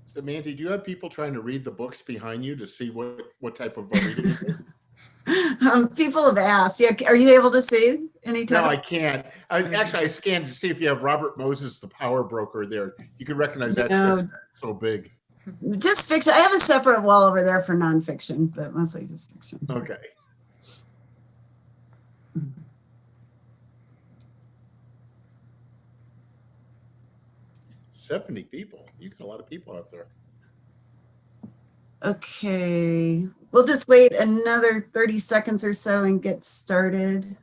So Mandy, do you have people trying to read the books behind you to see what type of a reading it is? People have asked. Yeah, are you able to see any No, title? I can't. Actually, I scanned to see if you have Robert Moses, the power broker there. You can recognize that No, text so big. just fiction. I have a separate wall over there for nonfiction, but mostly just fiction. Okay. Mm-hmm. 70 people. You got a lot of people out there. Okay, we'll just wait another 30 seconds or so and get started.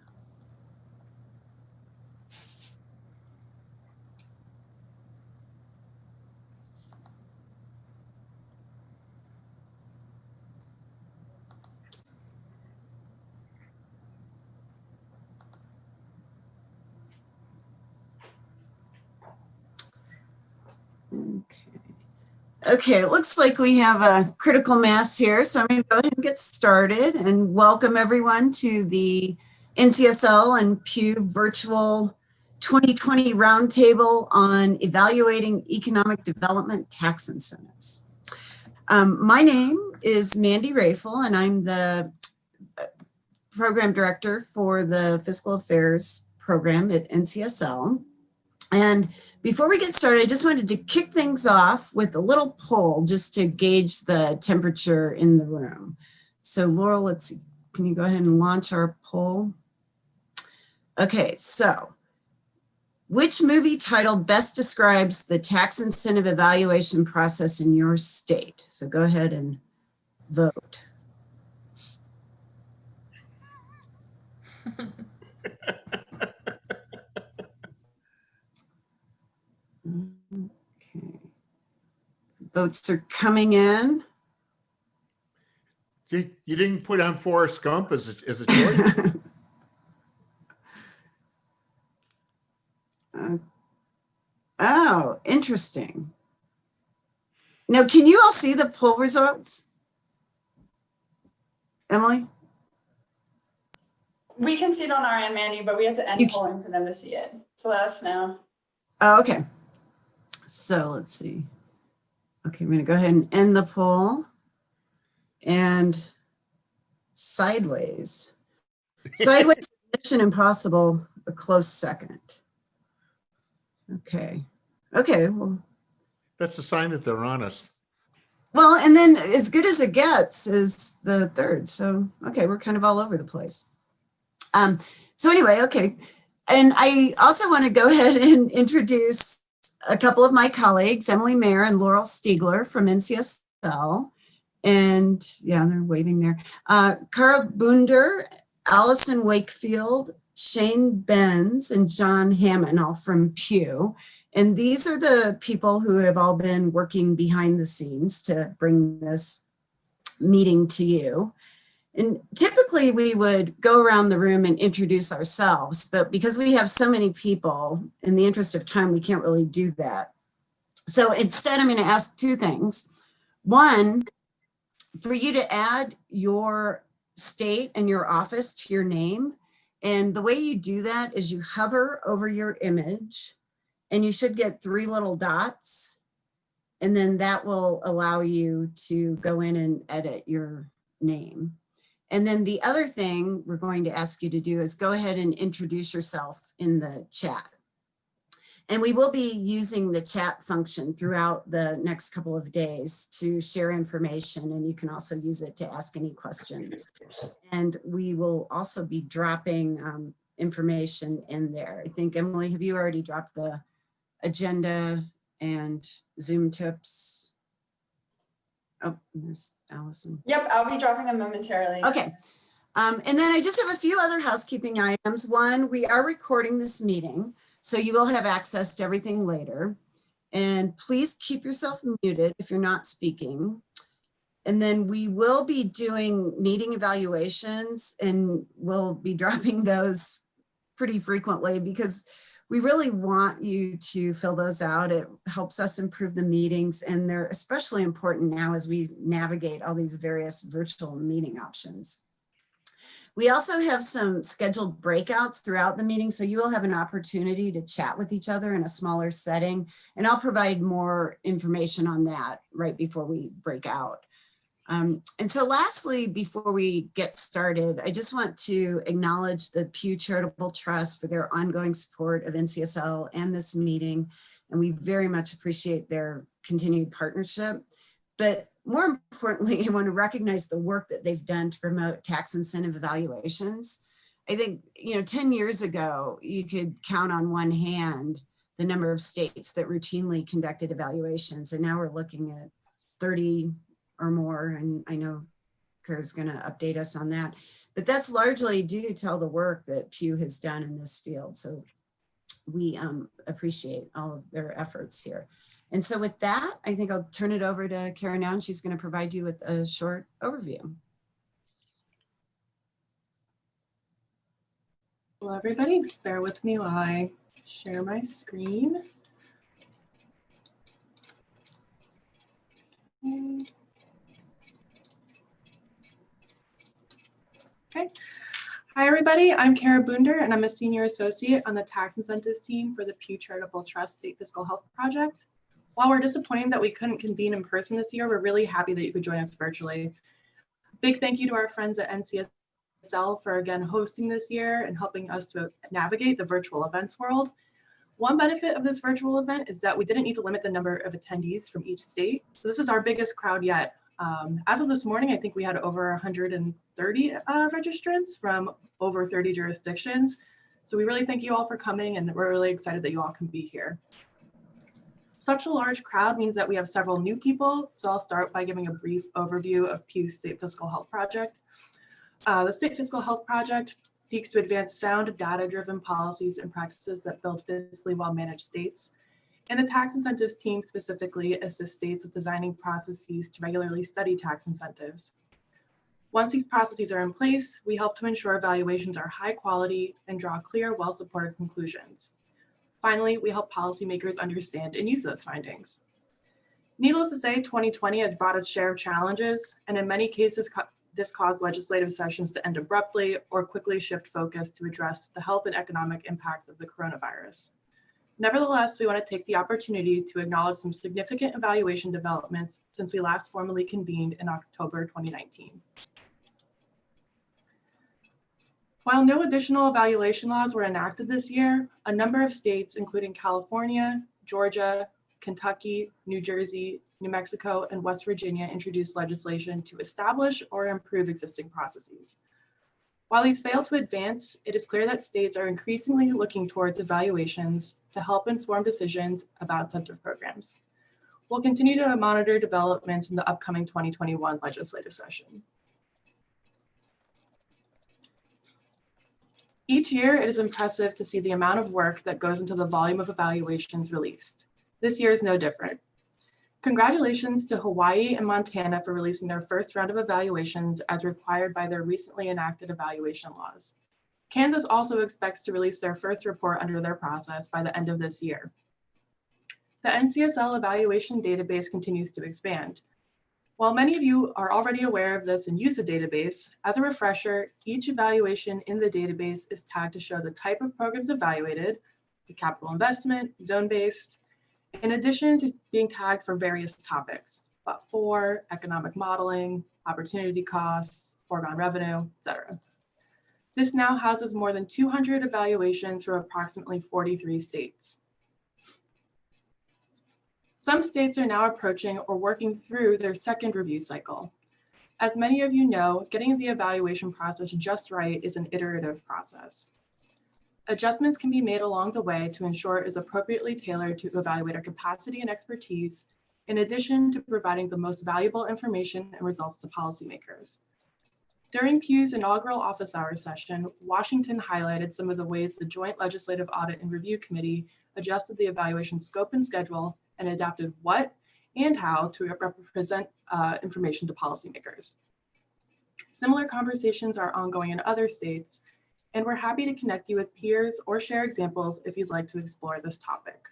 Okay, it looks like we have a critical mass here, so I'm going to go ahead and get started and welcome everyone to the NCSL and Pew Virtual 2020 Roundtable on Evaluating Economic Development Tax Incentives. My name is Mandy Rafel, and I'm the Program Director for the Fiscal Affairs Program at NCSL. And before we get started, I just wanted to kick things off with a little poll just to gauge the temperature in the room. So Laurel, let's see, can you go ahead and launch our poll? Okay, so which movie title best describes the tax incentive evaluation process in your state? So go ahead and vote. Okay. Votes are coming in. You didn't put on Forrest Gump as a choice? Oh, interesting. Now, can you all see the poll results? Emily? We can see it on our end, Mandy, but we have to end polling for them to see it. So let us know. Oh, okay. So let's see. Okay, I'm going to go ahead and end the poll. And sideways. Sideways, Mission Impossible, a close second. Okay. Okay, well. That's a sign that they're honest. Well, and then As Good as It Gets is the third. So, okay, we're kind of all over the place. So anyway, okay. And I also want to go ahead and introduce a couple of my colleagues, Emily Mayer and Laurel Stiegler from NCSL. And yeah, they're waving there. Kara Bunder, Allison Wakefield, Shane Benz, and John Hammond, all from Pew. And these are the people who have all been working behind the scenes to bring this meeting to you. And typically we would go around the room and introduce ourselves, but because we have so many people, in the interest of time, we can't really do that. So instead, I'm going to ask two things. One, for you to add your state and your office to your name. And the way you do that is you hover over your image and you should get three little dots. And then that will allow you to go in and edit your name. And then the other thing we're going to ask you to do is go ahead and introduce yourself in the chat. And we will be using the chat function throughout the next couple of days to share information, and you can also use it to ask any questions. And we will also be dropping information in there. I think, Emily, have you already dropped the agenda and Zoom tips? Oh, there's Allison. Yep, I'll be dropping them momentarily. Okay. And then I just have a few other housekeeping items. One, we are recording this meeting, so you will have access to everything later. And please keep yourself muted if you're not speaking. And then we will be doing meeting evaluations, and we'll be dropping those pretty frequently because we really want you to fill those out. It helps us improve the meetings, and they're especially important now as we navigate all these various virtual meeting options. We also have some scheduled breakouts throughout the meeting, so you will have an opportunity to chat with each other in a smaller setting, and I'll provide more information on that right before we break out. And so lastly, before we get started, I just want to acknowledge the Pew Charitable Trust for their ongoing support of NCSL and this meeting, and we very much appreciate their continued partnership. But more importantly, I want to recognize the work that they've done to promote tax incentive evaluations. I think, 10 years ago, you could count on one hand the number of states that routinely conducted evaluations, and now we're looking at 30 or more, and I know Kara's going to update us on that. But that's largely due to all the work that Pew has done in this field. So we appreciate all of their efforts here. And so with that, I think I'll turn it over to Kara now, and she's going to provide you with a short overview. Hello, everybody. Just bear with me while I share my screen. Okay. Hi, everybody. I'm Kara Boonder, and I'm a senior associate on the tax incentives team for the Pew Charitable Trust State Fiscal Health Project. While we're disappointed that we couldn't convene in person this year, we're really happy that you could join us virtually. Big thank you to our friends at NCSL for again hosting this year and helping us to navigate the virtual events world. One benefit of this virtual event is that we didn't need to limit the number of attendees from each state. So this is our biggest crowd yet. As of this morning, I think we had over 130 registrants from over 30 jurisdictions. So we really thank you all for coming, and we're really excited that you all can be here. Such a large crowd means that we have several new people. So I'll start by giving a brief overview of Pew's State Fiscal Health Project. The State Fiscal Health Project seeks to advance sound, data-driven policies and practices that build fiscally well-managed states. And the tax incentives team specifically assists states with designing processes to regularly study tax incentives. Once these processes are in place, we help to ensure evaluations are high quality and draw clear, well-supported conclusions. Finally, we help policymakers understand and use those findings. Needless to say, 2020 has brought its share of challenges, and in many cases, this caused legislative sessions to end abruptly or quickly shift focus to address the health and economic impacts of the coronavirus. Nevertheless, we want to take the opportunity to acknowledge some significant evaluation developments since we last formally convened in October 2019. While no additional evaluation laws were enacted this year, a number of states, including California, Georgia, Kentucky, New Jersey, New Mexico, and West Virginia, introduced legislation to establish or improve existing processes. While these fail to advance, it is clear that states are increasingly looking towards evaluations to help inform decisions about incentive programs. We'll continue to monitor developments in the upcoming 2021 legislative session. Each year, it is impressive to see the amount of work that goes into the volume of evaluations released. This year is no different. Congratulations to Hawaii and Montana for releasing their first round of evaluations as required by their recently enacted evaluation laws. Kansas also expects to release their first report under their process by the end of this year. The NCSL evaluation database continues to expand. While many of you are already aware of this and use the database, as a refresher, each evaluation in the database is tagged to show the type of programs evaluated, the capital investment, zone-based, in addition to being tagged for various topics, but for economic modeling, opportunity costs, foregone revenue, etc. This now houses more than 200 evaluations from approximately 43 states. Some states are now approaching or working through their second review cycle. As many of you know, getting the evaluation process just right is an iterative process. Adjustments can be made along the way to ensure it is appropriately tailored to evaluator capacity and expertise, in addition to providing the most valuable information and results to policymakers. During Pew's inaugural office hours session, Washington highlighted some of the ways the Joint Legislative Audit and Review Committee adjusted the evaluation scope and schedule and adapted what and how to represent information to policymakers. Similar conversations are ongoing in other states, and we're happy to connect you with peers or share examples if you'd like to explore this topic.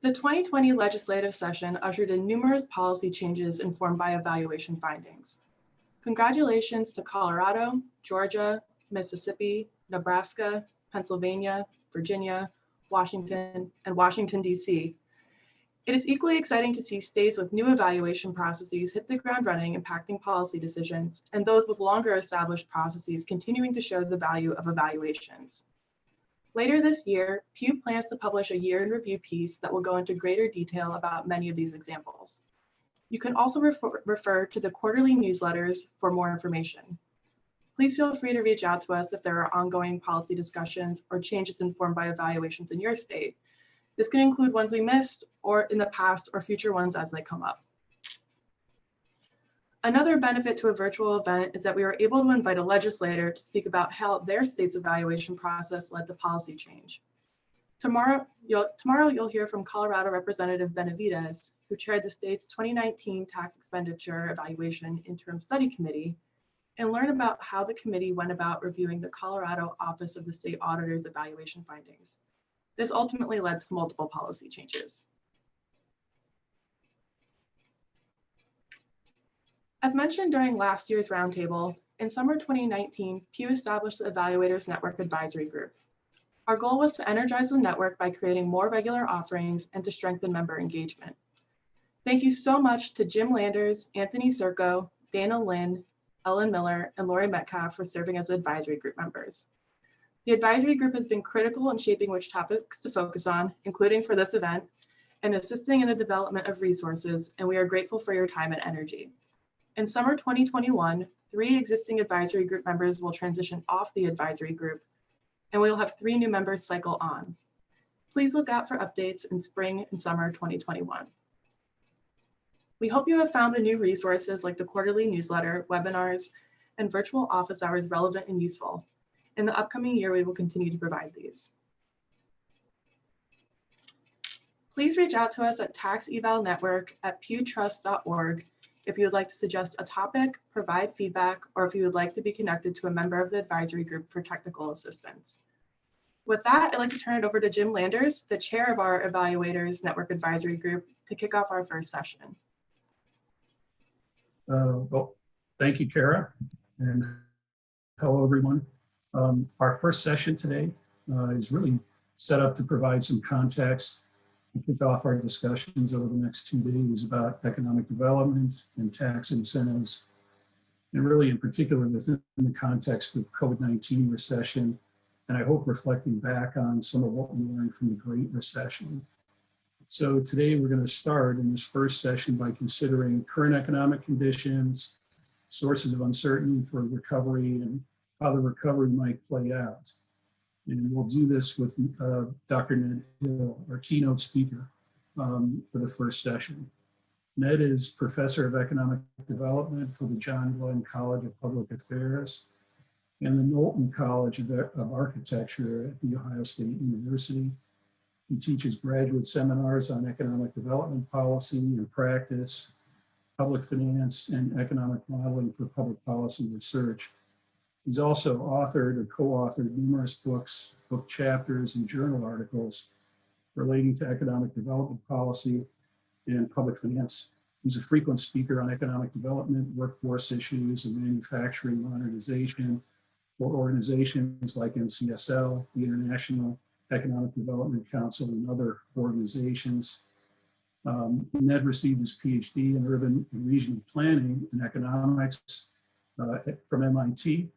The 2020 legislative session ushered in numerous policy changes informed by evaluation findings. Congratulations to Colorado, Georgia, Mississippi, Nebraska, Pennsylvania, Virginia, Washington, and Washington, D.C. It is equally exciting to see states with new evaluation processes hit the ground running, impacting policy decisions, and those with longer established processes continuing to show the value of evaluations. Later this year, Pew plans to publish a year in review piece that will go into greater detail about many of these examples. You can also refer to the quarterly newsletters for more information. Please feel free to reach out to us if there are ongoing policy discussions or changes informed by evaluations in your state. This can include ones we missed or in the past or future ones as they come up. Another benefit to a virtual event is that we were able to invite a legislator to speak about how their state's evaluation process led to policy change. Tomorrow you'll hear from Colorado Representative Benavides, who chaired the state's 2019 Tax Expenditure Evaluation Interim Study Committee, and learn about how the committee went about reviewing the Colorado Office of the State Auditor's evaluation findings. This ultimately led to multiple policy changes. As mentioned during last year's roundtable, in summer 2019, Pew established the Evaluators Network Advisory Group. Our goal was to energize the network by creating more regular offerings and to strengthen member engagement. Thank you so much to Jim Landers, Anthony Circo, Dana Lynn, Ellen Miller, and Lori Metcalf for serving as advisory group members. The advisory group has been critical in shaping which topics to focus on, including for this event, and assisting in the development of resources, and we are grateful for your time and energy. In summer 2021, 3 existing advisory group members will transition off the advisory group, and we will have 3 new members cycle on. Please look out for updates in spring and summer 2021. We hope you have found the new resources like the quarterly newsletter, webinars, and virtual office hours relevant and useful. In the upcoming year, we will continue to provide these. Please reach out to us at taxevalnetwork@pewtrust.org if you would like to suggest a topic, provide feedback, or if you would like to be connected to a member of the advisory group for technical assistance. With that, I'd like to turn it over to Jim Landers, the chair of our Evaluators Network Advisory Group, to kick off our first session. Well, thank you, Kara, and hello, everyone. Our first session today is really set up to provide some context and kick off our discussions over the next 2 days about economic development and tax incentives, and really in particular within the context of COVID-19 recession, and I hope reflecting back on some of what we learned from the Great Recession. So today we're going to start in this first session by considering current economic conditions, sources of uncertainty for recovery, and how the recovery might play out. And we'll do this with Dr. Ned Hill, our keynote speaker for the first session. Ned is Professor of Economic Development for the John Glenn College of Public Affairs and the Knowlton College of Architecture at The Ohio State University. He teaches graduate seminars on economic development policy and practice, public finance, and economic modeling for public policy research. He's also authored or co-authored numerous books, book chapters, and journal articles relating to economic development policy and public finance. He's a frequent speaker on economic development, workforce issues, and manufacturing modernization for organizations like NCSL, the International Economic Development Council, and other organizations. Ned received his PhD in urban and regional planning and economics from MIT.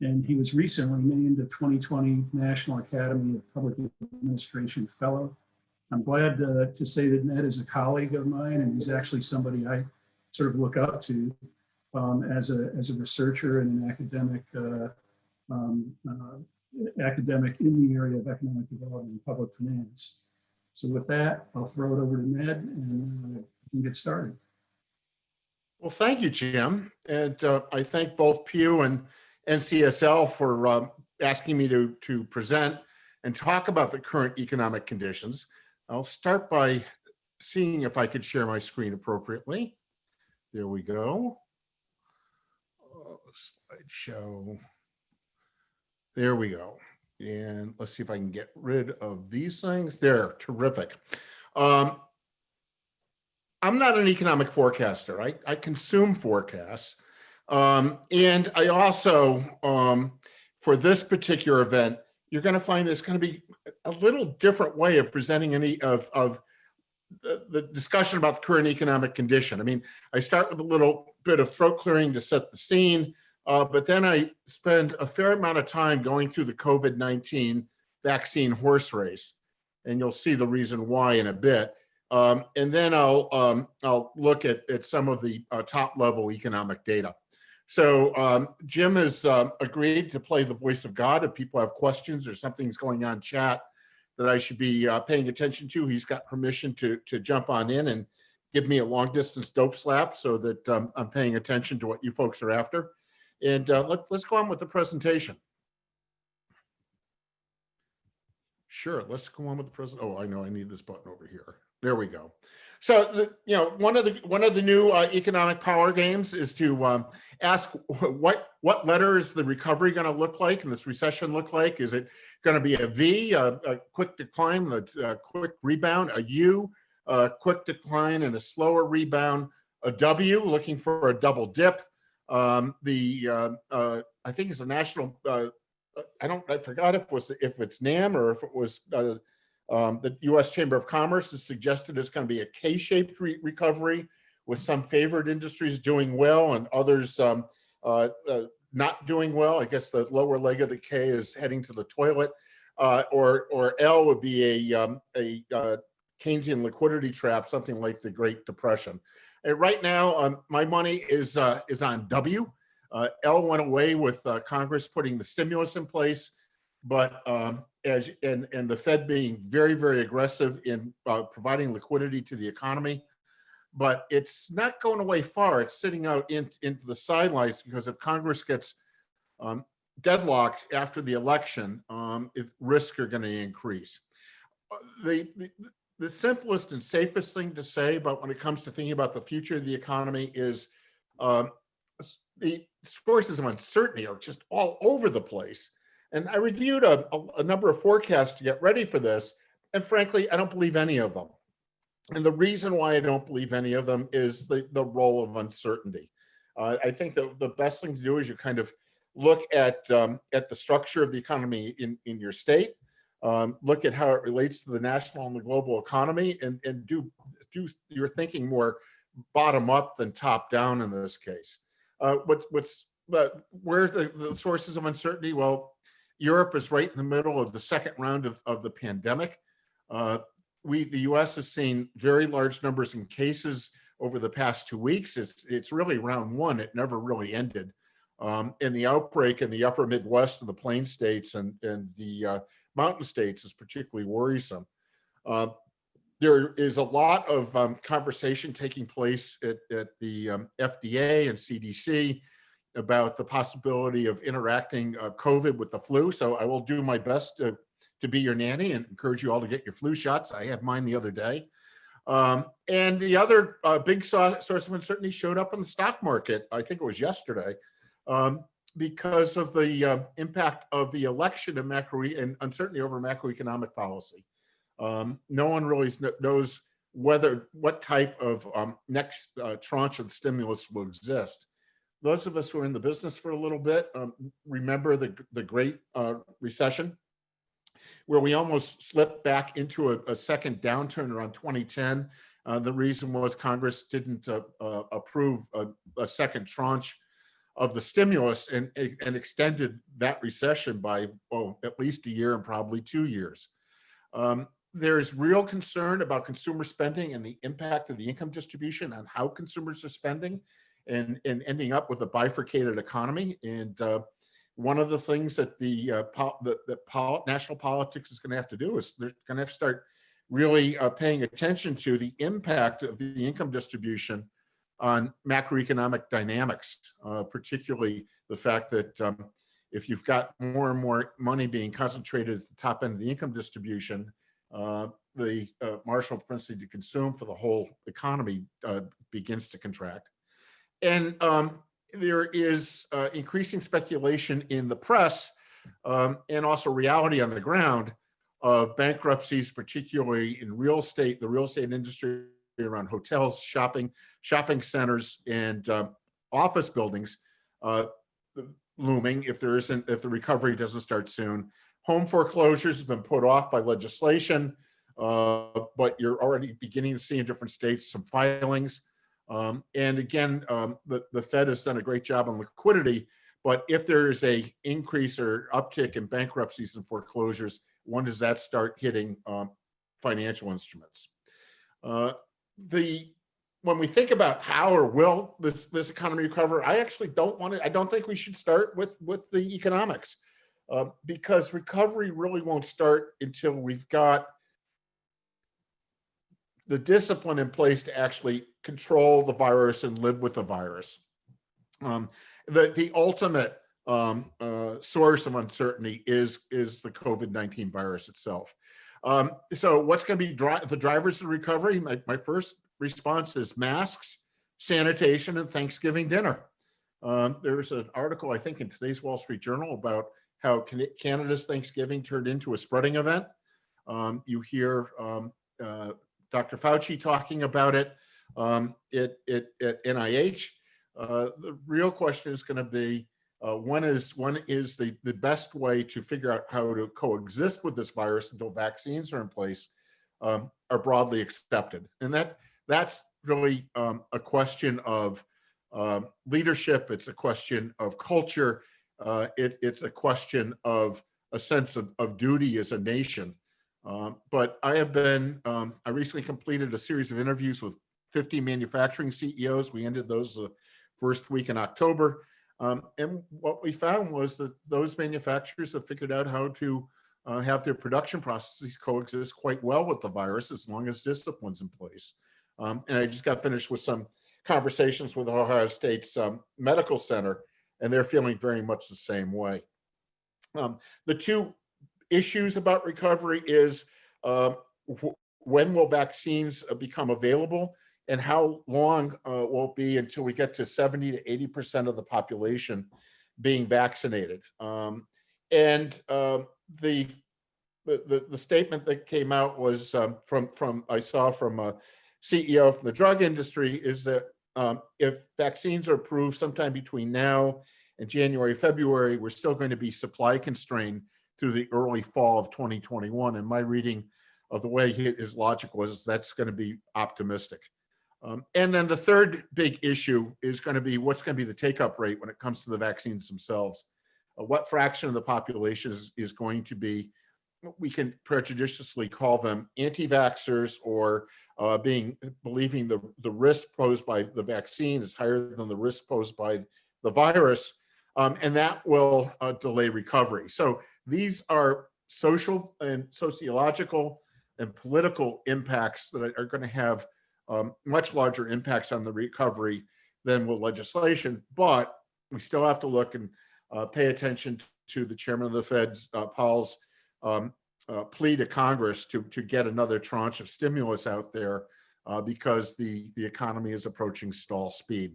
And he was recently named a 2020 National Academy of Public Administration Fellow. I'm glad to say that Ned is a colleague of mine, and he's actually somebody I sort of look up to as a researcher and an academic in the area of economic development and public finance. So with that, I'll throw it over to Ned and we can get started. Well, thank you, Jim. And I thank both Pew and NCSL for asking me to present and talk about the current economic conditions. I'll start by seeing if I could share my screen appropriately. There we go. Slideshow. There we go. And let's see if I can get rid of these things. There, terrific. Um, I'm not an economic forecaster. I consume forecasts. And I also, for this particular event, you're going to find there's going to be a little different way of presenting any of the discussion about the current economic condition. I mean, I start with a little bit of throat clearing to set the scene, but then I spend a fair amount of time going through the COVID-19 vaccine horse race, and you'll see the reason why in a bit. And then I'll look at some of the top level economic data. So Jim has agreed to play the voice of God. If people have questions or something's going on in chat that I should be paying attention to, he's got permission to jump on in and give me a long distance dope slap so that I'm paying attention to what you folks are after. And let's go on with the presentation. Sure, let's go on with the present. Oh, I know I need this button over here. There we go. So, one of the new economic power games is to ask what letter is the recovery going to look like and this recession look like? Is it going to be a V, a quick decline, a quick rebound, a U, a quick decline and a slower rebound, a W, looking for a double dip? I think it's a national. I forgot if it's NAM or if it was the U.S. Chamber of Commerce has suggested it's going to be a K-shaped recovery with some favored industries doing well and others not doing well. I guess the lower leg of the K is heading to the toilet, or L would be a Keynesian liquidity trap, something like the Great Depression. And right now, my money is on W. L went away with Congress putting the stimulus in place, but and the Fed being very, very aggressive in providing liquidity to the economy. But it's not going away far. It's sitting out into the sidelines because if Congress gets deadlocked after the election, risks are going to increase. The simplest and safest thing to say about when it comes to thinking about the future of the economy is the sources of uncertainty are just all over the place. And I reviewed a number of forecasts to get ready for this. And frankly, I don't believe any of them. And the reason why I don't believe any of them is the role of uncertainty. I think that the best thing to do is you kind of look at the structure of the economy in your state, look at how it relates to the national and the global economy, and do your thinking more bottom up than top down in this case. Where the sources of uncertainty? Well, Europe is right in the middle of the second round of the pandemic. The U.S. has seen very large numbers in cases over the past 2 weeks. It's really round one. It never really ended. And the outbreak in the upper Midwest and the Plain States and the mountain states is particularly worrisome. There is a lot of conversation taking place at the FDA and CDC about the possibility of interacting COVID with the flu. So I will do my best to be your nanny and encourage you all to get your flu shots. I had mine the other day. And the other big source of uncertainty showed up in the stock market. I think it was yesterday, because of the impact of the election and uncertainty over macroeconomic policy. No one really knows what type of next tranche of stimulus will exist. Those of us who are in the business for a little bit remember the Great Recession, where we almost slipped back into a second downturn around 2010. The reason was Congress didn't approve a second tranche of the stimulus and extended that recession by at least a year and probably 2 years. There's real concern about consumer spending and the impact of the income distribution on how consumers are spending and ending up with a bifurcated economy. And one of the things that national politics is going to have to do is they're going to have to start really paying attention to the impact of the income distribution on macroeconomic dynamics, particularly the fact that if you've got more and more money being concentrated at the top end of the income distribution, the Marshall propensity to consume for the whole economy begins to contract. And there is increasing speculation in the press and also reality on the ground of bankruptcies, particularly in real estate, the real estate industry around hotels, shopping centers, and office buildings looming if the recovery doesn't start soon. Home foreclosures has been put off by legislation, but you're already beginning to see in different states some filings. And again, the Fed has done a great job on liquidity, but if there is a increase or uptick in bankruptcies and foreclosures, when does that start hitting financial instruments? When we think about how or will this economy recover, I actually I don't think we should start with the economics, because recovery really won't start until we've got the discipline in place to actually control the virus and live with the virus. The ultimate source of uncertainty is the COVID-19 virus itself. So what's going to be the drivers of recovery? My first response is masks, sanitation, and Thanksgiving dinner. There's an article, I think, in today's Wall Street Journal about how Canada's Thanksgiving turned into a spreading event. You hear Dr. Fauci talking about it at NIH. The real question is going to be, when is the best way to figure out how to coexist with this virus until vaccines are in place, are broadly accepted. And that's really a question of leadership. It's a question of culture. It's a question of a sense of duty as a nation. But I recently completed a series of interviews with 50 manufacturing CEOs. We ended those the first week in October. And what we found was that those manufacturers have figured out how to have their production processes coexist quite well with the virus as long as discipline's in place. And I just got finished with some conversations with Ohio State's medical center, and they're feeling very much the same way. The two issues about recovery is when will vaccines become available, and how long will it be until we get to 70 to 80% of the population being vaccinated? And the statement that came out was I saw from a CEO from the drug industry, is that if vaccines are approved sometime between now and January, February, we're still going to be supply constrained through the early fall of 2021. And my reading of the way his logic was, that's going to be optimistic. And then the third big issue is going to be what's going to be the take-up rate when it comes to the vaccines themselves. What fraction of the population is going to be, we can prejudiciously call them anti-vaxxers, or believing the risk posed by the vaccine is higher than the risk posed by the virus, and that will delay recovery. So these are social and sociological and political impacts that are going to have much larger impacts on the recovery than will legislation. But we still have to look and pay attention to the chairman of the Fed's, Powell's, plea to Congress to get another tranche of stimulus out there because the economy is approaching stall speed.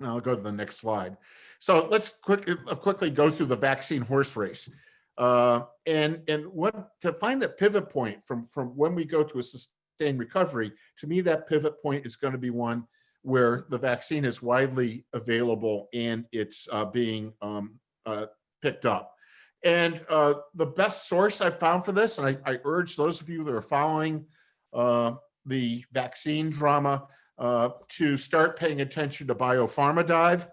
Now I'll go to the next slide. So let's quickly go through the vaccine horse race. And what to find that pivot point from when we go to a sustained recovery, to me, that pivot point is going to be one where the vaccine is widely available and it's being picked up. And the best source I found for this, and I urge those of you that are following the vaccine drama to start paying attention to Biopharma Dive.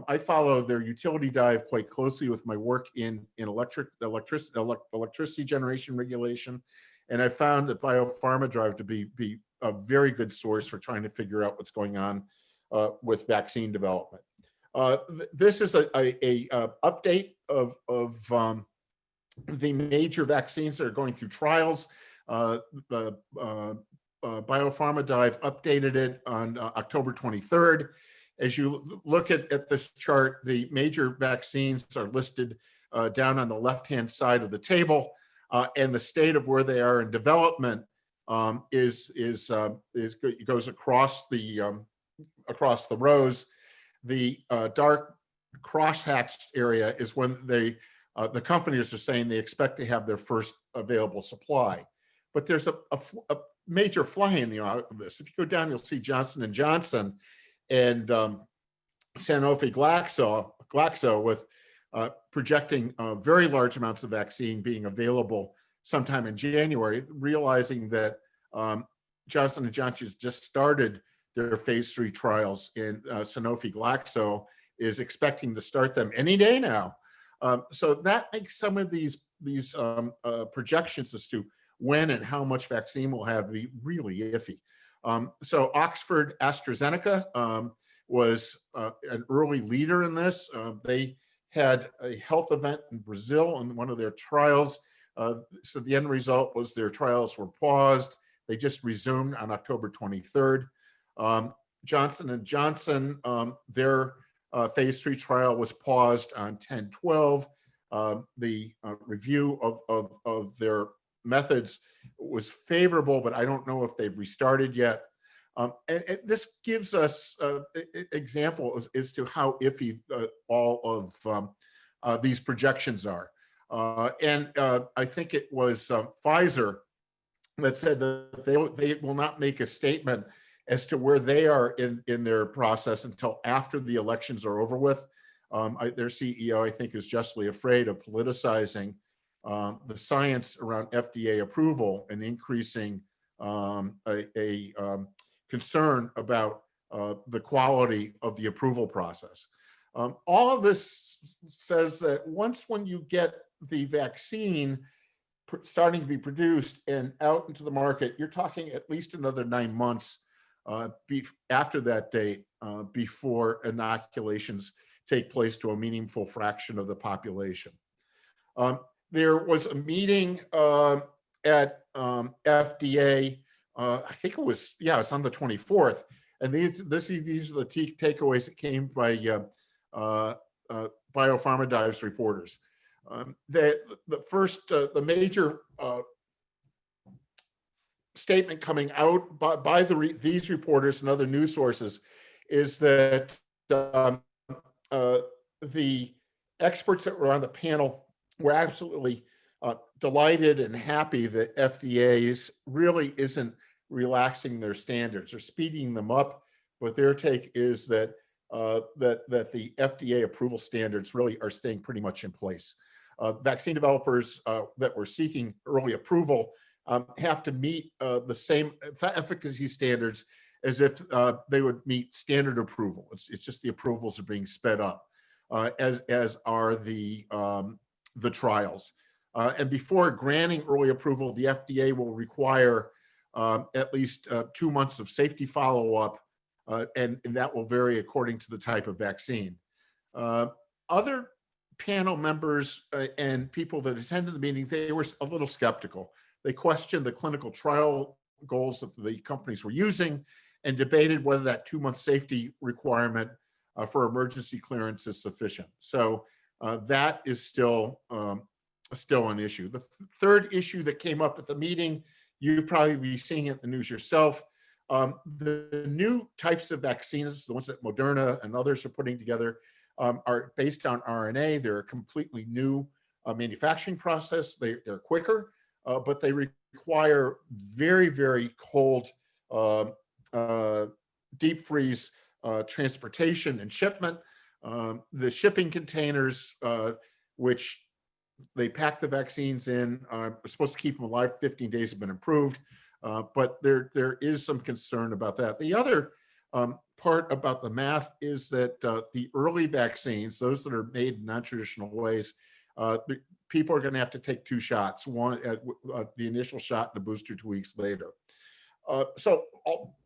I follow their utility dive quite closely with my work in electricity generation regulation. And I found that Biopharma Drive to be a very good source for trying to figure out what's going on with vaccine development. This is a update of the major vaccines that are going through trials. The Biopharma Dive updated it on October 23rd. As you look at this chart, the major vaccines are listed down on the left-hand side of the table, and the state of where they are in development goes across the rows. The dark cross-hatched area is when they The companies are saying they expect to have their first available supply. But there's a major fly in the eye of this. If you go down, you'll see Johnson & Johnson and Sanofi Glaxo with projecting very large amounts of vaccine being available sometime in January, realizing that Johnson & Johnson just started their phase 3 trials, and Sanofi Glaxo is expecting to start them any day now. So that makes some of these projections as to when and how much vaccine we'll have be really iffy. So Oxford AstraZeneca was an early leader in this. They had a health event in Brazil in one of their trials. So the end result was their trials were paused. They just resumed on October 23rd. Johnson & Johnson, their phase 3 trial was paused on 10/12. The review of their methods was favorable, but I don't know if they've restarted yet. And this gives us an example as to how iffy all of these projections are. And I think it was Pfizer that said that they will not make a statement as to where they are in their process until after the elections are over with. Their CEO, I think, is justly afraid of politicizing the science around FDA approval and increasing a concern about the quality of the approval process. All of this says that when you get the vaccine starting to be produced and out into the market, you're talking at least another 9 months after that date before inoculations take place to a meaningful fraction of the population. There was a meeting at FDA, I think it was, it's on the 24th. And these are the takeaways that came by Biopharma Dives reporters. The major statement coming out by these reporters and other news sources is that the experts that were on the panel were absolutely delighted and happy that FDA's really isn't relaxing their standards or speeding them up, but their take is that that the FDA approval standards really are staying pretty much in place. Vaccine developers that were seeking early approval have to meet the same efficacy standards as if they would meet standard approval. It's just the approvals are being sped up, as are the trials. And before granting early approval, the FDA will require at least 2 months of safety follow-up, and that will vary according to the type of vaccine. Other panel members and people that attended the meeting, they were a little skeptical. They questioned the clinical trial goals that the companies were using and debated whether that 2-month safety requirement for emergency clearance is sufficient. So that is still an issue. The third issue that came up at the meeting, you'd probably be seeing it in the news yourself. The new types of vaccines, the ones that Moderna and others are putting together, are based on RNA. They're a completely new manufacturing process. They're quicker, but they require very, very cold deep freeze transportation and shipment. The shipping containers, which they pack the vaccines in, are supposed to keep them alive 15 days, have been improved, but there is some concern about that. The other part about the math is that the early vaccines, those that are made in non-traditional ways, people are going to have to take 2 shots, one at the initial shot and a booster 2 weeks later. So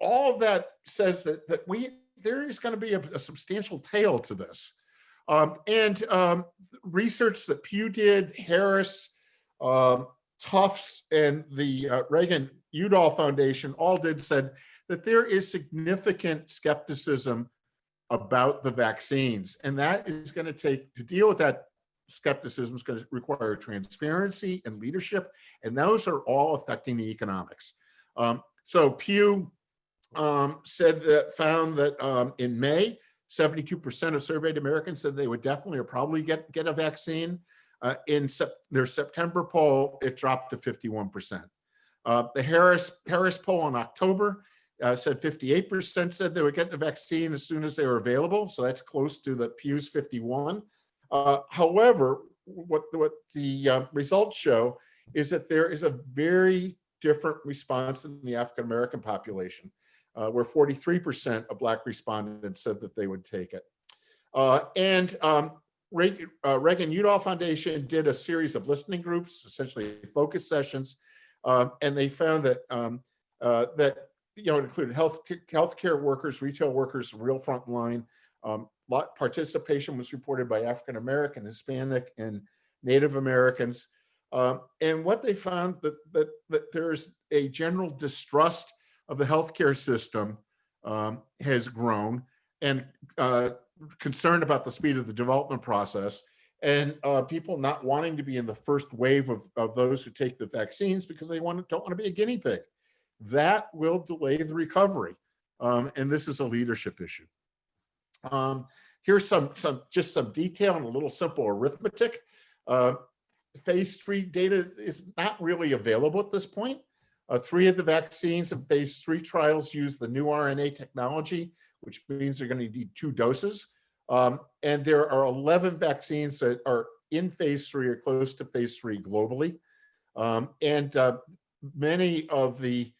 all of that says that there is going to be a substantial tail to this. And research that Pew did, Harris, Tufts, and the Reagan-Udall Foundation all said that there is significant skepticism about the vaccines. And that is going to deal with that skepticism is going to require transparency and leadership. And those are all affecting the economics. So Pew found that in May, 72% of surveyed Americans said they would definitely or probably get a vaccine. Their September poll, it dropped to 51%. The Harris poll in October said 58% said they would get the vaccine as soon as they were available. So that's close to the Pew's 51. However, what the results show is that there is a very different response in the African-American population, where 43% of Black respondents said that they would take it. Reagan-Udall Foundation did a series of listening groups, essentially focus sessions, and they found that it included healthcare workers, retail workers, real front line. Participation was reported by African American, Hispanic, and Native Americans. And what they found that there's a general distrust of the healthcare system has grown, and concerned about the speed of the development process, and people not wanting to be in the first wave of those who take the vaccines because they don't want to be a guinea pig. That will delay the recovery, and this is a leadership issue. Here's some detail and a little simple arithmetic. Phase 3 data is not really available at this point. 3 of the vaccines in phase 3 trials use the new RNA technology, which means they're going to need 2 doses. And there are 11 vaccines that are in phase 3 or close to phase 3 globally. Many of the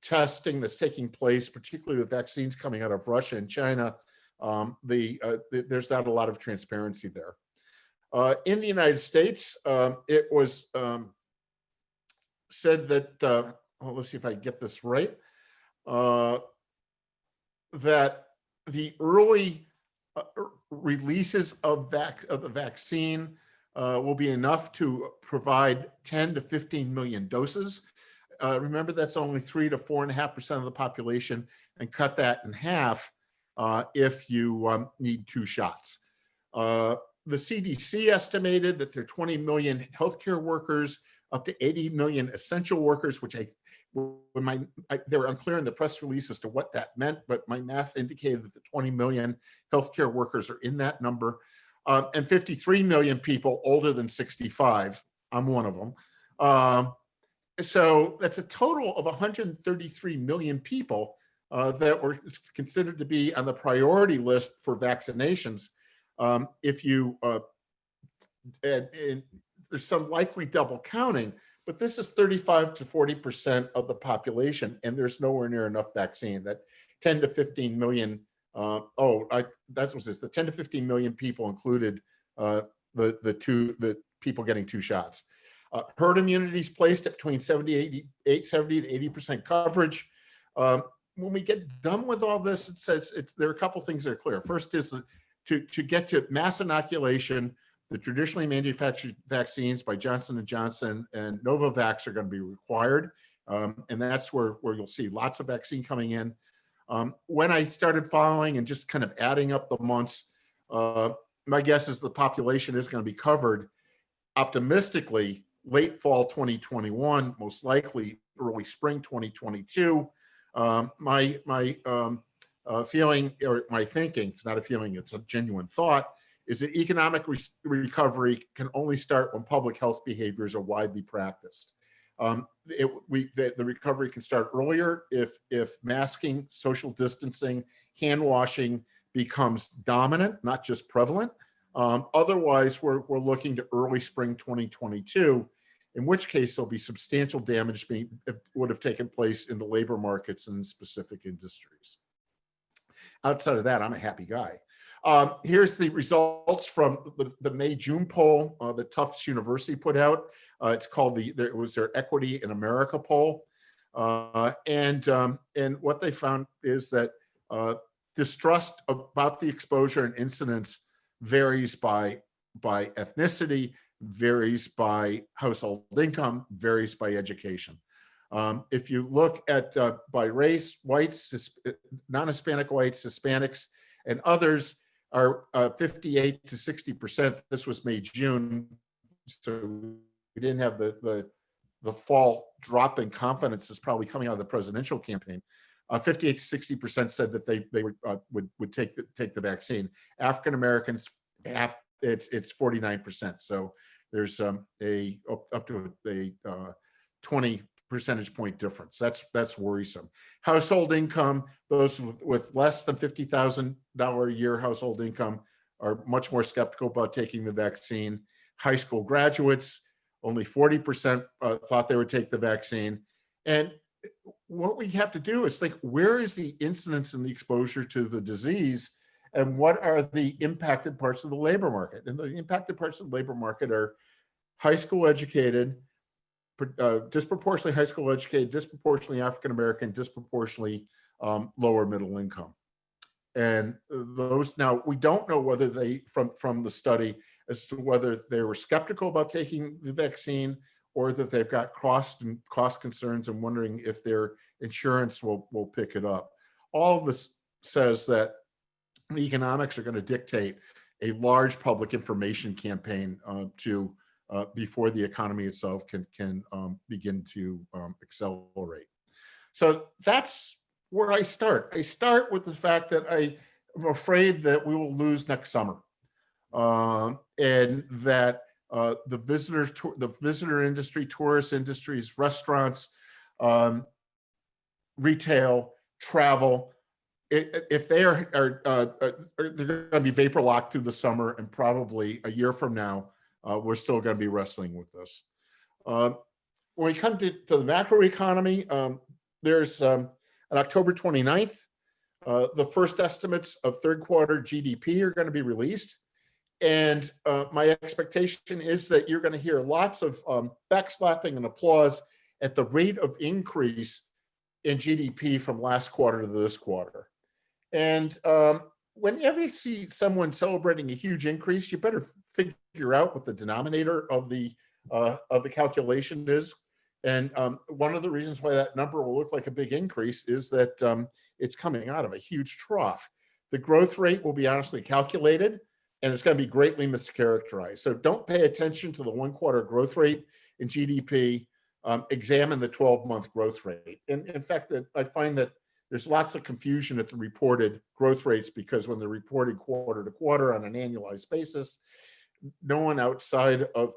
testing that's taking place, particularly with vaccines coming out of Russia and China, there's not a lot of transparency there. In the United States, it was said that, let's see if I get this right, that the early releases of the vaccine will be enough to provide 10 to 15 million doses. Remember, that's only 3 to 4.5% of the population, and cut that in half if you need 2 shots. The CDC estimated that there are 20 million healthcare workers, up to 80 million essential workers, which they were unclear in the press release as to what that meant, but my math indicated that the 20 million healthcare workers are in that number, and 53 million people older than 65. I'm one of them. So that's a total of 133 million people that were considered to be on the priority list for vaccinations. If you, there's some likely double counting, but this is 35 to 40% of the population, and there's nowhere near enough vaccine. That 10 to 15 million, that's what this, the 10 to 15 million people included the people getting 2 shots. Herd immunity is placed at between 70 to 80% coverage. When we get done with all this, it says there are a couple things that are clear. First is to get to mass inoculation, the traditionally manufactured vaccines by Johnson & Johnson and Novavax are going to be required. And that's where you'll see lots of vaccine coming in. When I started following and just kind of adding up the months, my guess is the population is going to be covered optimistically late fall 2021, most likely early spring 2022. My feeling, or my thinking, it's not a feeling, it's a genuine thought, is that economic recovery can only start when public health behaviors are widely practiced. The recovery can start earlier if masking, social distancing, hand washing becomes dominant, not just prevalent. Otherwise, we're looking to early spring 2022, in which case there'll be substantial damage would have taken place in the labor markets and specific industries. Outside of that, I'm a happy guy. Here's the results from the May-June poll that Tufts University put out. It's called it was their Equity in America poll. And what they found is that distrust about the exposure and incidence varies by ethnicity, varies by household income, varies by education. If you look at by race, whites, non-Hispanic whites, Hispanics, and others are 58 to 60%. This was May-June, so we didn't have the fall drop in confidence that's probably coming out of the presidential campaign. 58 to 60% said that they would take the vaccine. African Americans, it's 49%. So there's up to a 20 percentage point difference. That's worrisome. Household income, those with less than $50,000 a year household income are much more skeptical about taking the vaccine. High school graduates, only 40% thought they would take the vaccine. And what we have to do is think, where is the incidence and the exposure to the disease, and what are the impacted parts of the labor market? And the impacted parts of the labor market are high school educated, disproportionately high school educated, disproportionately African-American, disproportionately lower middle income. And those, now we don't know whether they, from the study, as to whether they were skeptical about taking the vaccine, or that they've got cost concerns and wondering if their insurance will pick it up. All of this says that the economics are going to dictate a large public information campaign before the economy itself can begin to accelerate. So that's where I start. I start with the fact that I'm afraid that we will lose next summer, and that the visitor industry, tourist industries, restaurants, retail, travel, if they are they're going to be vapor locked through the summer, and probably a year from now, we're still going to be wrestling with this. When we come to the macroeconomy, there's on October 29th, the first estimates of third quarter GDP are going to be released. And my expectation is that you're going to hear lots of backslapping and applause at the rate of increase in GDP from last quarter to this quarter. And whenever you see someone celebrating a huge increase, you better figure out what the denominator of the calculation is. And one of the reasons why that number will look like a big increase is that it's coming out of a huge trough. The growth rate will be honestly calculated, and it's going to be greatly mischaracterized. So don't pay attention to the 1 quarter growth rate in GDP. Examine the 12-month growth rate. And in fact, I find that there's lots of confusion at the reported growth rates, because when they're reported quarter to quarter on an annualized basis, no one outside of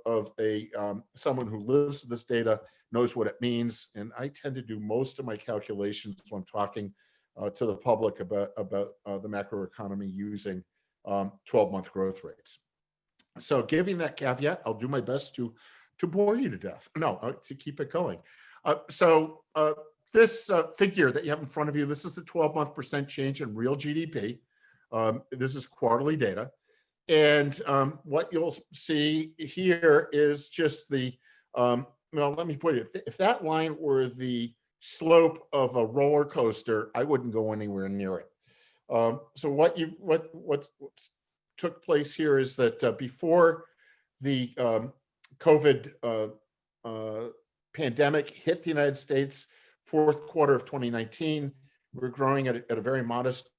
someone who lives with this data knows what it means. And I tend to do most of my calculations when I'm talking to the public about the macroeconomy using 12-month growth rates. So giving that caveat, I'll do my best to bore you to death. No, to keep it going. This figure that you have in front of you, this is the 12-month % change in real GDP. This is quarterly data. And what you'll see here is just the, well, let me put it, if that line were the slope of a roller coaster, I wouldn't go anywhere near it. So what took place here is that before the COVID pandemic hit the United States, fourth quarter of 2019, we were growing at a very modest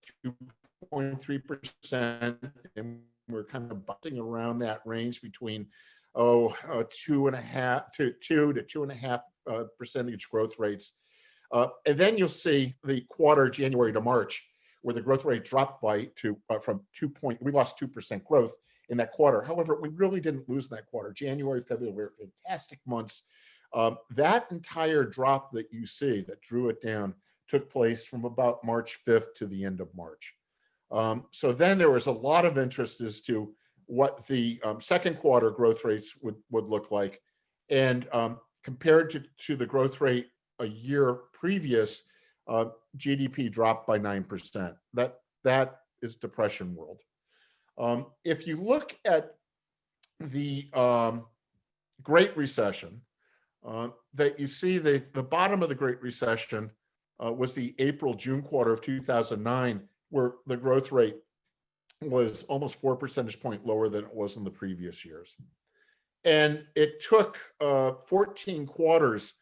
2.3%, and we're kind of bouncing around that range between 2.5 to 2.5 percentage growth rates. And then you'll see the quarter January to March, where the growth rate dropped from 2 point. We lost 2% growth in that quarter. However, we really didn't lose in that quarter. January, February were fantastic months. That entire drop that you see that drew it down took place from about March 5th to the end of March. So then there was a lot of interest as to what the second quarter growth rates would look like. And compared to the growth rate a year previous, GDP dropped by 9%. That is depression world. If you look at the Great Recession, that you see the bottom of the Great Recession was the April-June quarter of 2009, where the growth rate was almost 4 percentage points lower than it was in the previous years. And it took 14 quarters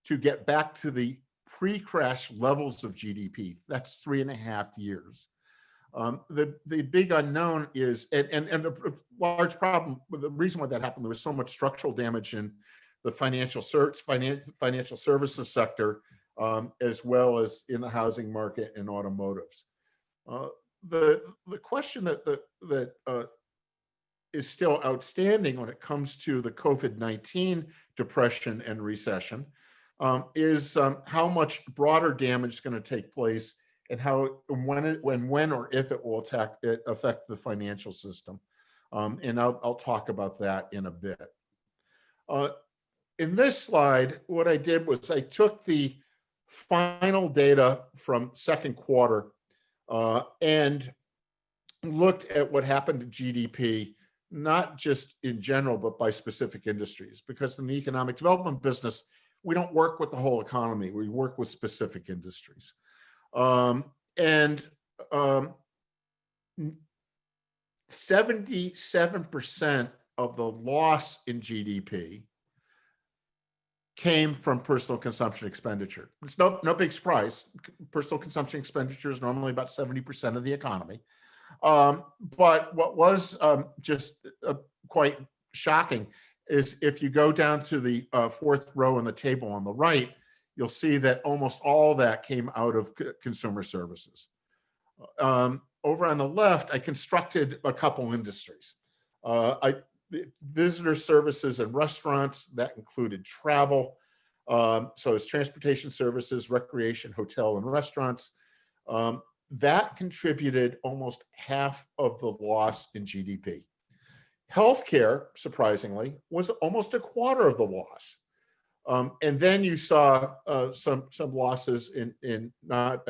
to get back to the pre-crash levels of GDP. That's 3.5 years. The big unknown is, and a large problem, the reason why that happened, there was so much structural damage in the financial services sector, as well as in the housing market and automotives. The question that is still outstanding when it comes to the COVID-19 depression and recession is how much broader damage is going to take place, and how when or if it will affect the financial system. And I'll talk about that in a bit. In this slide, what I did was I took the final data from second quarter and looked at what happened to GDP, not just in general, but by specific industries. Because in the economic development business, we don't work with the whole economy. We work with specific industries. 77% of the loss in GDP came from personal consumption expenditure. It's no big surprise. Personal consumption expenditure is normally about 70% of the economy. But what was just quite shocking is if you go down to the fourth row in the table on the right, you'll see that almost all that came out of consumer services. Over on the left, I constructed a couple industries. Visitor services and restaurants, that included travel. So it's transportation services, recreation, hotel, and restaurants. That contributed almost half of the loss in GDP. Healthcare, surprisingly, was almost a quarter of the loss. And then you saw some losses in not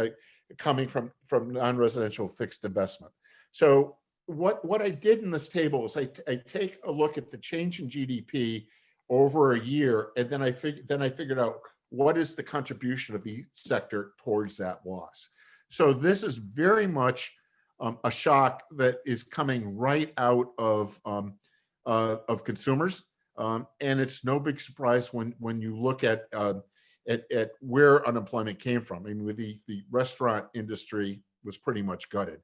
coming from non-residential fixed investment. So what I did in this table is I take a look at the change in GDP over a year, and then I figured out what is the contribution of each sector towards that loss. So this is very much a shock that is coming right out of consumers, and it's no big surprise when you look at where unemployment came from. I mean, with the restaurant industry was pretty much gutted.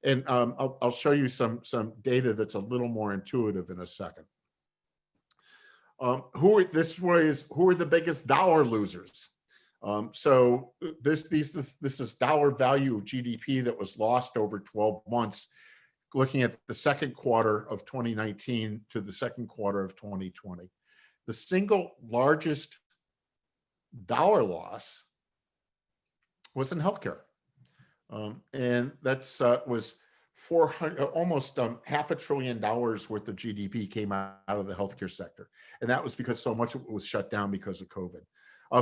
And I'll show you some data that's a little more intuitive in a second. Who are the biggest dollar losers? So this is dollar value of GDP that was lost over 12 months, looking at the second quarter of 2019 to the second quarter of 2020. The single largest dollar loss was in healthcare. And that's was 400, almost $500 billion worth of GDP came out of the healthcare sector. And that was because so much of it was shut down because of COVID.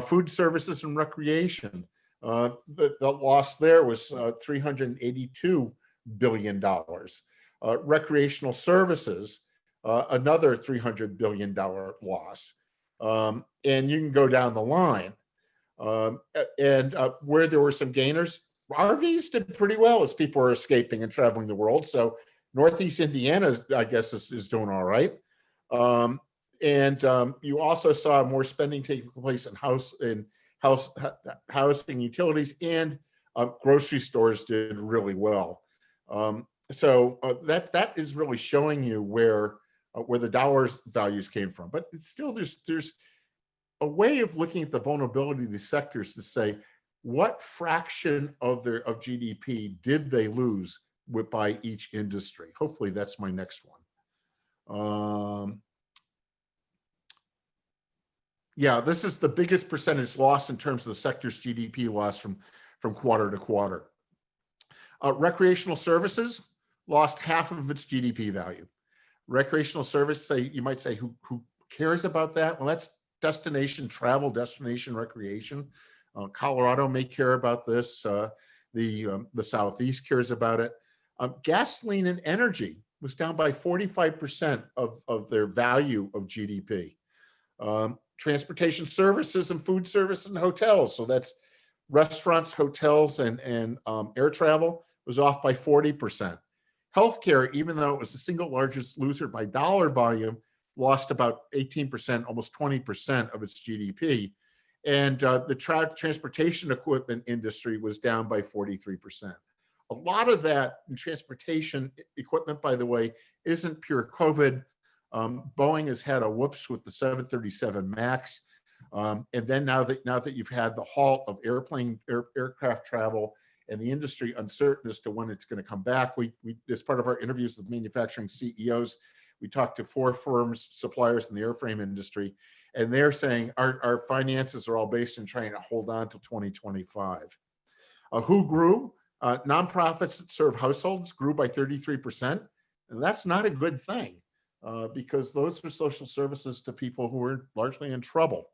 Food services and recreation, the loss there was $382 billion. Recreational services, another $300 billion loss. And you can go down the line. Where there were some gainers, RVs did pretty well as people are escaping and traveling the world. So Northeast Indiana, I guess, is doing all right. You also saw more spending taking place in housing, utilities, and grocery stores did really well. So that is really showing you where the dollar values came from. But it's still there's a way of looking at the vulnerability of these sectors to say, what fraction of GDP did they lose by each industry? Hopefully that's my next one. Yeah, this is the biggest percentage loss in terms of the sector's GDP loss from quarter to quarter. Recreational services lost half of its GDP value. Recreational service, you might say, who cares about that? Well, that's destination travel, destination recreation. Colorado may care about this. The Southeast cares about it. Gasoline and energy was down by 45% of their value of GDP. Transportation services and food service and hotels. So that's restaurants, hotels, and air travel was off by 40%. Healthcare, even though it was the single largest loser by dollar volume, lost about 18%, almost 20% of its GDP. And the transportation equipment industry was down by 43%. A lot of that in transportation equipment, by the way, isn't pure COVID. Boeing has had a whoops with the 737 MAX. And then now that you've had the halt of aircraft travel and the industry uncertain as to when it's going to come back, we as part of our interviews with manufacturing CEOs, We talked to 4 firms, suppliers in the airframe industry, and they're saying our finances are all based in trying to hold on till 2025. Who grew? Nonprofits that serve households grew by 33%. And that's not a good thing because those are social services to people who are largely in trouble.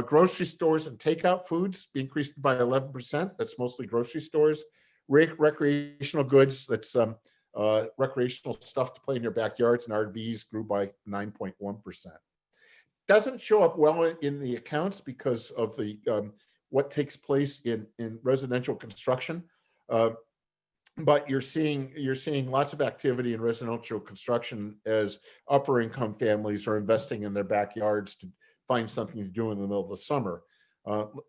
Grocery stores and takeout foods increased by 11%. That's mostly grocery stores. Recreational goods, that's recreational stuff to play in your backyards and RVs grew by 9.1%. Doesn't show up well in the accounts because of the what takes place in residential construction. But you're seeing lots of activity in residential construction as upper income families are investing in their backyards to find something to do in the middle of the summer.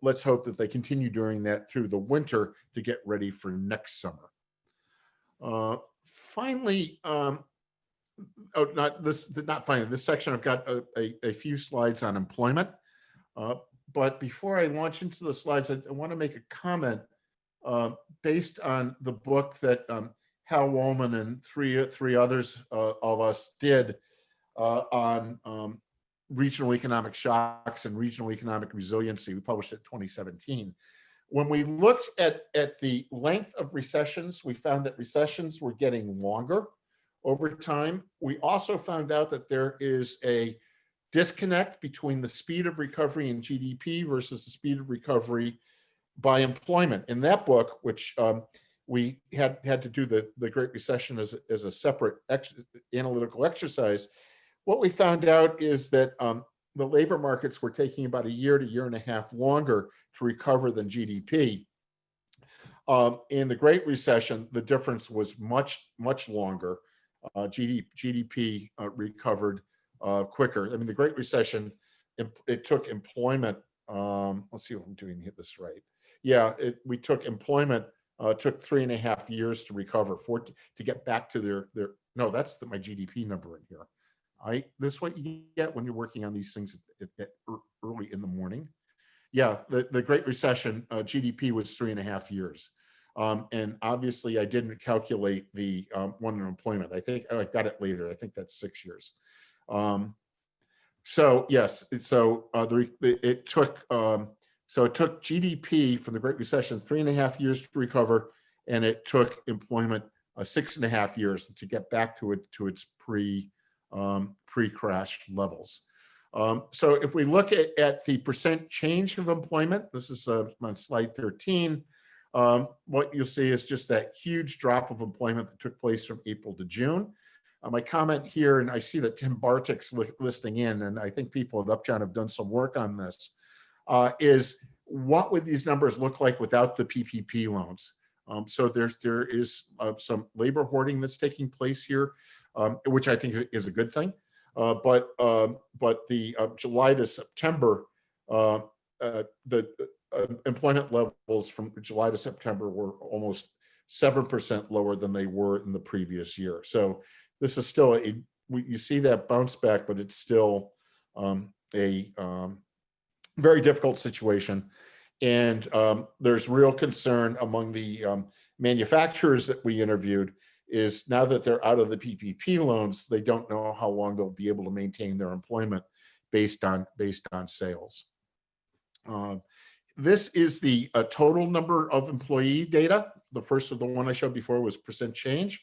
Let's hope that they continue doing that through the winter to get ready for next summer. Finally, this section, I've got a few slides on employment. But before I launch into the slides, I want to make a comment based on the book that Hal Wollman and three others of us did on regional economic shocks and regional economic resiliency. We published it in 2017. When we looked at the length of recessions, we found that recessions were getting longer over time. We also found out that there is a disconnect between the speed of recovery in GDP versus the speed of recovery by employment. In that book, which we had to do the Great Recession as a separate analytical exercise, what we found out is that the labor markets were taking about a year to year and a half longer to recover than GDP. In the Great Recession, the difference was much longer. GDP recovered quicker. I mean, the Great Recession, it took employment. Let's see if I'm doing this right. Yeah, we took employment. Took 3.5 years to recover to get back to their. No, that's my GDP number in here. This is what you get when you're working on these things early in the morning. Yeah, the Great Recession, GDP was 3.5 years. And obviously I didn't calculate the one in employment. I think I got it later. I think that's 6 years. So yes, so it took GDP from the Great Recession 3.5 years to recover, and it took employment 6.5 years to get back to its pre-crash levels. So if we look at the percent change of employment, this is on slide 13. What you'll see is just that huge drop of employment that took place from April to June. My comment here, and I see that Tim Bartik's listing in, and I think people at Upjohn have done some work on this, is what would these numbers look like without the PPP loans? So there is some labor hoarding that's taking place here, which I think is a good thing. But the July to September, the employment levels from July to September were almost 7% lower than they were in the previous year. So this is still you see that bounce back, but it's still a very difficult situation. And there's real concern among the manufacturers that we interviewed is now that they're out of the PPP loans, they don't know how long they'll be able to maintain their employment based on sales. This is the total number of employee data. The first of the one I showed before was percent change.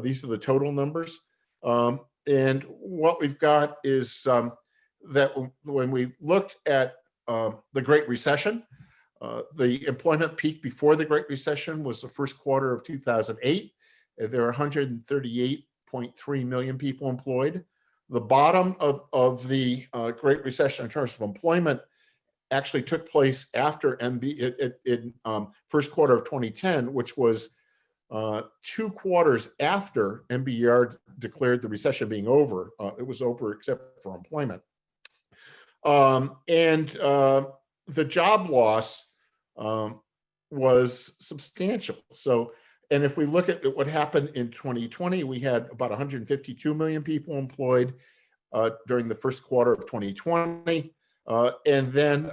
These are the total numbers. And what we've got is that when we looked at the Great Recession, the employment peak before the Great Recession was the first quarter of 2008. There are 138.3 million people employed. The bottom of the Great Recession in terms of employment actually took place after first quarter of 2010, which was 2 quarters after NBER declared the recession being over. It was over except for employment. And the job loss was substantial. So, and if we look at what happened in 2020, we had about 152 million people employed during the first quarter of 2020. And then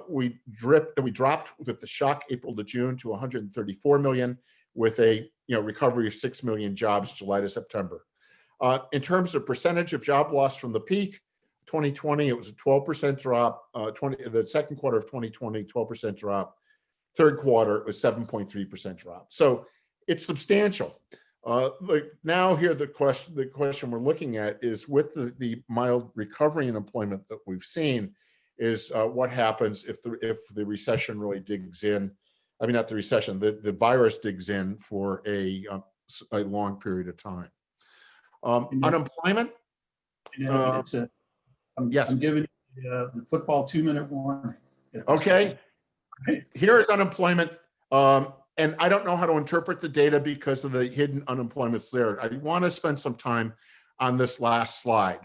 we dropped with the shock April to June to 134 million with a recovery of 6 million jobs July to September. In terms of percentage of job loss from the peak, 2020, it was a 12% drop. The second quarter of 2020, 12% drop. Third quarter, it was 7.3% drop. So it's substantial. Like now here, the question we're looking at is with the mild recovery in employment that we've seen is what happens if the recession really digs in. I mean, not the recession, the virus digs in for a long period of time. Unemployment. Yes. I'm giving you the football 2-minute warning. Okay. Here is unemployment. And I don't know how to interpret the data because of the hidden unemployment's there. I want to spend some time on this last slide.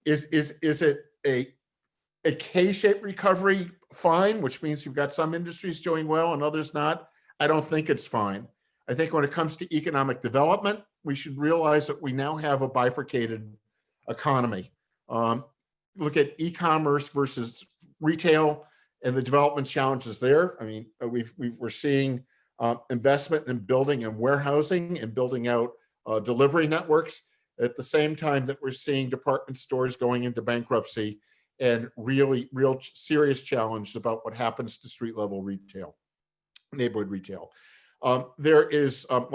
Is it a K-shaped recovery? Fine, which means you've got some industries doing well and others not. I don't think it's fine. I think when it comes to economic development, we should realize that we now have a bifurcated economy. Look at e-commerce versus retail and the development challenges there. I mean, we're seeing investment in building and warehousing and building out delivery networks at the same time that we're seeing department stores going into bankruptcy and real serious challenge about what happens to street level retail, neighborhood retail. There is some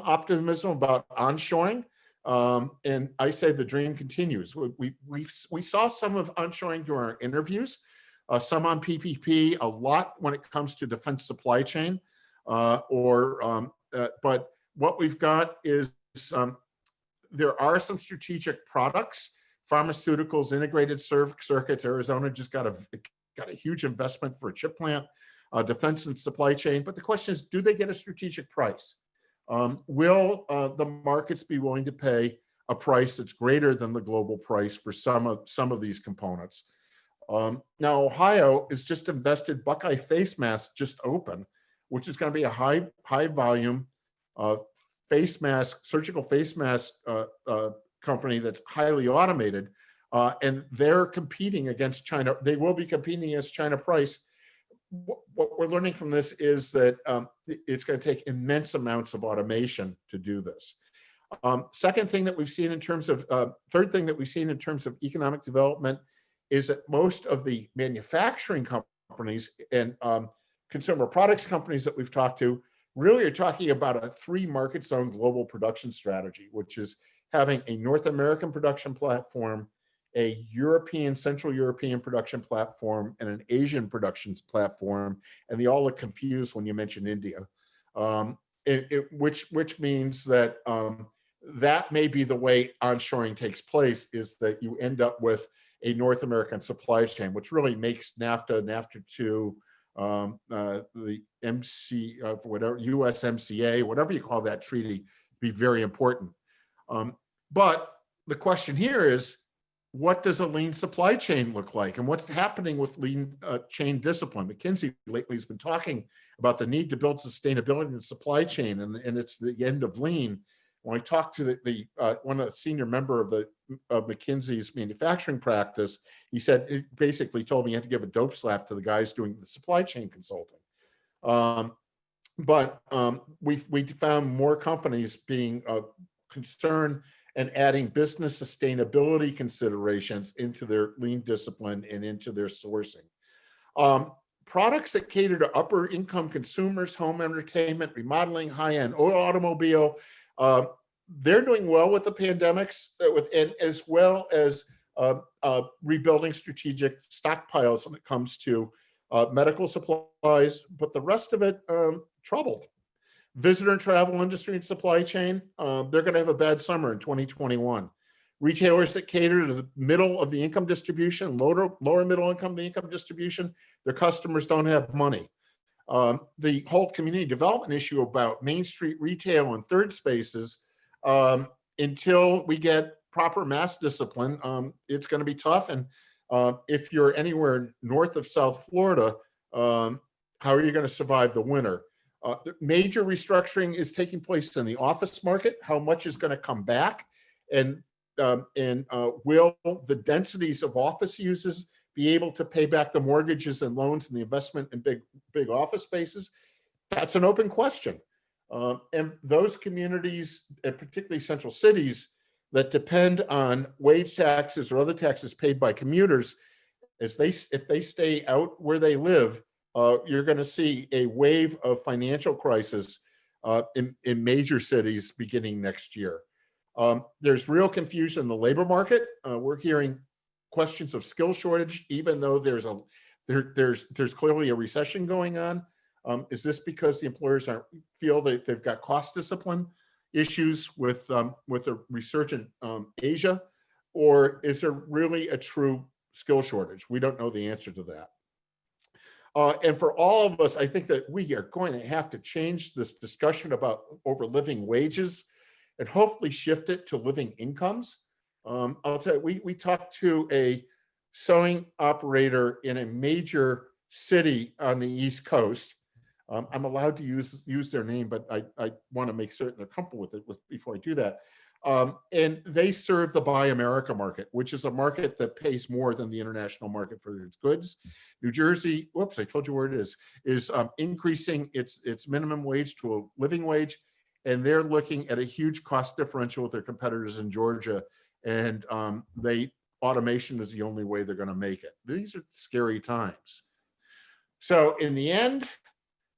optimism about onshoring. And I say the dream continues. We saw some of onshoring during our interviews, some on PPP, a lot when it comes to defense supply chain. But what we've got is there are some strategic products, pharmaceuticals, integrated circuits. Arizona just got a huge investment for a chip plant, defense and supply chain. But the question is, do they get a strategic price? Will the markets be willing to pay a price that's greater than the global price for some of these components? Now, Ohio is just invested. Buckeye Face Masks just opened, which is going to be a high volume face mask, surgical face mask company that's highly automated, and they're competing against China. They will be competing against China price. What we're learning from this is that it's going to take immense amounts of automation to do this. Third thing that we've seen in terms of economic development is that most of the manufacturing companies and consumer products companies that we've talked to really are talking about a 3 market zone global production strategy, which is having a North American production platform, a Central European production platform, and an Asian production platform, and they all look confused when you mention India, which means that that may be the way onshoring takes place, is that you end up with a North American supply chain, which really makes NAFTA, NAFTA 2, the USMCA, whatever you call that treaty, be very important. But the question here is, what does a lean supply chain look like? And what's happening with lean chain discipline? McKinsey lately has been talking about the need to build sustainability in the supply chain, and it's the end of lean. When I talked to one of the senior member of McKinsey's manufacturing practice, he basically told me he had to give a dope slap to the guys doing the supply chain consulting. But we found more companies being concerned and adding business sustainability considerations into their lean discipline and into their sourcing. Products that cater to upper income consumers, home entertainment, remodeling, high-end automobile, they're doing well with the pandemics, and as well as rebuilding strategic stockpiles when it comes to medical supplies, but the rest of it troubled. Visitor and travel industry and supply chain, they're going to have a bad summer in 2021. Retailers that cater to the middle of the income distribution, lower middle income of the income distribution, their customers don't have money. The whole community development issue about Main Street retail and third spaces, until we get proper mass discipline, it's going to be tough. And if you're anywhere north of South Florida, how are you going to survive the winter? Major restructuring is taking place in the office market. How much is going to come back? And will the densities of office uses be able to pay back the mortgages and loans and the investment in big office spaces? That's an open question. And those communities, and particularly central cities, that depend on wage taxes or other taxes paid by commuters, if they stay out where they live, you're going to see a wave of financial crisis in major cities beginning next year. There's real confusion in the labor market. We're hearing questions of skill shortage, even though there's clearly a recession going on. Is this because the employers feel that they've got cost discipline issues with a resurgent Asia, or is there really a true skill shortage? We don't know the answer to that. And for all of us, I think that we are going to have to change this discussion about over living wages and hopefully shift it to living incomes. I'll tell you, we talked to a sewing operator in a major city on the East Coast. I'm allowed to use their name, but I want to make certain they're comfortable with it before I do that. And they serve the Buy America market, which is a market that pays more than the international market for its goods. New Jersey, whoops, I told you where it is increasing its minimum wage to a living wage. And they're looking at a huge cost differential with their competitors in Georgia. And automation is the only way they're going to make it. These are scary times. So in the end,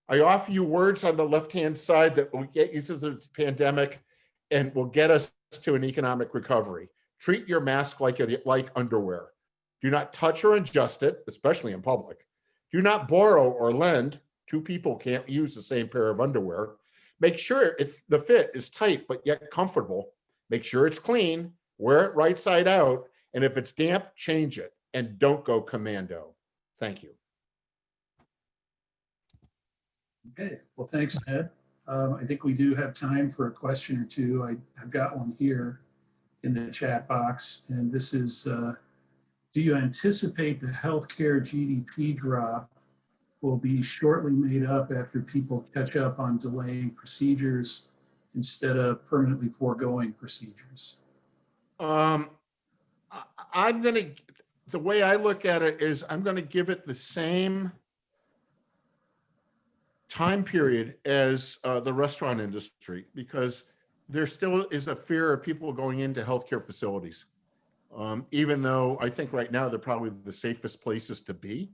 I offer you words on the left-hand side that will get you through the pandemic and will get us to an economic recovery. Treat your mask like underwear. Do not touch or adjust it, especially in public. Do not borrow or lend. Two people can't use the same pair of underwear. Make sure the fit is tight but yet comfortable. Make sure it's clean. Wear it right side out. And if it's damp, change it. And don't go commando. Thank you. Okay, well, thanks, Ed. I think we do have time for a question or two. I've got one here in the chat box, and this is, do you anticipate the healthcare GDP drop will be shortly made up after people catch up on delaying procedures instead of permanently foregoing procedures? The way I look at it is I'm going to give it the same time period as the restaurant industry, because there still is a fear of people going into healthcare facilities. Even though I think right now they're probably the safest places to be,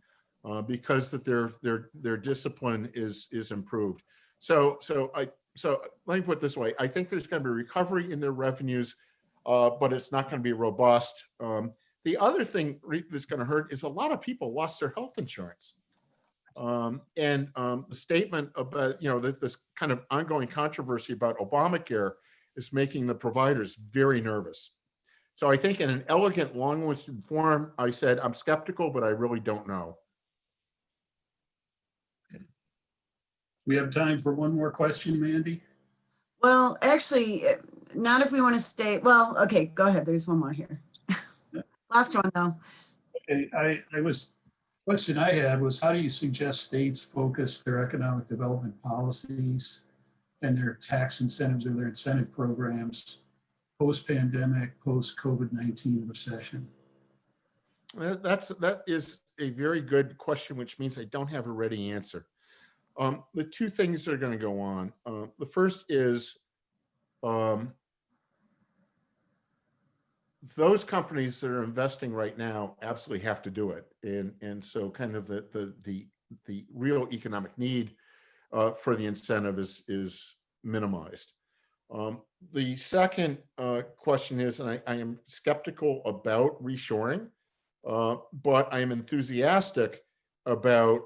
because that their discipline is improved. So let me put it this way: I think there's going to be recovery in their revenues, but it's not going to be robust. The other thing that's going to hurt is a lot of people lost their health insurance. The statement about, this kind of ongoing controversy about Obamacare is making the providers very nervous. So I think in an elegant, long-winded form, I said, I'm skeptical, but I really don't know. We have time for one more question, Mandy. Well, actually, not if we want to stay. Well, okay, go ahead. There's one more here. Last one, though. Okay, question I had was, how do you suggest states focus their economic development policies and their tax incentives or their incentive programs post-pandemic, post-COVID-19 recession? That is a very good question, which means I don't have a ready answer. The two things that are going to go on. The first is those companies that are investing right now absolutely have to do it, and so kind of the real economic need for the incentive is minimized. The second question is, and I am skeptical about reshoring, but I am enthusiastic about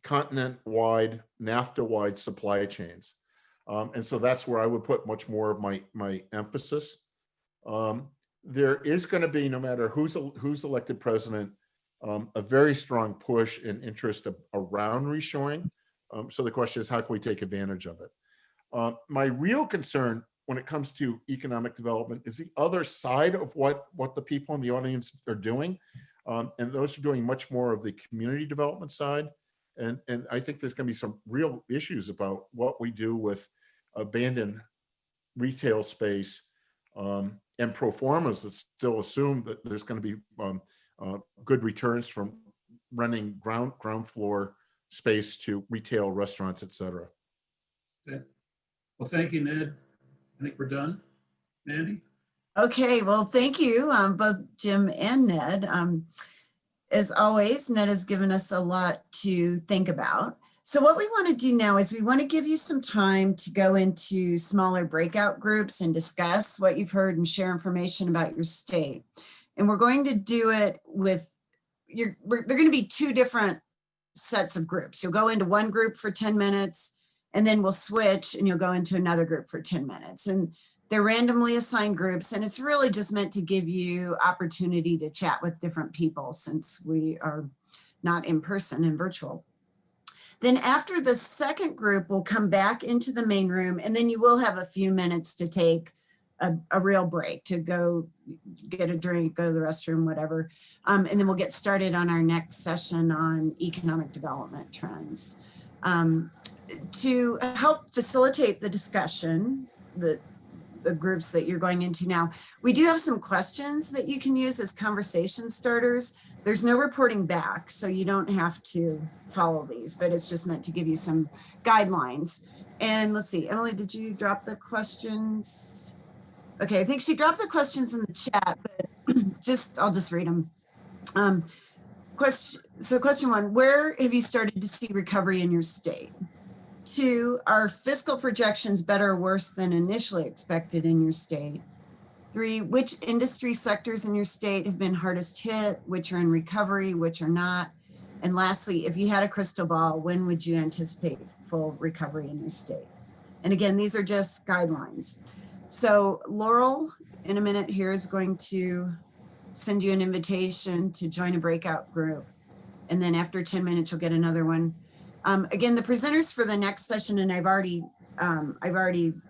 continent-wide, NAFTA-wide supply chains. And so that's where I would put much more of my emphasis. There is going to be, no matter who's elected president, a very strong push and interest around reshoring. So the question is, how can we take advantage of it? My real concern when it comes to economic development is the other side of what the people in the audience are doing. And those are doing much more of the community development side. And I think there's going to be some real issues about what we do with abandoned retail space and pro formas that still assume that there's going to be good returns from renting ground floor space to retail, restaurants, et cetera. Okay. Well, thank you, Ned. I think we're done. Mandy? Okay, well, thank you, both Jim and Ned. As always, Ned has given us a lot to think about. So what we want to do now is we want to give you some time to go into smaller breakout groups and discuss what you've heard and share information about your state. And we're going to do it with, they're going to be two different sets of groups. You'll go into one group for 10 minutes, and then we'll switch and you'll go into another group for 10 minutes. And they're randomly assigned groups, and it's really just meant to give you opportunity to chat with different people since we are not in person and virtual. Then after the second group, we'll come back into the main room, and then you will have a few minutes to take a real break, to go get a drink, go to the restroom, whatever. And then we'll get started on our next session on economic development trends. To help facilitate the discussion, the groups that you're going into now, we do have some questions that you can use as conversation starters. There's no reporting back, so you don't have to follow these, but it's just meant to give you some guidelines. And let's see, Emily, did you drop the questions? Okay, I think she dropped the questions in the chat, but I'll just read them. Question one, where have you started to see recovery in your state? 2, are fiscal projections better or worse than initially expected in your state? 3, which industry sectors in your state have been hardest hit, which are in recovery, which are not? And lastly, if you had a crystal ball, when would you anticipate full recovery in your state? And again, these are just guidelines. So Laurel, in a minute here, is going to send you an invitation to join a breakout group. And then after 10 minutes, you'll get another one. Again, the presenters for the next session, and I've already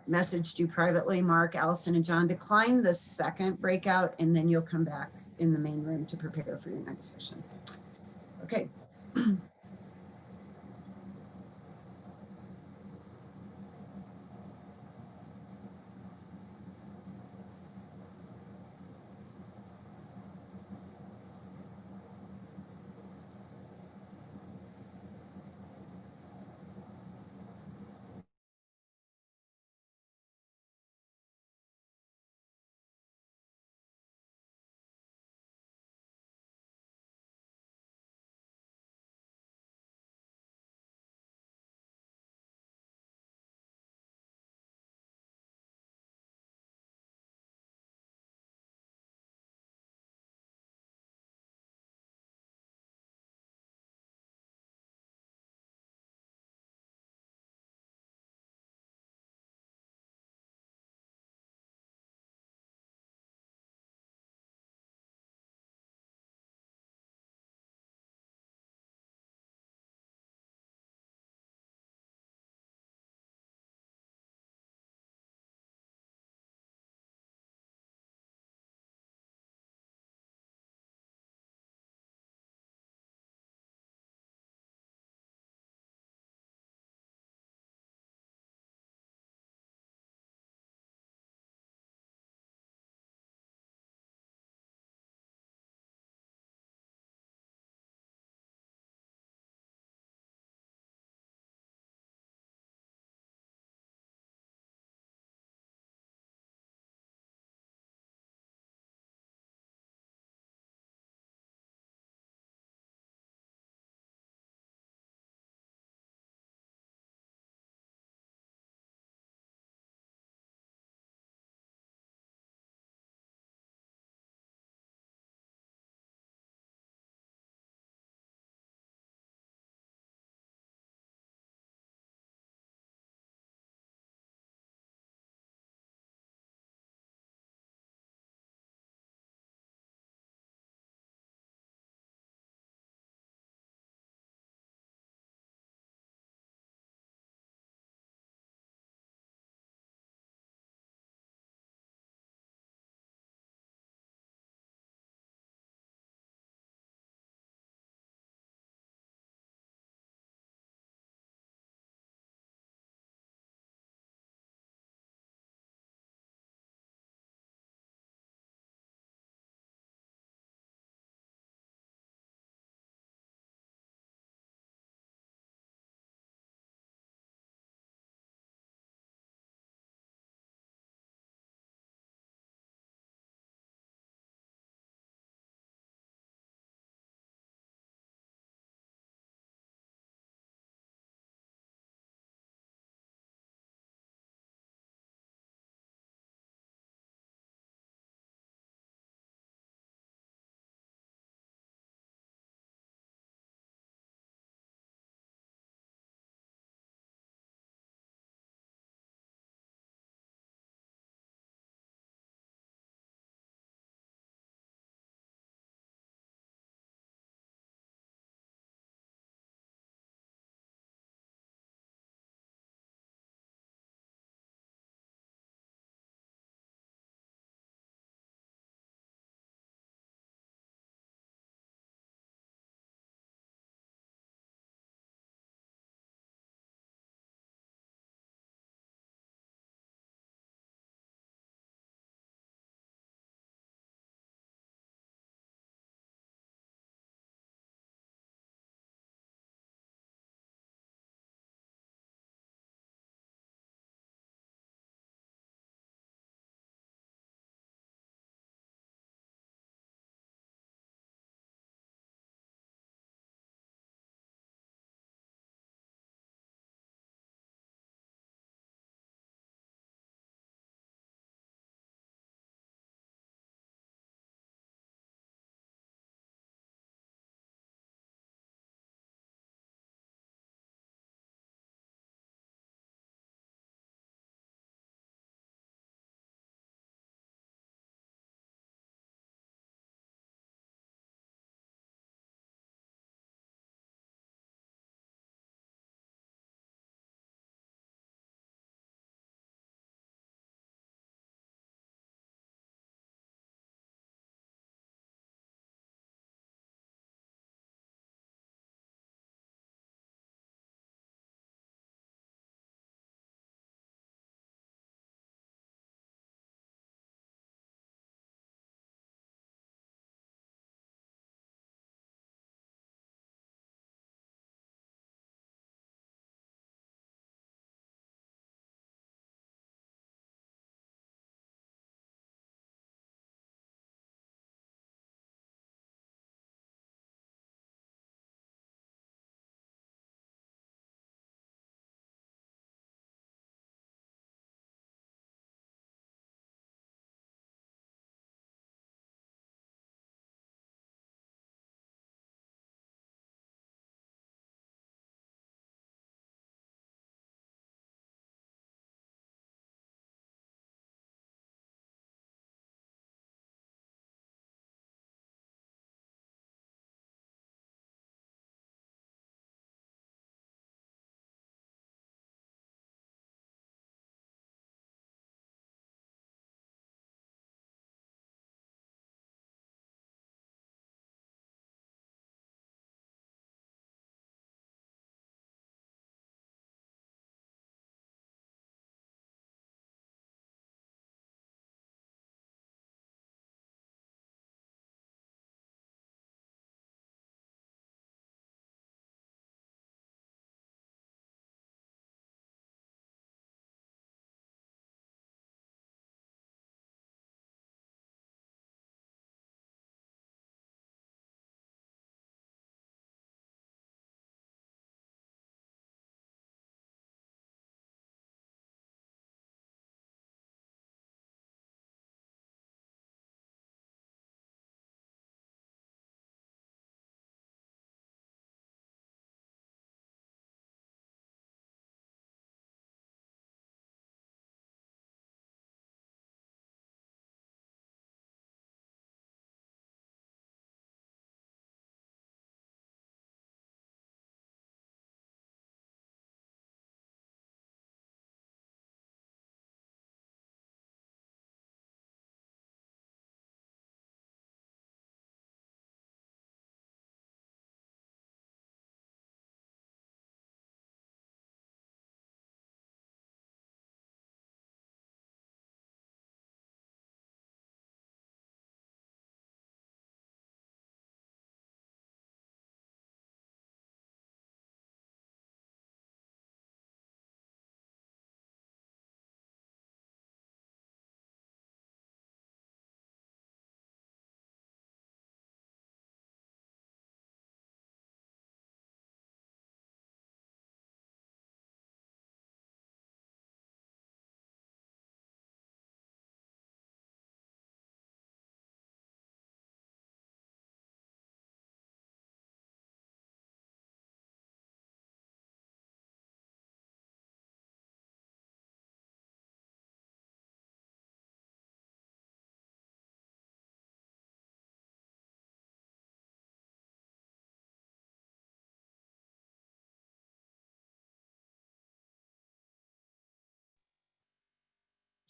messaged you privately, Mark, Allison, and John, decline the second breakout, and then you'll come back in the main room to prepare for your next session. Okay.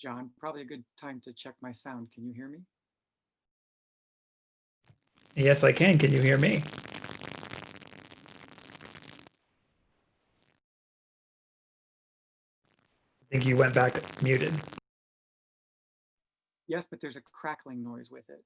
John. Probably a good time to check my sound. Can you hear me? Yes, I can. Can you hear me? I think you went back muted. Yes, but there's a crackling noise with it.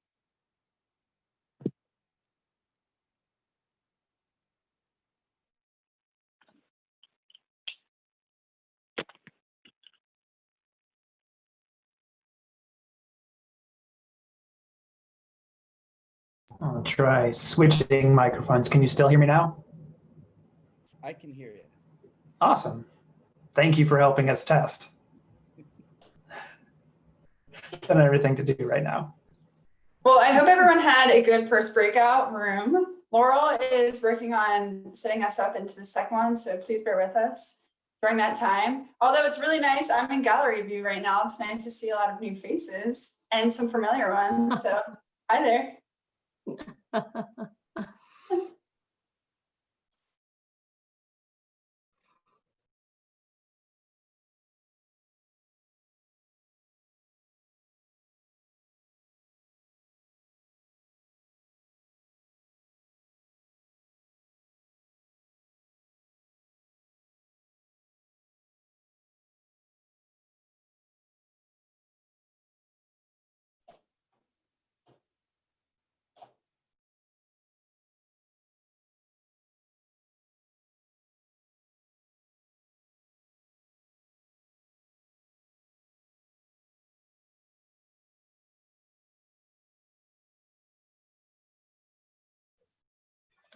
I'll try switching microphones. Can you still hear me now? I can hear you. Awesome. Thank you for helping us test. Got everything to do right now. Well, I hope everyone had a good first breakout room. Laurel is working on setting us up into the second one, so please bear with us during that time. Although it's really nice, I'm in gallery view right now. It's nice to see a lot of new faces and some familiar ones. So hi there.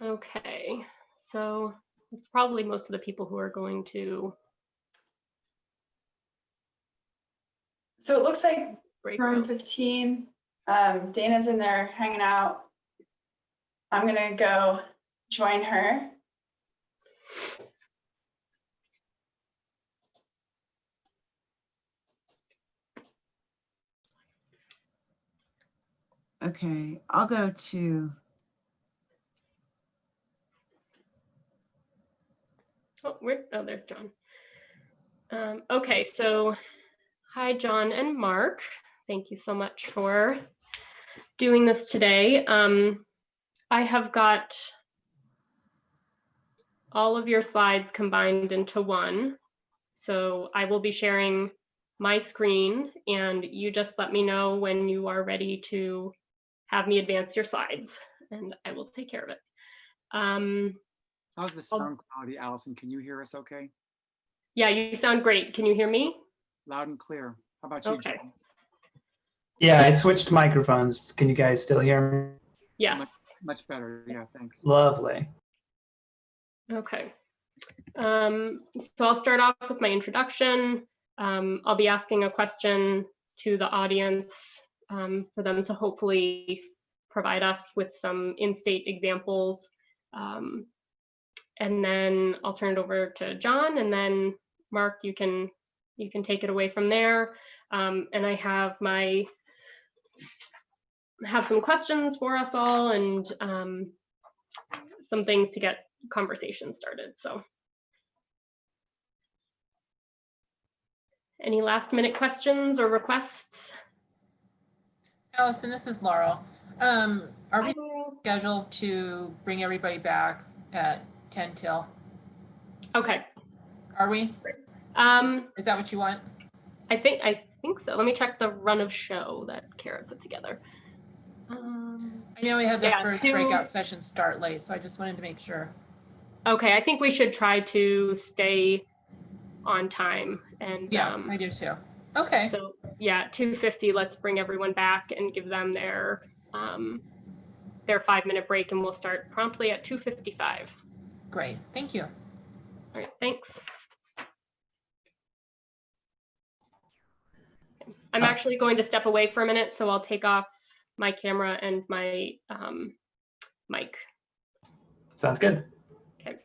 Okay, so it's probably most of the people who are going to So it looks like break room room. 15. Dana's in there hanging out. I'm gonna go join her. Okay, I'll go to, Oh, there's John. Okay, so hi, John and Mark. Thank you so much for doing this today. I have got all of your slides combined into one. So I will be sharing my screen and you just let me know when you are ready to have me advance your slides and I will take care of it. How's the sound quality, Allison? Can you hear us okay? Yeah, you sound great. Can you hear me? Loud and clear. How about you, Okay. John? Yeah, I switched microphones. Can you guys still hear me? Yes. Much better. Yeah, thanks. Lovely. Okay. So I'll start off with my introduction. I'll be asking a question to the audience for them to hopefully provide us with some in-state examples. And then I'll turn it over to John, and then Mark, you can take it away from there. And I have some questions for us all and some things to get conversation started. So any last minute questions or requests? Allison, this is Laurel. Are Hi, we Laurel. scheduled to bring everybody back at 10 till? Okay. Are we? Um, Is that what you want? I think so. Let me check the run of show that Kara put together. I know we had the Yeah, first breakout session start late, so I just wanted to make sure. Okay, I think we should try to stay on time and Yeah, I do too. Okay, so yeah, 2:50. Let's bring everyone back and give them their 5-minute break, and we'll start promptly at 2:55. great. Thank you. All right, thanks. I'm actually going to step away for a minute, so I'll take off my camera and my mic. Sounds good. Okay.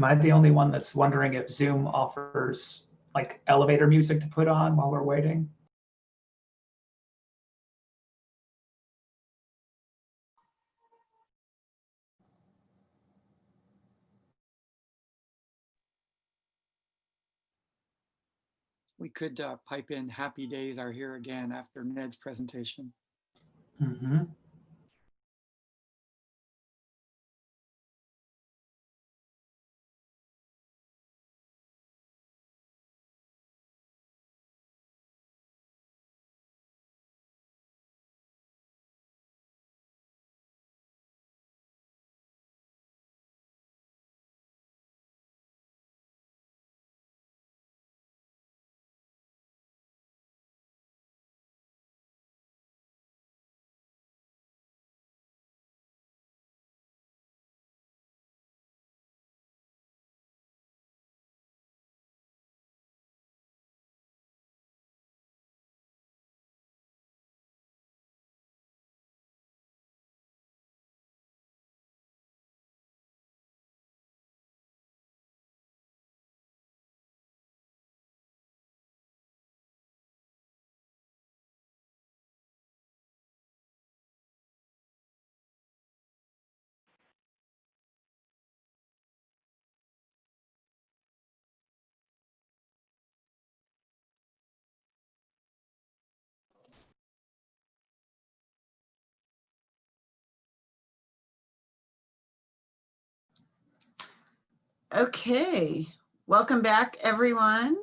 Am I the only one that's wondering if Zoom offers like elevator music to put on while we're waiting? We could pipe in "Happy Days Are Here Again" after Ned's presentation. Mm-hmm. Okay, welcome back, everyone.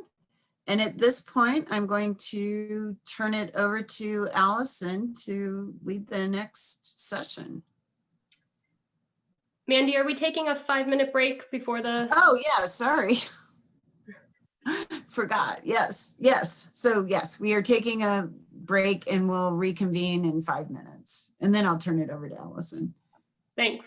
And at this point, I'm going to turn it over to Allison to lead the next session. Mandy, are we taking a 5-minute break before the? Oh, yeah, sorry. Forgot. Yes, yes. So yes, we are taking a break and we'll reconvene in 5 minutes. And then I'll turn it over to Allison. Thanks.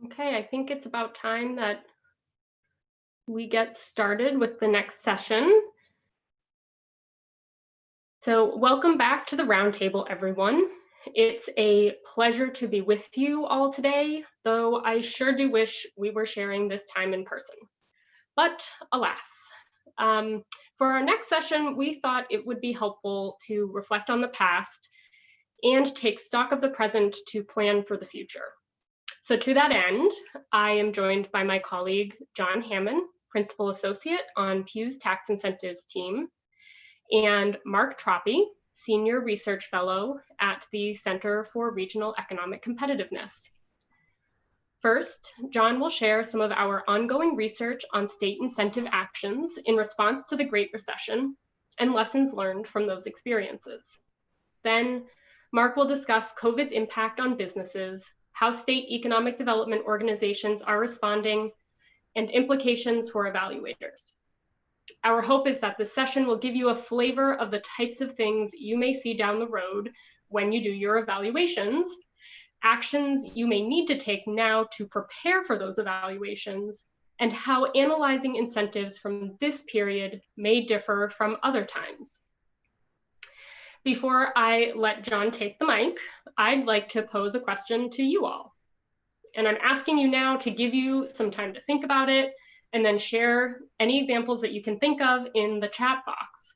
Okay, I think it's about time that we get started with the next session. So welcome back to the roundtable, everyone. It's a pleasure to be with you all today, though I sure do wish we were sharing this time in person. But alas, for our next session, we thought it would be helpful to reflect on the past and take stock of the present to plan for the future. So to that end, I am joined by my colleague, John Hammond, Principal Associate on Pew's Tax Incentives team, and Mark Troppe, Senior Research Fellow at the Center for Regional Economic Competitiveness. First, John will share some of our ongoing research on state incentive actions in response to the Great Recession and lessons learned from those experiences. Then, Mark will discuss COVID's impact on businesses, how state economic development organizations are responding, and implications for evaluators. Our hope is that this session will give you a flavor of the types of things you may see down the road when you do your evaluations, actions you may need to take now to prepare for those evaluations, and how analyzing incentives from this period may differ from other times. Before I let John take the mic, I'd like to pose a question to you all. And I'm asking you now to give you some time to think about it and then share any examples that you can think of in the chat box.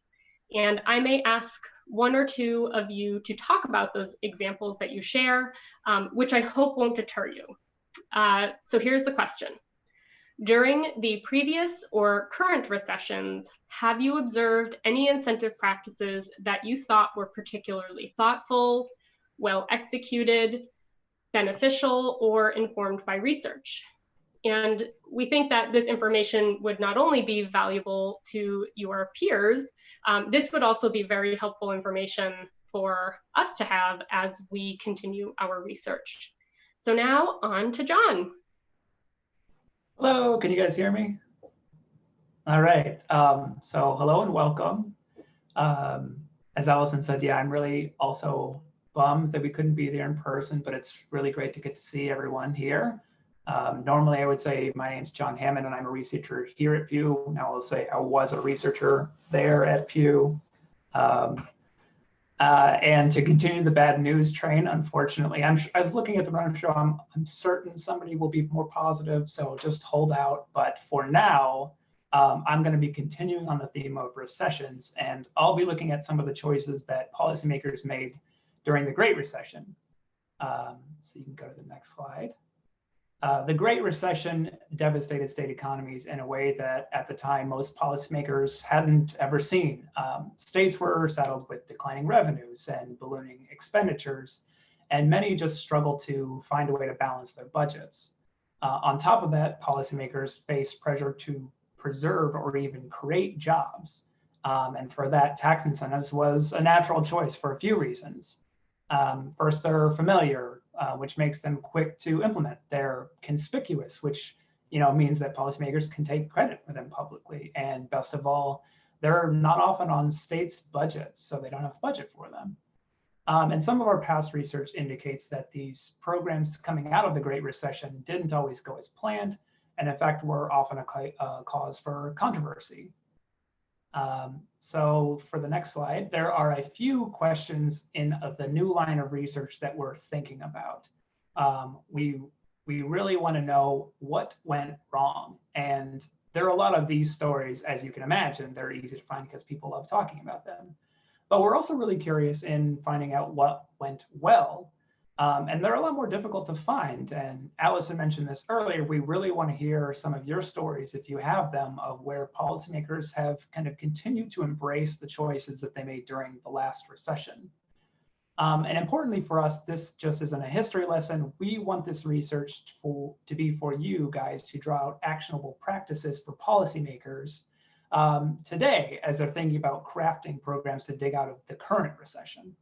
And I may ask one or two of you to talk about those examples that you share, which I hope won't deter you. So here's the question. During the previous or current recessions, have you observed any incentive practices that you thought were particularly thoughtful, well executed, beneficial, or informed by research? And we think that this information would not only be valuable to your peers, this would also be very helpful information for us to have as we continue our research. So now on to John. Hello, can you guys hear me? All right, so hello and welcome. As Allison said, yeah, I'm really also bummed that we couldn't be there in person, but it's really great to get to see everyone here. Normally I would say my name's John Hammond and I'm a researcher here at Pew. Now I'll say I was a researcher there at Pew. And to continue the bad news train, unfortunately, I was looking at the run show. I'm certain somebody will be more positive, so just hold out. But for now, I'm going to be continuing on the theme of recessions, and I'll be looking at some of the choices that policymakers made during the Great Recession. So you can go to the next slide. The Great Recession devastated state economies in a way that at the time most policymakers hadn't ever seen. States were saddled with declining revenues and ballooning expenditures, and many just struggled to find a way to balance their budgets. On top of that, policymakers faced pressure to preserve or even create jobs. And for that, tax incentives was a natural choice for a few reasons. First, they're familiar, which makes them quick to implement. They're conspicuous, which means that policymakers can take credit for them publicly. And best of all, they're not often on states' budgets, so they don't have to budget for them. And some of our past research indicates that these programs coming out of the Great Recession didn't always go as planned, and in fact were often a cause for controversy. So for the next slide, there are a few questions in the new line of research that we're thinking about. We really want to know what went wrong. And there are a lot of these stories, as you can imagine. They're easy to find because people love talking about them. But we're also really curious in finding out what went well. And they're a lot more difficult to find. And Allison mentioned this earlier. We really want to hear some of your stories, if you have them, of where policymakers have kind of continued to embrace the choices that they made during the last recession. And importantly for us, this just isn't a history lesson. We want this research to be for you guys to draw out actionable practices for policymakers today as they're thinking about crafting programs to dig out of the current recession.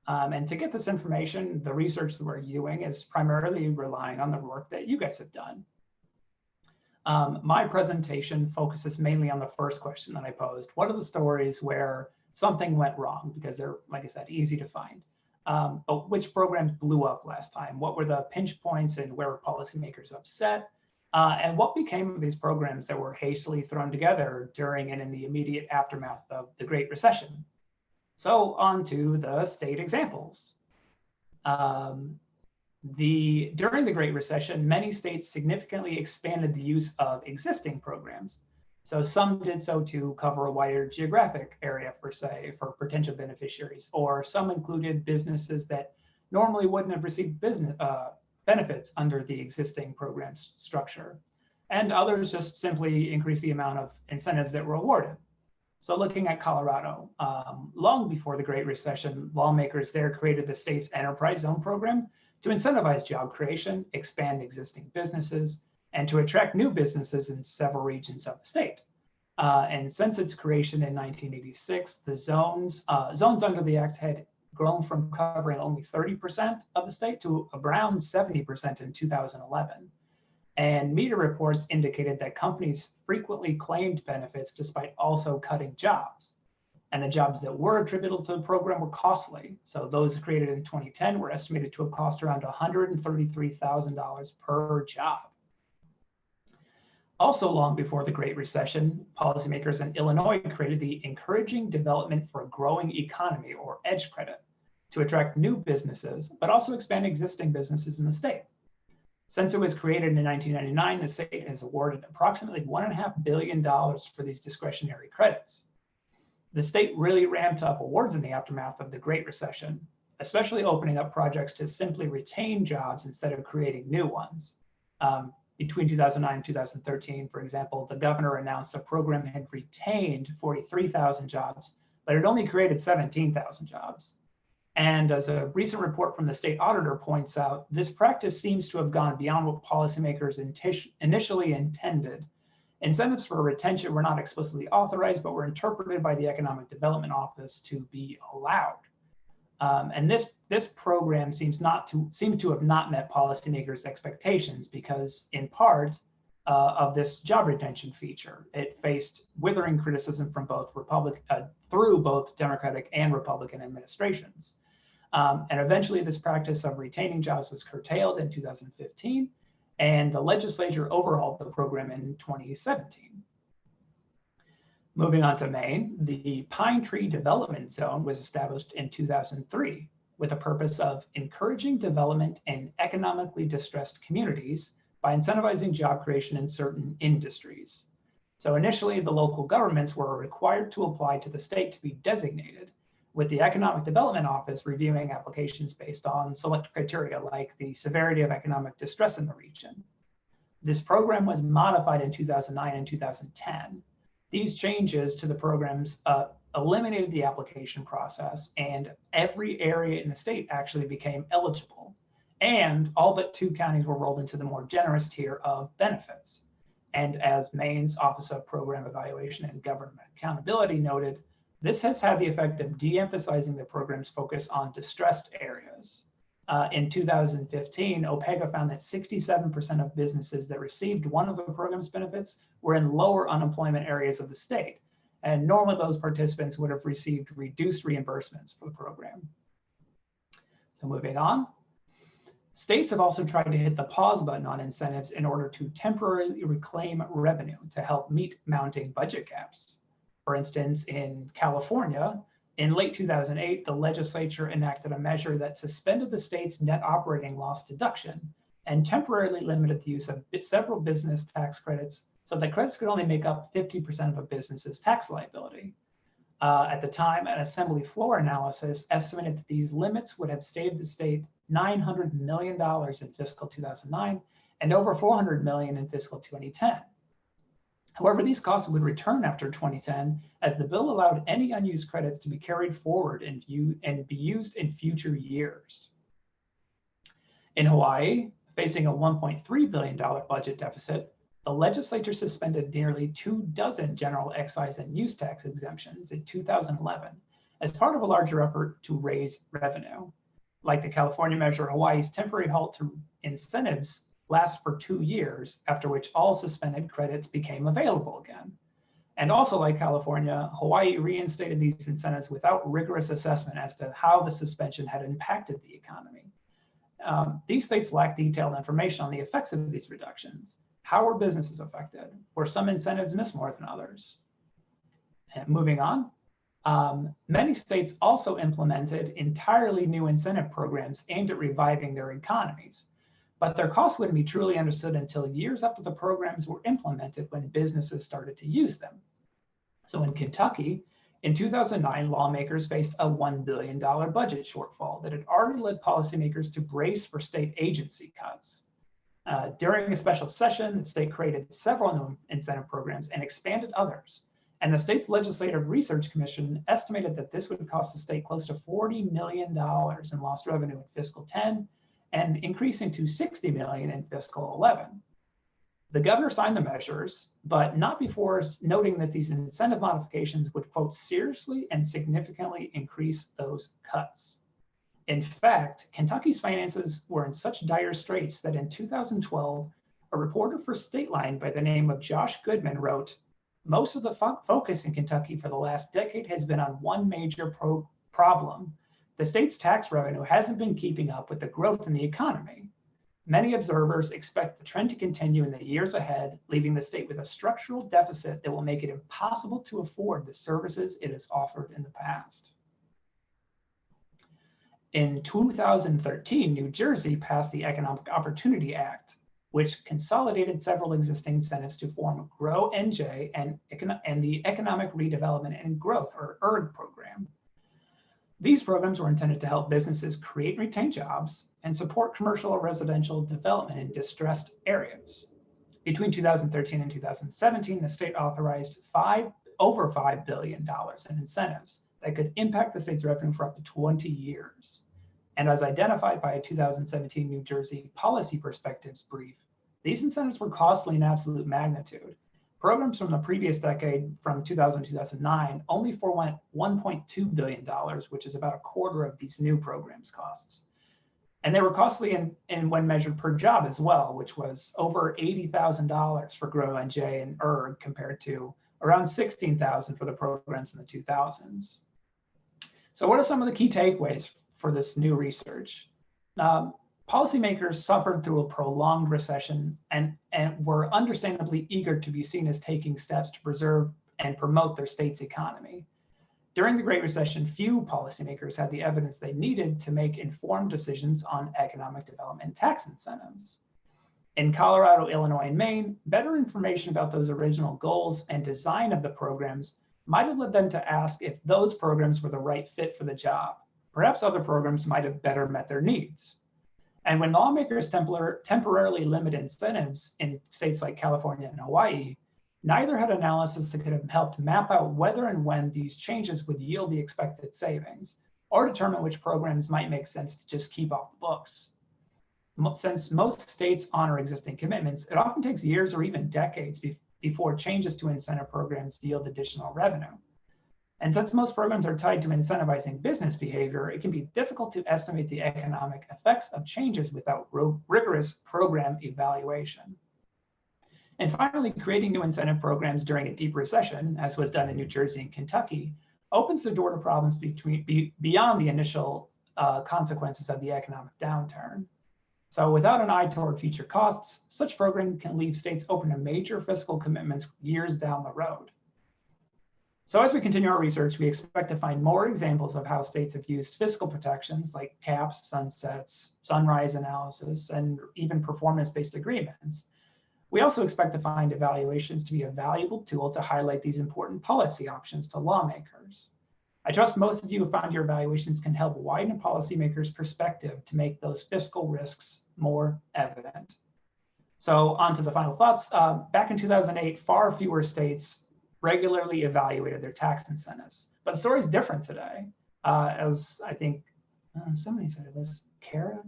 And to get this information, the research that we're doing is primarily relying on the work that you guys have done. My presentation focuses mainly on the first question that I posed. What are the stories where something went wrong? Because they're, like I said, easy to find. but which programs blew up last time? What were the pinch points and where were policymakers upset? And what became of these programs that were hastily thrown together during and in the immediate aftermath of the Great Recession? So on to the state examples. During the Great Recession, many states significantly expanded the use of existing programs. So some did so to cover a wider geographic area, for potential beneficiaries, or some included businesses that normally wouldn't have received benefits under the existing program structure. And others just simply increased the amount of incentives that were awarded. So looking at Colorado, long before the Great Recession, lawmakers there created the state's enterprise zone program to incentivize job creation, expand existing businesses, and to attract new businesses in several regions of the state. And since its creation in 1986, the zones under the act had grown from covering only 30% of the state to around 70% in 2011. And media reports indicated that companies frequently claimed benefits despite also cutting jobs. And the jobs that were attributable to the program were costly. So those created in 2010 were estimated to have cost around $133,000 per job. Also long before the Great Recession, policymakers in Illinois created the Encouraging Development for a Growing Economy, or EDGE credit, to attract new businesses, but also expand existing businesses in the state. Since it was created in 1999, the state has awarded approximately $1.5 billion for these discretionary credits. The state really ramped up awards in the aftermath of the Great Recession, especially opening up projects to simply retain jobs instead of creating new ones. Between 2009 and 2013, for example, the governor announced the program had retained 43,000 jobs, but it only created 17,000 jobs. And as a recent report from the state auditor points out, this practice seems to have gone beyond what policymakers initially intended. Incentives for retention were not explicitly authorized, but were interpreted by the Economic Development Office to be allowed. And this program seems to have not met policymakers' expectations because, in part, of this job retention feature, it faced withering criticism from through both Democratic and Republican administrations. And eventually, this practice of retaining jobs was curtailed in 2015, and the legislature overhauled the program in 2017. Moving on to Maine, the Pine Tree Development Zone was established in 2003 with the purpose of encouraging development in economically distressed communities by incentivizing job creation in certain industries. So initially, the local governments were required to apply to the state to be designated, with the Economic Development Office reviewing applications based on select criteria like the severity of economic distress in the region. This program was modified in 2009 and 2010. These changes to the programs eliminated the application process, and every area in the state actually became eligible. And all but 2 counties were rolled into the more generous tier of benefits. And as Maine's Office of Program Evaluation and Government Accountability noted, this has had the effect of de-emphasizing the program's focus on distressed areas. In 2015, OPEGA found that 67% of businesses that received one of the program's benefits were in lower unemployment areas of the state. And normally those participants would have received reduced reimbursements for the program. So moving on. States have also tried to hit the pause button on incentives in order to temporarily reclaim revenue to help meet mounting budget gaps. For instance, in California, in late 2008, the legislature enacted a measure that suspended the state's net operating loss deduction and temporarily limited the use of several business tax credits so that credits could only make up 50% of a business's tax liability. At the time, an assembly floor analysis estimated that these limits would have saved the state $900 million in fiscal 2009 and over $400 million in fiscal 2010. However, these costs would return after 2010 as the bill allowed any unused credits to be carried forward and be used in future years. In Hawaii, facing a $1.3 billion budget deficit, the legislature suspended nearly 24 general excise and use tax exemptions in 2011 as part of a larger effort to raise revenue. Like the California measure, Hawaii's temporary halt to incentives lasts for 2 years, after which all suspended credits became available again. And also, like California, Hawaii reinstated these incentives without rigorous assessment as to how the suspension had impacted the economy. These states lack detailed information on the effects of these reductions. How were businesses affected? Were some incentives missed more than others? And moving on, many states also implemented entirely new incentive programs aimed at reviving their economies, but their costs wouldn't be truly understood until years after the programs were implemented when businesses started to use them. So in Kentucky, in 2009, lawmakers faced a $1 billion budget shortfall that had already led policymakers to brace for state agency cuts. During a special session, the state created several new incentive programs and expanded others. And the state's Legislative Research Commission estimated that this would cost the state close to $40 million in lost revenue in fiscal 10 and increasing to $60 million in fiscal 11. The governor signed the measures, but not before noting that these incentive modifications would, quote, seriously and significantly increase those cuts. In fact, Kentucky's finances were in such dire straits that in 2012, a reporter for Stateline by the name of Josh Goodman wrote, "Most of the focus in Kentucky for the last decade has been on one major problem. The state's tax revenue hasn't been keeping up with the growth in the economy. Many observers expect the trend to continue in the years ahead, leaving the state with a structural deficit that will make it impossible to afford the services it has offered in the past." In 2013, New Jersey passed the Economic Opportunity Act, which consolidated several existing incentives to form GROW NJ and the Economic Redevelopment and Growth, or ERG program. These programs were intended to help businesses create and retain jobs and support commercial or residential development in distressed areas. Between 2013 and 2017, the state authorized over $5 billion in incentives that could impact the state's revenue for up to 20 years. And as identified by a 2017 New Jersey Policy Perspectives brief, these incentives were costly in absolute magnitude. Programs from the previous decade, from 2000 to 2009, only forewent $1.2 billion, which is about a quarter of these new programs' costs. And they were costly in when measured per job as well, which was over $80,000 for GROW NJ and ERG compared to around $16,000 for the programs in the 2000s. So what are some of the key takeaways for this new research? Policymakers suffered through a prolonged recession and were understandably eager to be seen as taking steps to preserve and promote their state's economy. During the Great Recession, few policymakers had the evidence they needed to make informed decisions on economic development and tax incentives. In Colorado, Illinois, and Maine, better information about those original goals and design of the programs might have led them to ask if those programs were the right fit for the job. Perhaps other programs might have better met their needs. And when lawmakers temporarily limit incentives in states like California and Hawaii, neither had analysis that could have helped map out whether and when these changes would yield the expected savings, or determine which programs might make sense to just keep off the books. Since most states honor existing commitments, it often takes years or even decades before changes to incentive programs yield additional revenue. And since most programs are tied to incentivizing business behavior, it can be difficult to estimate the economic effects of changes without rigorous program evaluation. And finally, creating new incentive programs during a deep recession, as was done in New Jersey and Kentucky, opens the door to problems beyond the initial consequences of the economic downturn. So without an eye toward future costs, such programming can leave states open to major fiscal commitments years down the road. So as we continue our research, we expect to find more examples of how states have used fiscal protections like caps, sunsets, sunrise analysis, and even performance-based agreements. We also expect to find evaluations to be a valuable tool to highlight these important policy options to lawmakers. I trust most of you have found your evaluations can help widen a policymaker's perspective to make those fiscal risks more evident. So on to the final thoughts. Back in 2008, far fewer states regularly evaluated their tax incentives. But the story is different today. As I think somebody said it was Kara,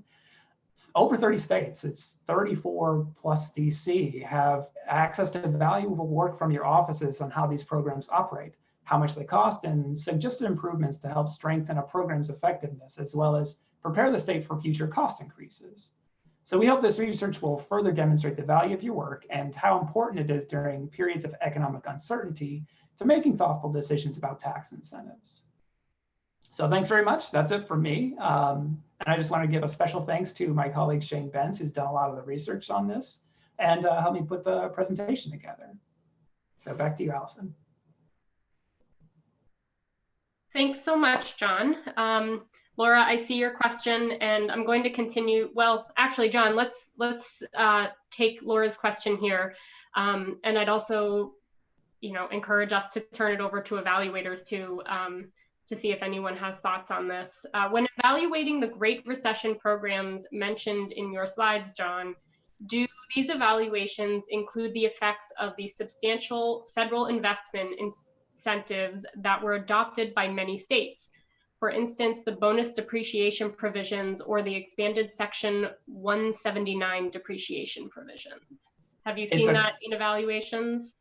over 30 states, it's 34 plus DC, have access to valuable work from your offices on how these programs operate, how much they cost, and suggested improvements to help strengthen a program's effectiveness, as well as prepare the state for future cost increases. So we hope this research will further demonstrate the value of your work and how important it is during periods of economic uncertainty to making thoughtful decisions about tax incentives. So thanks very much. That's it for me. And I just want to give a special thanks to my colleague Shane Benz, who's done a lot of the research on this and helped me put the presentation together. So back to you, Allison. Thanks so much, John. Laura, I see your question, and I'm going to continue. Well, actually, John, let's take Laura's question here, and I'd also, encourage us to turn it over to evaluators to see if anyone has thoughts on this. When evaluating the Great Recession programs mentioned in your slides, John, do these evaluations include the effects of the substantial federal investment incentives that were adopted by many states? For instance, the bonus depreciation provisions or the expanded Section 179 depreciation provisions. Have you seen that in evaluations?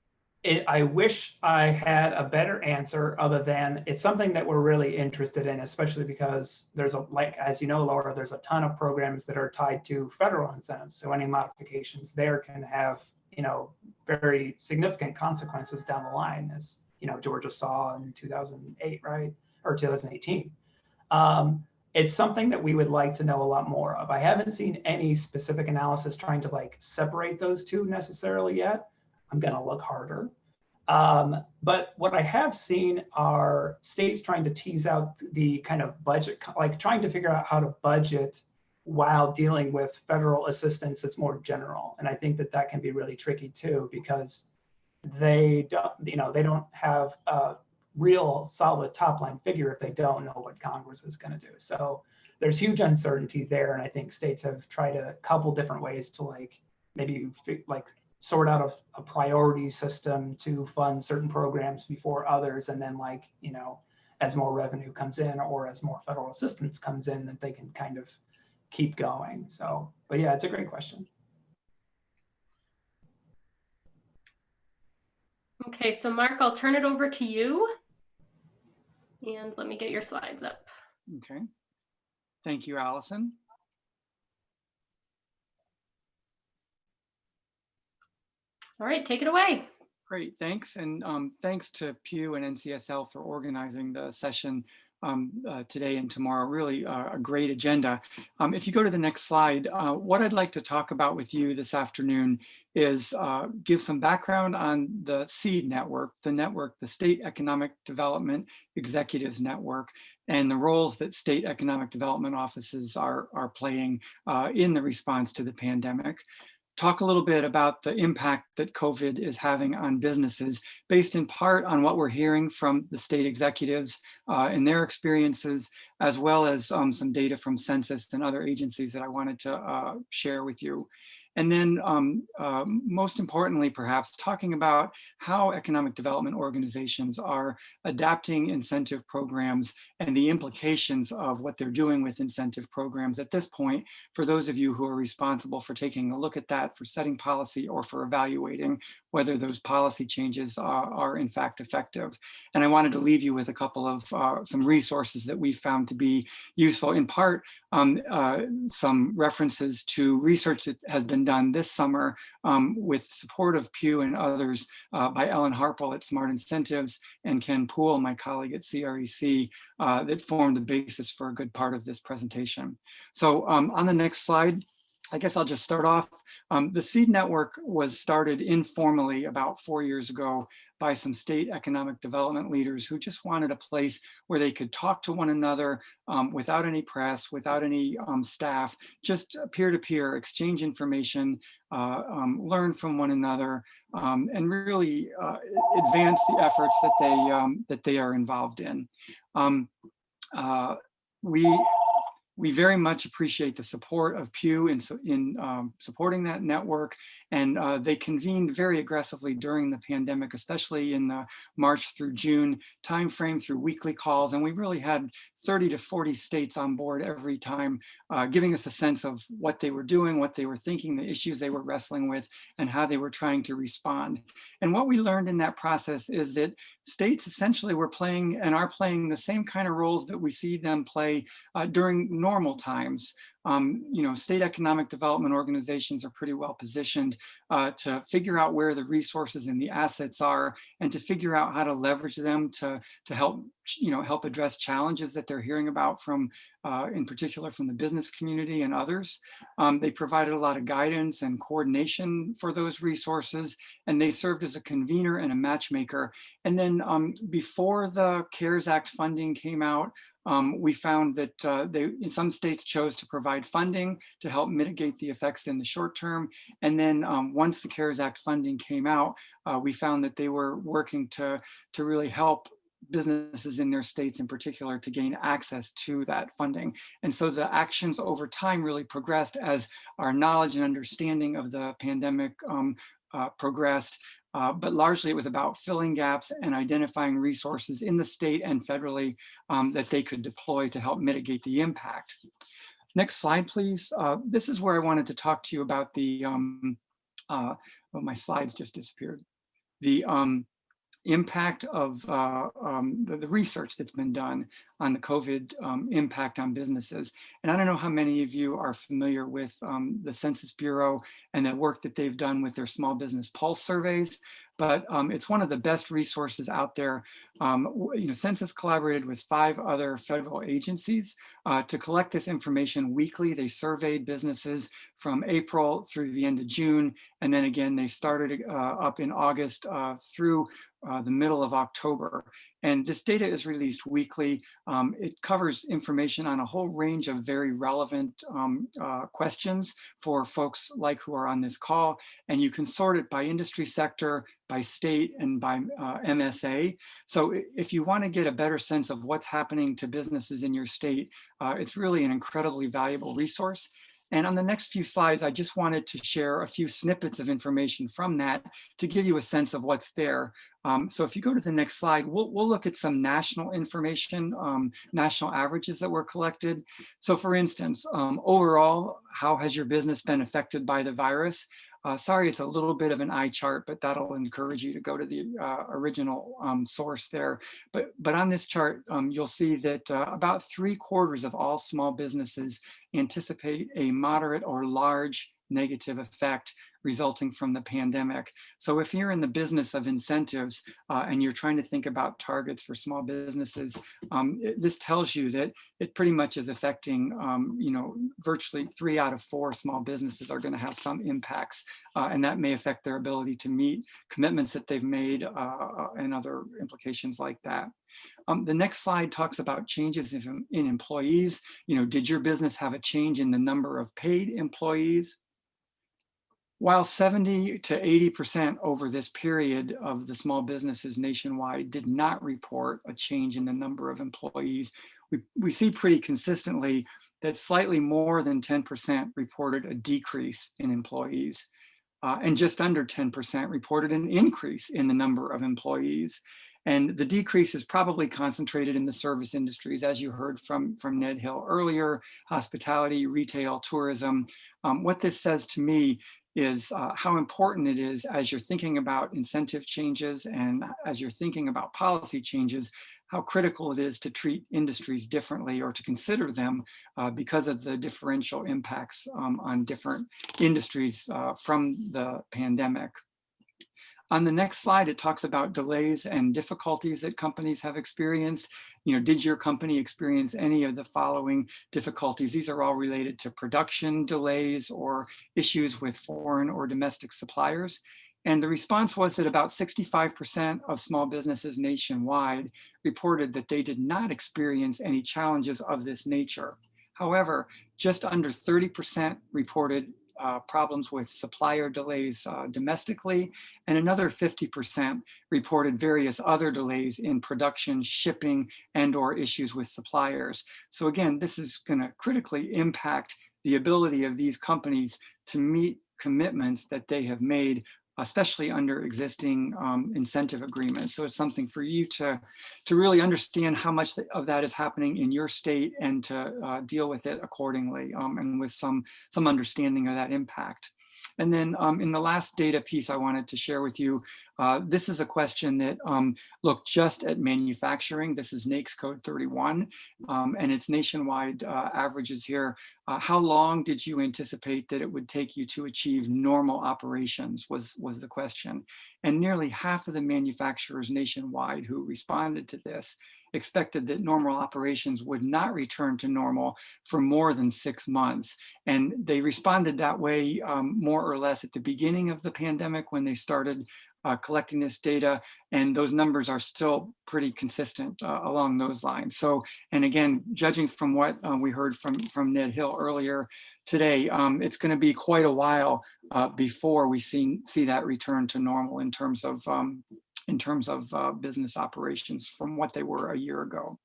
I wish I had a better answer other than it's something that we're really interested in, especially because there's as you know, Laura, there's a ton of programs that are tied to federal incentives. So any modifications there can have, very significant consequences down the line, as, Georgia saw in 2008, right? Or 2018. It's something that we would like to know a lot more of. I haven't seen any specific analysis trying to separate those two necessarily yet. I'm going to look harder. But what I have seen are states trying to tease out the kind of budget, trying to figure out how to budget while dealing with federal assistance that's more general. And I think that can be really tricky too, because they don't have a real solid top line figure if they don't know what Congress is going to do. So there's huge uncertainty there. And I think states have tried a couple different ways to maybe sort out a priority system to fund certain programs before others. And then as more revenue comes in or as more federal assistance comes in, that they can kind of keep going. So, but yeah, it's a great question. Okay, so Mark, I'll turn it over to you. And let me get your slides up. Okay. Thank you, Allison. All right, take it away. Great, thanks. And thanks to Pew and NCSL for organizing the session today and tomorrow. Really a great agenda. If you go to the next slide, what I'd like to talk about with you this afternoon is give some background on the SEED network, the State Economic Development Executives Network, and the roles that state economic development offices are playing in the response to the pandemic. Talk a little bit about the impact that COVID is having on businesses, based in part on what we're hearing from the state executives and their experiences, as well as some data from Census and other agencies that I wanted to share with you. And then most importantly, perhaps talking about how economic development organizations are adapting incentive programs and the implications of what they're doing with incentive programs at this point, for those of you who are responsible for taking a look at that, for setting policy or for evaluating whether those policy changes are in fact effective. And I wanted to leave you with a couple of some resources that we found to be useful, in part some references to research that has been done this summer with support of Pew and others by Ellen Harpel at Smart Incentives and Ken Poole, my colleague at CREC, that formed the basis for a good part of this presentation. So on the next slide, I guess I'll just start off. The SEED network was started informally about 4 years ago by some state economic development leaders who just wanted a place where they could talk to one another without any press, without any staff, just peer-to-peer, exchange information, learn from one another, and really advance the efforts that they are involved in. We very much appreciate the support of Pew in supporting that network, and they convened very aggressively during the pandemic, especially in the March through June timeframe through weekly calls, and we really had 30 to 40 states on board every time, giving us a sense of what they were doing, what they were thinking, the issues they were wrestling with, and how they were trying to respond. And what we learned in that process is that states essentially were playing and are playing the same kind of roles that we see them play during normal times. State economic development organizations are pretty well positioned to figure out where the resources and the assets are, and to figure out how to leverage them to help help address challenges that they're hearing about from, in particular, from the business community and others. They provided a lot of guidance and coordination for those resources, and they served as a convener and a matchmaker. And then before the CARES Act funding came out, we found that some states chose to provide funding to help mitigate the effects in the short term. And then once the CARES Act funding came out, we found that they were working to really help businesses in their states in particular to gain access to that funding. And so the actions over time really progressed as our knowledge and understanding of the pandemic progressed. But largely it was about filling gaps and identifying resources in the state and federally that they could deploy to help mitigate the impact. Next slide, please. This is where I wanted to talk to you about the, oh, my slides just disappeared. The impact of the research that's been done on the COVID impact on businesses. And I don't know how many of you are familiar with the Census Bureau and the work that they've done with their small business pulse surveys, but it's one of the best resources out there. Census collaborated with 5 other federal agencies to collect this information weekly. They surveyed businesses from April through the end of June. And then again, they started up in August through the middle of October. And this data is released weekly. It covers information on a whole range of very relevant questions for folks like who are on this call. And you can sort it by industry sector, by state, and by MSA. So if you want to get a better sense of what's happening to businesses in your state, it's really an incredibly valuable resource. And on the next few slides, I just wanted to share a few snippets of information from that to give you a sense of what's there. So if you go to the next slide, we'll look at some national information, national averages that were collected. So for instance, overall, how has your business been affected by the virus? Sorry, it's a little bit of an eye chart, but that'll encourage you to go to the original source there. But on this chart, you'll see that about 3/4 of all small businesses anticipate a moderate or large negative effect resulting from the pandemic. So if you're in the business of incentives and you're trying to think about targets for small businesses, this tells you that it pretty much is affecting, virtually 3 out of 4 small businesses are going to have some impacts, and that may affect their ability to meet commitments that they've made and other implications like that. The next slide talks about changes in employees. Did your business have a change in the number of paid employees? While 70 to 80% over this period of the small businesses nationwide did not report a change in the number of employees, we see pretty consistently that slightly more than 10% reported a decrease in employees, and just under 10% reported an increase in the number of employees. And the decrease is probably concentrated in the service industries, as you heard from Ned Hill earlier: hospitality, retail, tourism. What this says to me is how important it is, as you're thinking about incentive changes and as you're thinking about policy changes, how critical it is to treat industries differently, or to consider them because of the differential impacts on different industries from the pandemic. On the next slide, it talks about delays and difficulties that companies have experienced. Did your company experience any of the following difficulties? These are all related to production delays or issues with foreign or domestic suppliers. And the response was that about 65% of small businesses nationwide reported that they did not experience any challenges of this nature. However, just under 30% reported problems with supplier delays domestically, and another 50% reported various other delays in production, shipping, and/or issues with suppliers. So again, this is going to critically impact the ability of these companies to meet commitments that they have made, especially under existing incentive agreements. So it's something for you to really understand how much of that is happening in your state, and to deal with it accordingly, and with some understanding of that impact. And then in the last data piece I wanted to share with you, this is a question that looked just at manufacturing. This is NAICS code 31, and it's nationwide averages here. How long did you anticipate that it would take you to achieve normal operations was the question. And nearly half of the manufacturers nationwide who responded to this expected that normal operations would not return to normal for more than 6 months. And they responded that way more or less at the beginning of the pandemic when they started collecting this data, and those numbers are still pretty consistent along those lines. So, and again, judging from what we heard from Ned Hill earlier today, it's going to be quite a while before we see that return to normal in terms of business operations from what they were a year ago.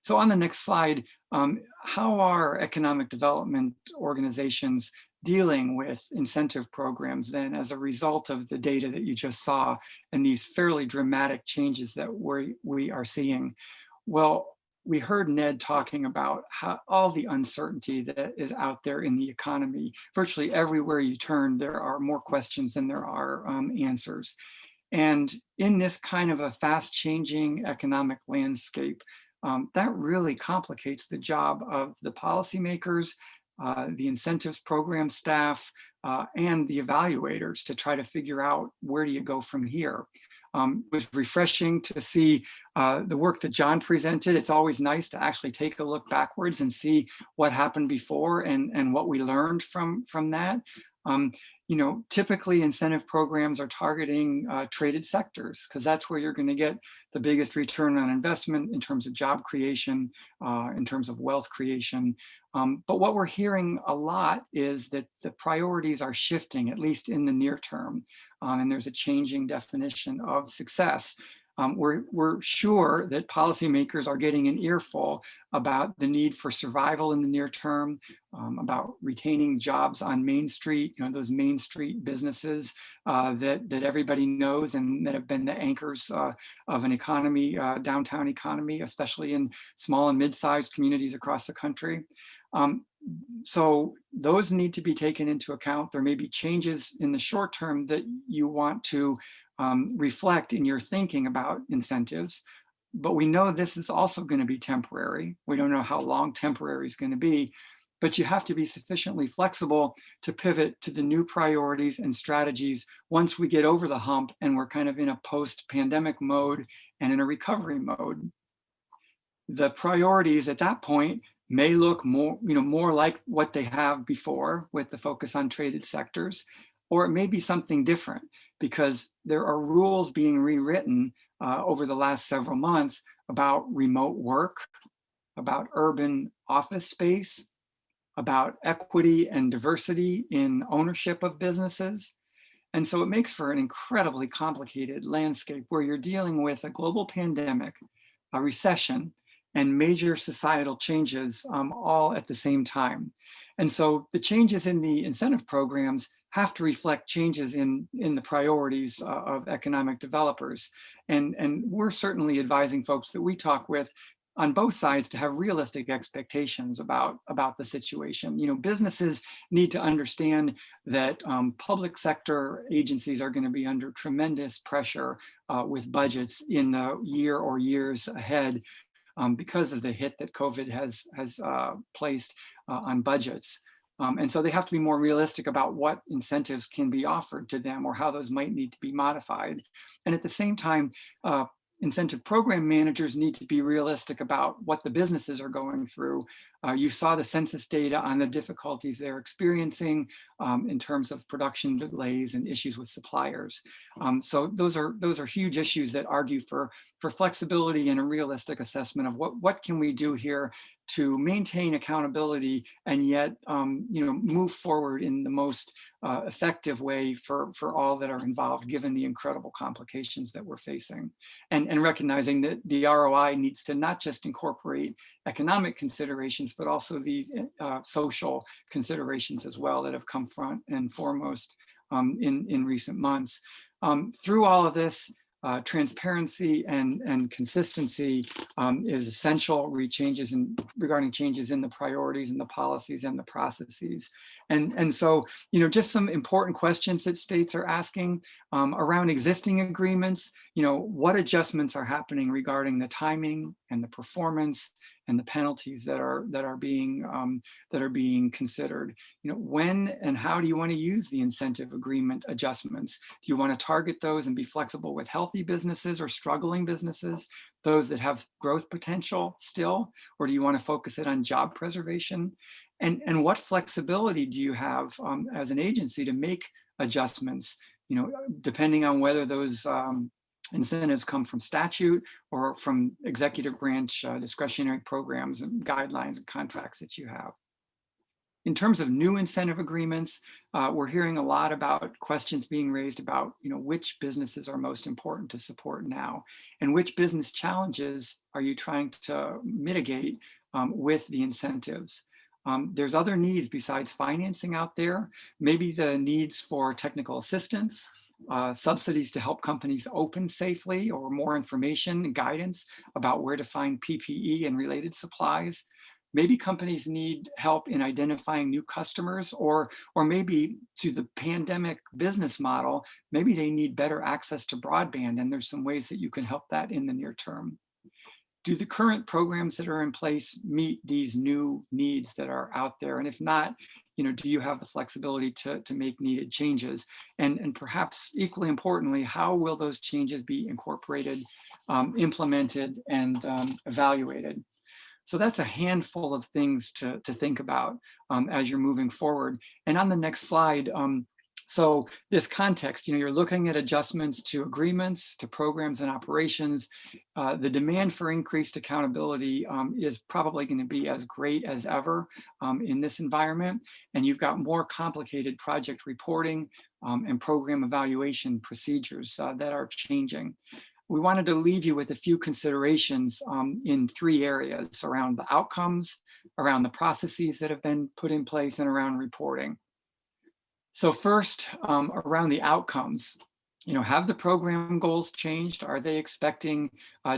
So on the next slide, how are economic development organizations dealing with incentive programs then as a result of the data that you just saw and these fairly dramatic changes that we are seeing? Well, we heard Ned talking about how all the uncertainty that is out there in the economy. Virtually everywhere you turn, there are more questions than there are answers. And in this kind of a fast changing economic landscape, that really complicates the job of the policymakers, the incentives program staff, and the evaluators to try to figure out where do you go from here. It was refreshing to see the work that John presented. It's always nice to actually take a look backwards and see what happened before and what we learned from that. You know, typically incentive programs are targeting traded sectors because that's where you're going to get the biggest return on investment in terms of job creation, in terms of wealth creation. But what we're hearing a lot is that the priorities are shifting, at least in the near term, and there's a changing definition of success. We're sure that policymakers are getting an earful about the need for survival in the near term, about retaining jobs on Main Street, you know, those Main Street businesses that everybody knows and that have been the anchors of an economy, downtown economy, especially in small and mid-sized communities across the country. So those need to be taken into account. There may be changes in the short term that you want to reflect in your thinking about incentives, but we know this is also going to be temporary. We don't know how long temporary is going to be, but you have to be sufficiently flexible to pivot to the new priorities and strategies once we get over the hump and we're kind of in a post-pandemic mode and in a recovery mode. The priorities at that point may look more like what they have before with the focus on traded sectors, or it may be something different because there are rules being rewritten over the last several months about remote work, about urban office space, about equity and diversity in ownership of businesses. And so it makes for an incredibly complicated landscape where you're dealing with a global pandemic, a recession, and major societal changes all at the same time. And so the changes in the incentive programs have to reflect changes in the priorities of economic developers. And we're certainly advising folks that we talk with on both sides to have realistic expectations about the situation. You know, businesses need to understand that public sector agencies are going to be under tremendous pressure with budgets in the year or years ahead because of the hit that COVID has placed on budgets. And so they have to be more realistic about what incentives can be offered to them or how those might need to be modified. And at the same time, incentive program managers need to be realistic about what the businesses are going through. You saw the census data on the difficulties they're experiencing in terms of production delays and issues with suppliers. So those are huge issues that argue for flexibility and a realistic assessment of what can we do here to maintain accountability and yet move forward in the most effective way for all that are involved, given the incredible complications that we're facing. And recognizing that the ROI needs to not just incorporate economic considerations, but also the social considerations as well that have come front and foremost in recent months. Through all of this, transparency and consistency is essential regarding changes in the priorities and the policies and the processes. And so, just some important questions that states are asking around existing agreements, what adjustments are happening regarding the timing and the performance and the penalties that are being considered. When and how do you want to use the incentive agreement adjustments? Do you want to target those and be flexible with healthy businesses or struggling businesses, those that have growth potential still, or do you want to focus it on job preservation? And what flexibility do you have as an agency to make adjustments, depending on whether those incentives come from statute or from executive branch discretionary programs and guidelines and contracts that you have. In terms of new incentive agreements, we're hearing a lot about questions being raised about, which businesses are most important to support now, and which business challenges are you trying to mitigate with the incentives. There's other needs besides financing out there, maybe the needs for technical assistance, subsidies to help companies open safely, or more information and guidance about where to find PPE and related supplies. Maybe companies need help in identifying new customers, or maybe to the pandemic business model, maybe they need better access to broadband, and there's some ways that you can help that in the near term. Do the current programs that are in place meet these new needs that are out there? And if not, do you have the flexibility to make needed changes? And perhaps equally importantly, how will those changes be incorporated, implemented, and evaluated? So that's a handful of things to think about as you're moving forward. And on the next slide, so this context, you're looking at adjustments to agreements, to programs and operations. The demand for increased accountability is probably going to be as great as ever in this environment. And you've got more complicated project reporting and program evaluation procedures that are changing. We wanted to leave you with a few considerations in 3 areas: around the outcomes, around the processes that have been put in place, and around reporting. So first, around the outcomes, have the program goals changed? Are they expecting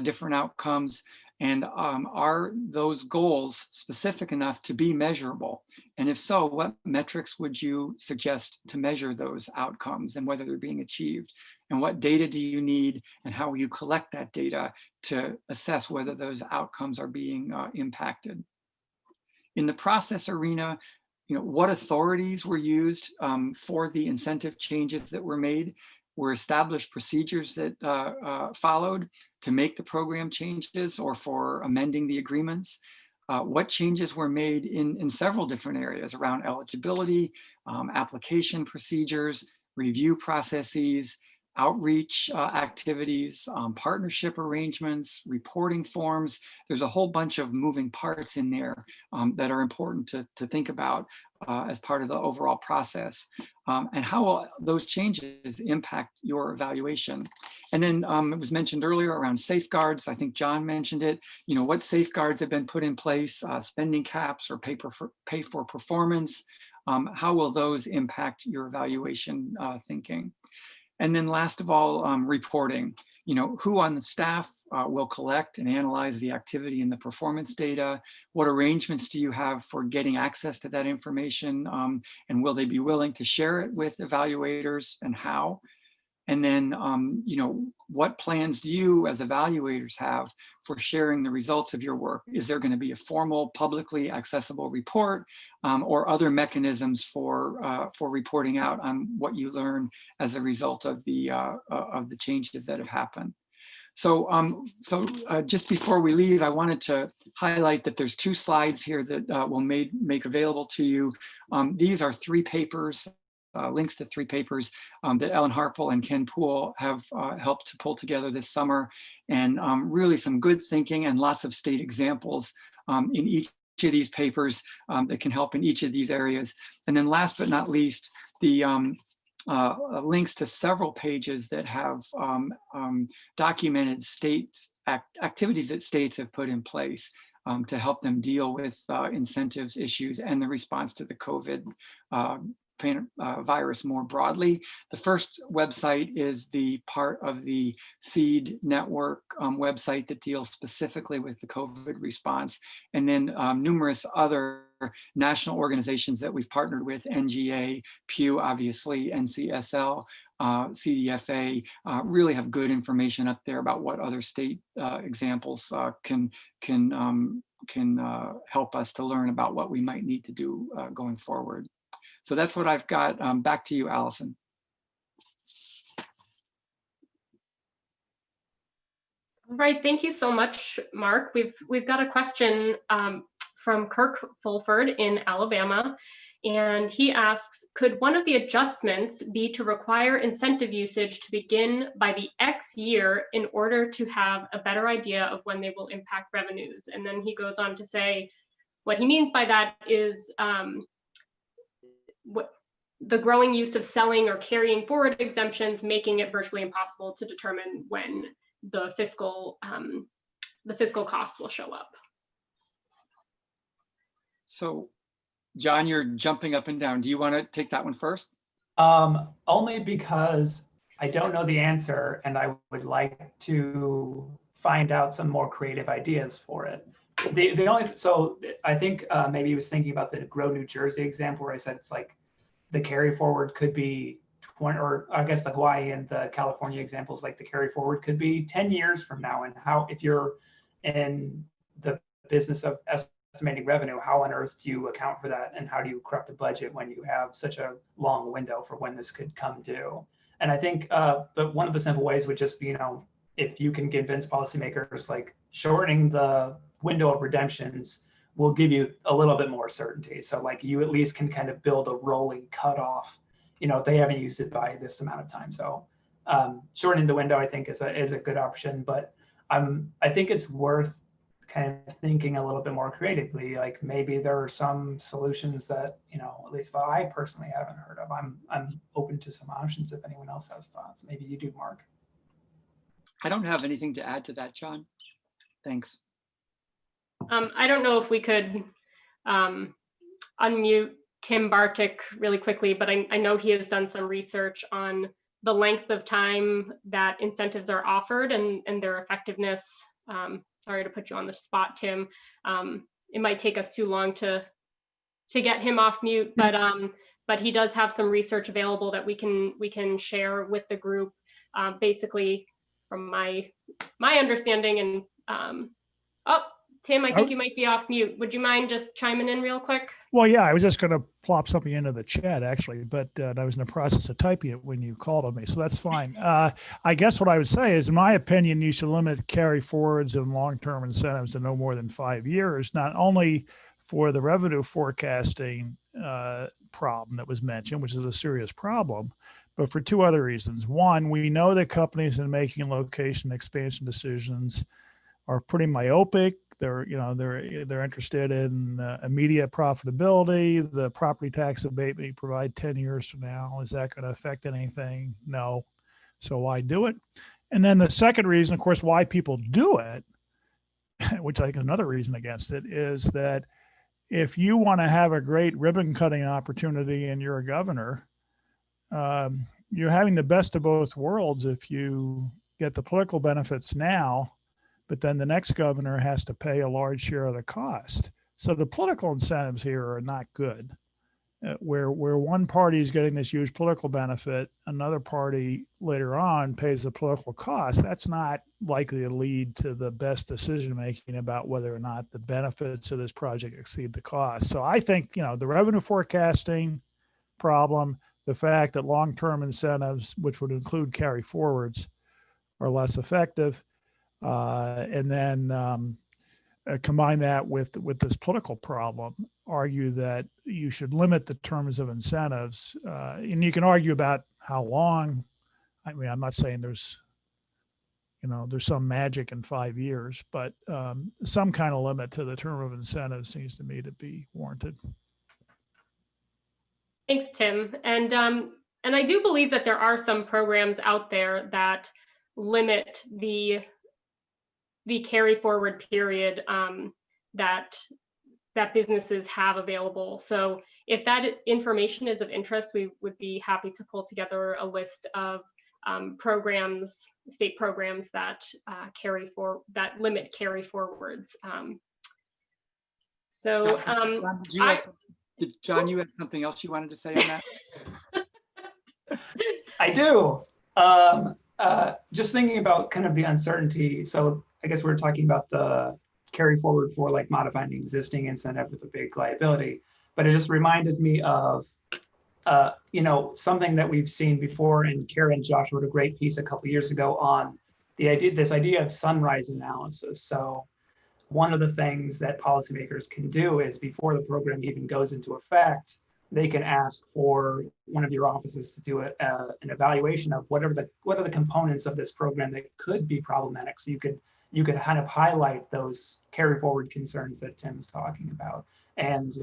different outcomes? And are those goals specific enough to be measurable? And if so, what metrics would you suggest to measure those outcomes and whether they're being achieved? And what data do you need, and how will you collect that data to assess whether those outcomes are being impacted? In the process arena, what authorities were used for the incentive changes that were made? Were established procedures that followed to make the program changes or for amending the agreements? What changes were made in several different areas around eligibility, application procedures, review processes, outreach activities, partnership arrangements, reporting forms. There's a whole bunch of moving parts in there that are important to think about as part of the overall process. And how will those changes impact your evaluation? And then it was mentioned earlier around safeguards. I think John mentioned it. What safeguards have been put in place, spending caps or pay for performance? How will those impact your evaluation thinking? And then last of all, reporting. Who on the staff will collect and analyze the activity and the performance data? What arrangements do you have for getting access to that information? And will they be willing to share it with evaluators, and how? And then, what plans do you as evaluators have for sharing the results of your work? Is there going to be a formal, publicly accessible report or other mechanisms for reporting out on what you learn as a result of the changes that have happened? So, just before we leave, I wanted to highlight that there's 2 slides here that we'll make available to you. These are 3 papers. Links to 3 papers that Ellen Harpel and Ken Poole have helped to pull together this summer, and really some good thinking and lots of state examples in each of these papers that can help in each of these areas. And then last but not least, the links to several pages that have documented activities that states have put in place to help them deal with incentives issues and the response to the COVID virus more broadly. The first website is the part of the SEED network website that deals specifically with the COVID response, and then numerous other national organizations that we've partnered with, NGA, Pew, obviously, NCSL, CDFA, really have good information up there about what other state examples can help us to learn about what we might need to do going forward. So that's what I've got. Back to you, Allison. All right, thank you so much, Mark. We've got a question from Kirk Fulford in Alabama, and he asks, could one of the adjustments be to require incentive usage to begin by the X year in order to have a better idea of when they will impact revenues? And then he goes on to say, what he means by that is what the growing use of selling or carrying forward exemptions, making it virtually impossible to determine when the fiscal cost will show up. So, John, you're jumping up and down. Do you want to take that one first? Only because I don't know the answer and I would like to find out some more creative ideas for it. So I think maybe he was thinking about the Grow New Jersey example where I said it's like the carry forward could be 20, or I guess the Hawaii and the California examples, like the carry forward could be 10 years from now. And how, if you're in the business of estimating revenue, how on earth do you account for that? And how do you correct the budget when you have such a long window for when this could come due? And I think one of the simple ways would just be, you know, if you can convince policymakers, like shortening the window of redemptions will give you a little bit more certainty. So like you at least can kind of build a rolling cutoff, you know, if they haven't used it by this amount of time. So shortening the window, I think, is a good option, but I think it's worth kind of thinking a little bit more creatively. Like maybe there are some solutions that, you know, at least that I personally haven't heard of. I'm open to some options if anyone else has thoughts. Maybe you do, Mark. I don't have anything to add to that, John. Thanks. I don't know if we could unmute Tim Bartik really quickly, but I know he has done some research on the length of time that incentives are offered and their effectiveness. Sorry to put you on the spot, Tim. It might take us too long to get him off mute, but he does have some research available that we can share with the group. Basically, from my understanding, and oh, Tim, I think you might be off mute. Would you mind just chiming in real quick? Well, yeah, I was just going to plop something into the chat, actually, but I was in the process of typing it when you called on me, so that's fine. I guess what I would say is, in my opinion, you should limit carry forwards and long-term incentives to no more than 5 years, not only for the revenue forecasting problem that was mentioned, which is a serious problem, but for two other reasons. One, we know that companies in making location expansion decisions are pretty myopic. They're interested in immediate profitability. The property tax abatement you provide 10 years from now, is that going to affect anything? No. So why do it? And then the second reason, of course, why people do it, which I think is another reason against it, is that if you want to have a great ribbon cutting opportunity and you're a governor, you're having the best of both worlds if you get the political benefits now, but then the next governor has to pay a large share of the cost. So the political incentives here are not good. Where one party is getting this huge political benefit, another party later on pays the political cost. That's not likely to lead to the best decision making about whether or not the benefits of this project exceed the cost. So I think, you know, the revenue forecasting problem, the fact that long-term incentives, which would include carry forwards, are less effective, and then combine that with this political problem, argue that you should limit the terms of incentives. And you can argue about how long. I mean, I'm not saying there's some magic in 5 years, but some kind of limit to the term of incentive seems to me to be warranted. Thanks, Tim. And I do believe that there are some programs out there that limit the carry forward period that businesses have available. So if that information is of interest, we would be happy to pull together a list of programs, state programs that that limit carry forwards. John, you had something else you wanted to say on that? I do. Just thinking about kind of the uncertainty. So I guess we're talking about the carry forward for like modifying the existing incentive with a big liability, but it just reminded me of something that we've seen before, and Kara and Josh wrote a great piece a couple years ago on this idea of sunrise analysis. So one of the things that policymakers can do is, before the program even goes into effect, they can ask for one of your offices to do an evaluation of what are the components of this program that could be problematic. So you could kind of highlight those carry forward concerns that Tim's talking about. And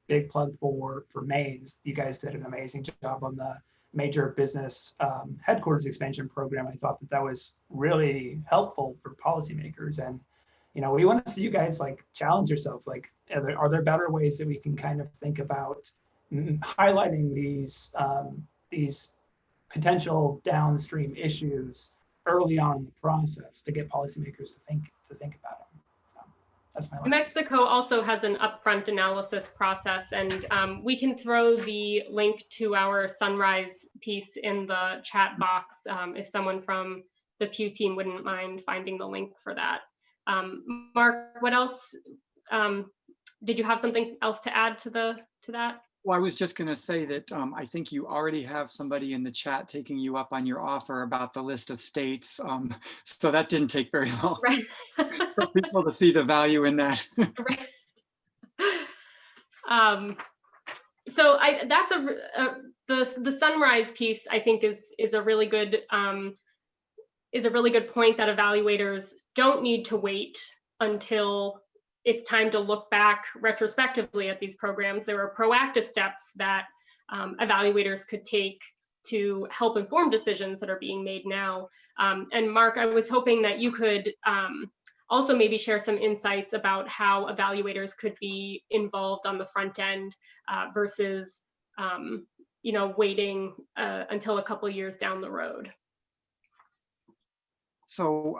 big plug for Maine's. You guys did an amazing job on the major business headquarters expansion program. I thought that was really helpful for policymakers. And we want to see you guys like challenge yourselves. Like, are there better ways that we can kind of think about highlighting these potential downstream issues early on in the process to get policymakers to think about them? So that's my last. Mexico also has an upfront analysis process, and we can throw the link to our Sunrise piece in the chat box if someone from the Pew team wouldn't mind finding the link for that. Mark, what else? Did you have something else to add to that? Well, I was just going to say that I think you already have somebody in the chat taking you up on your offer about the list of states. So that didn't take very long right. for people to see the value in that. Right. So that's the Sunrise piece, I think, is a really good point, that evaluators don't need to wait until it's time to look back retrospectively at these programs. There are proactive steps that evaluators could take to help inform decisions that are being made now. And Mark, I was hoping that you could also maybe share some insights about how evaluators could be involved on the front end versus waiting until a couple of years down the road. So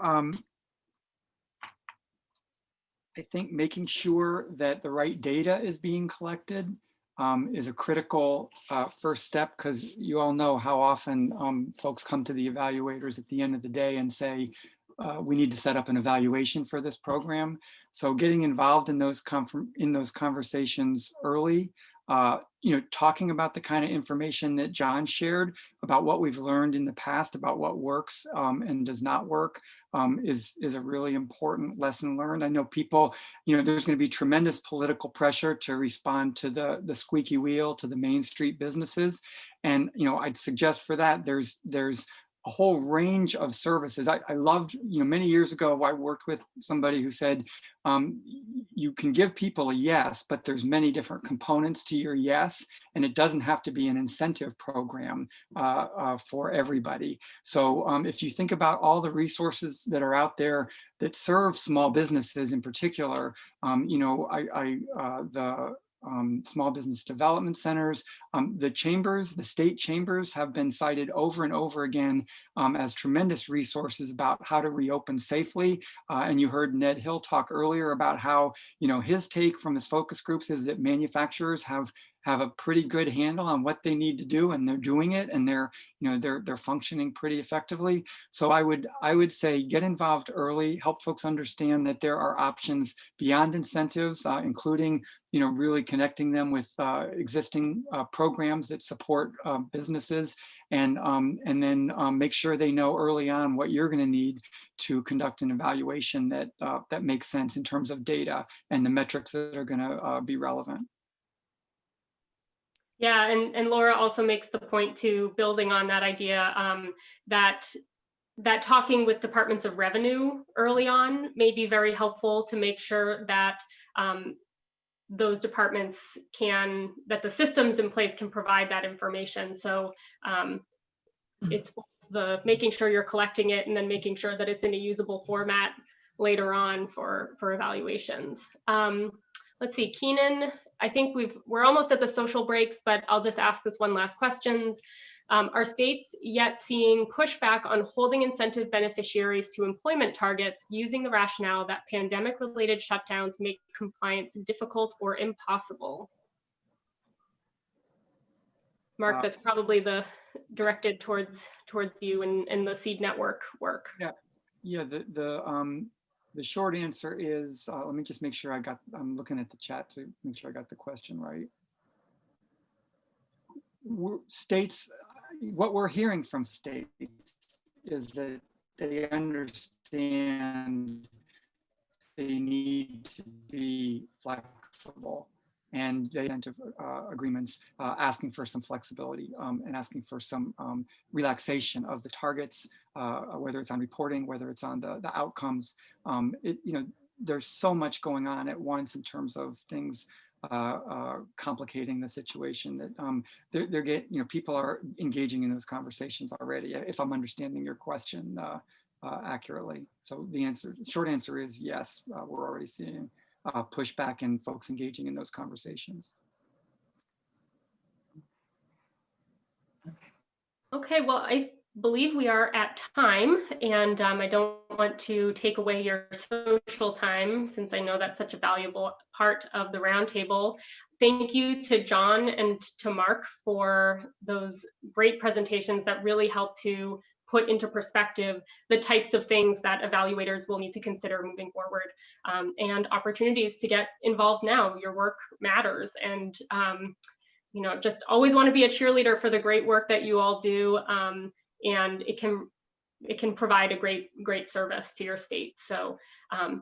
I think making sure that the right data is being collected is a critical first step, because you all know how often folks come to the evaluators at the end of the day and say, we need to set up an evaluation for this program. So getting involved in those conversations early, talking about the kind of information that John shared about what we've learned in the past about what works and does not work is a really important lesson learned. I know people, there's going to be tremendous political pressure to respond to the squeaky wheel, to the Main Street businesses. And, I'd suggest for that, there's a whole range of services. I loved, many years ago, I worked with somebody who said, you can give people a yes, but there's many different components to your yes, and it doesn't have to be an incentive program for everybody. So if you think about all the resources that are out there that serve small businesses in particular, small business development centers, the state chambers have been cited over and over again as tremendous resources about how to reopen safely. And you heard Ned Hill talk earlier about how, his take from his focus groups is that manufacturers have a pretty good handle on what they need to do, and they're doing it, and they're functioning pretty effectively. So I would say get involved early, help folks understand that there are options beyond incentives, including really connecting them with existing programs that support businesses, and then make sure they know early on what you're going to need to conduct an evaluation that makes sense in terms of data and the metrics that are going to be relevant. Yeah, and Laura also makes the point to, building on that idea, that talking with departments of revenue early on may be very helpful to make sure that those departments that the systems in place can provide that information. So it's the making sure you're collecting it and then making sure that it's in a usable format later on for evaluations. Let's see, Keenan, I think we're almost at the social breaks, but I'll just ask this one last question. Are states yet seeing pushback on holding incentive beneficiaries to employment targets using the rationale that pandemic-related shutdowns make compliance difficult or impossible? Mark, that's probably directed towards you and the Seed Network work. Yeah. The short answer is, let me just make sure I'm looking at the chat to make sure I got the question right. States, what we're hearing from states is that they understand they need to be flexible, and they incentive agreements asking for some flexibility and asking for some relaxation of the targets, whether it's on reporting, whether it's on the outcomes. There's so much going on at once in terms of things complicating the situation that people are engaging in those conversations already, if I'm understanding your question accurately. So the short answer is yes, we're already seeing pushback and folks engaging in those conversations. Okay, well, I believe we are at time, and I don't want to take away your social time since I know that's such a valuable part of the roundtable. Thank you to John and to Mark for those great presentations that really help to put into perspective the types of things that evaluators will need to consider moving forward, and opportunities to get involved now. Your work matters, and just always want to be a cheerleader for the great work that you all do, and it can provide a great service to your state. So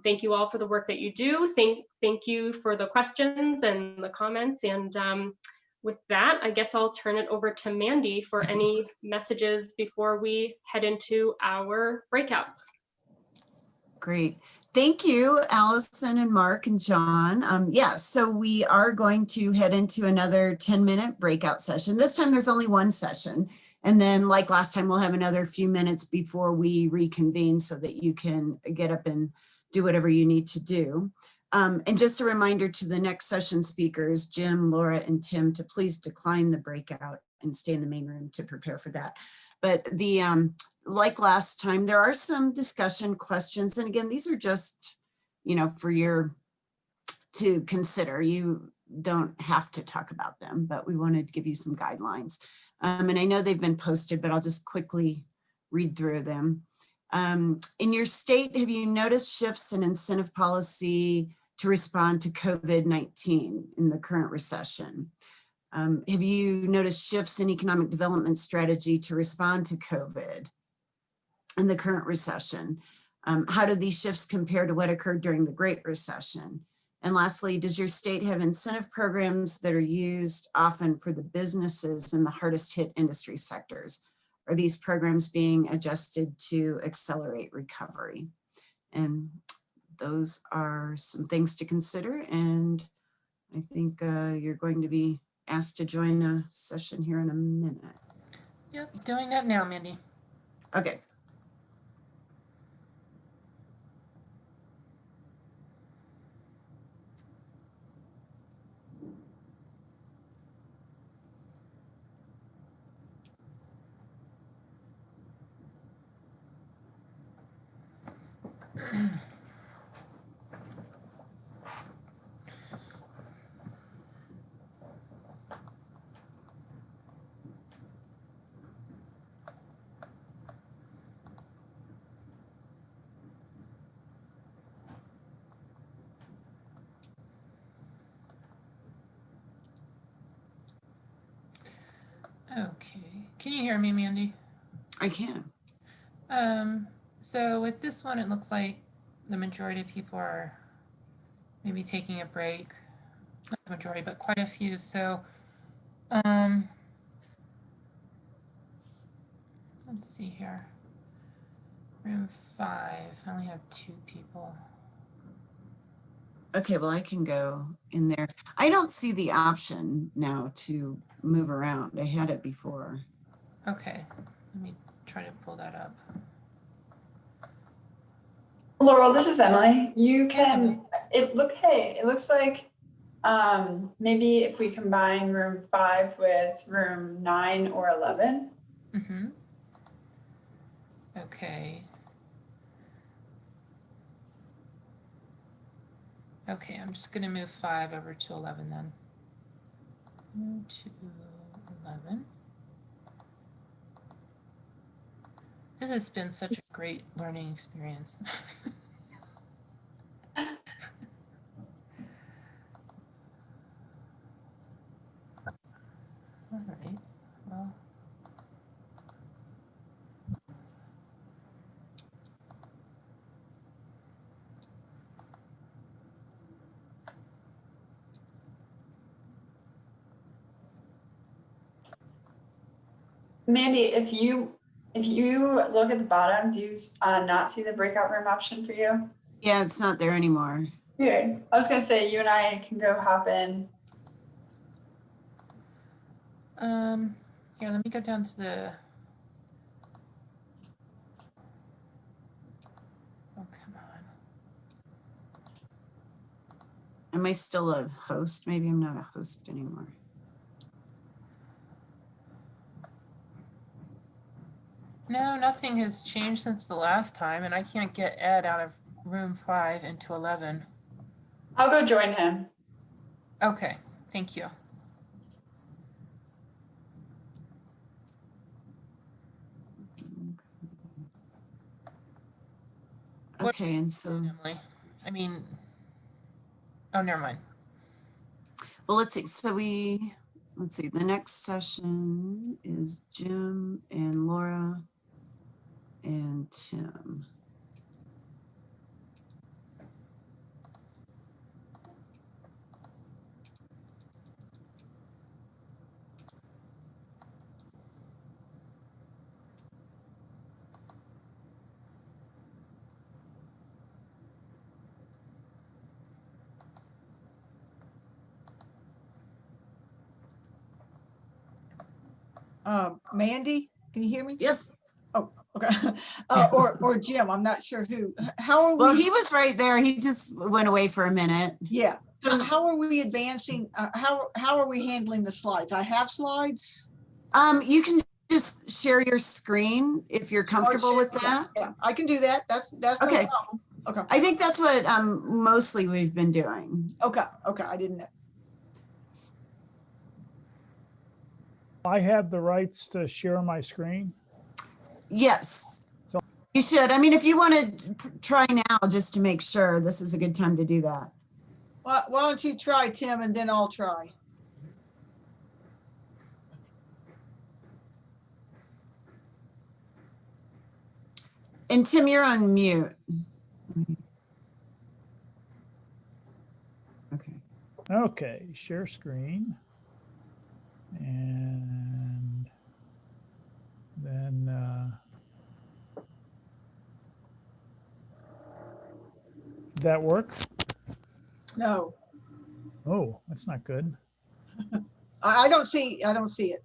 thank you all for the work that you do. Thank you for the questions and the comments, and with that, I guess I'll turn it over to Mandy for any messages before we head into our breakouts. Great. Thank you, Allison and Mark and John. So we are going to head into another 10-minute breakout session. This time there's only one session. And then like last time, we'll have another few minutes before we reconvene so that you can get up and do whatever you need to do. And just a reminder to the next session speakers, Jim, Laura, and Tim, to please decline the breakout and stay in the main room to prepare for that. But like last time, there are some discussion questions. And again, these are just, for to consider. You don't have to talk about them, but we wanted to give you some guidelines. And I know they've been posted, but I'll just quickly read through them. In your state, have you noticed shifts in incentive policy to respond to COVID-19 in the current recession? Have you noticed shifts in economic development strategy to respond to COVID in the current recession? How do these shifts compare to what occurred during the Great Recession? And lastly, does your state have incentive programs that are used often for the businesses in the hardest hit industry sectors? Are these programs being adjusted to accelerate recovery? And those are some things to consider. And I think you're going to be asked to join a session here in a minute. Yep, doing that now, Mandy. Okay. Okay, can you hear me, Mandy? I can. So with this one, it looks like the majority of people are maybe taking a break. Not the majority, but quite a few. So, let's see here. Room 5, I only have 2 people. Okay, well, I can go in there. I don't see the option now to move around. I had it before. Okay, let me try to pull that up. Laurel, this is Emily. You can, it looks like Maybe if we combine room 5 with room 9 or 11. Mm-hmm. Okay. Okay, I'm just gonna move 5 over to 11 then. Move to 11. This has been such a great learning experience. All right, well. Mandy, if you look at the bottom, do you not see the breakout room option for you? Yeah, it's not there anymore. Weird. I was gonna say you and I can go hop in. Here, let me go down to the. Oh, come on. Am I still a host? Maybe I'm not a host anymore. No, nothing has changed since the last time, and I can't get Ed out of room 5 into 11. I'll go join him. Okay, thank you. Okay, and so, Emily, I mean, oh, never mind. well, let's see. So let's see. The next session is Jim and Laura and Tim. Mandy, can you hear me? Yes. Oh, okay. Or Jim, I'm not sure who. How are we? Well, he was right there. He just went away for a minute. Yeah. How are we advancing? How are we handling the slides? I have slides. You can just share your screen if you're comfortable with that. Yeah, I can do that. That's okay. No problem. Okay. I think that's what mostly we've been doing. Okay. I didn't know. I have the rights to share my screen. Yes. So you should. I mean, if you want to try now, just to make sure, this is a good time to do that. Why don't you try, Tim, and then I'll try. And Tim, you're on mute. Okay. Okay, share screen. And then did that work? No. Oh, that's not good. I don't see it.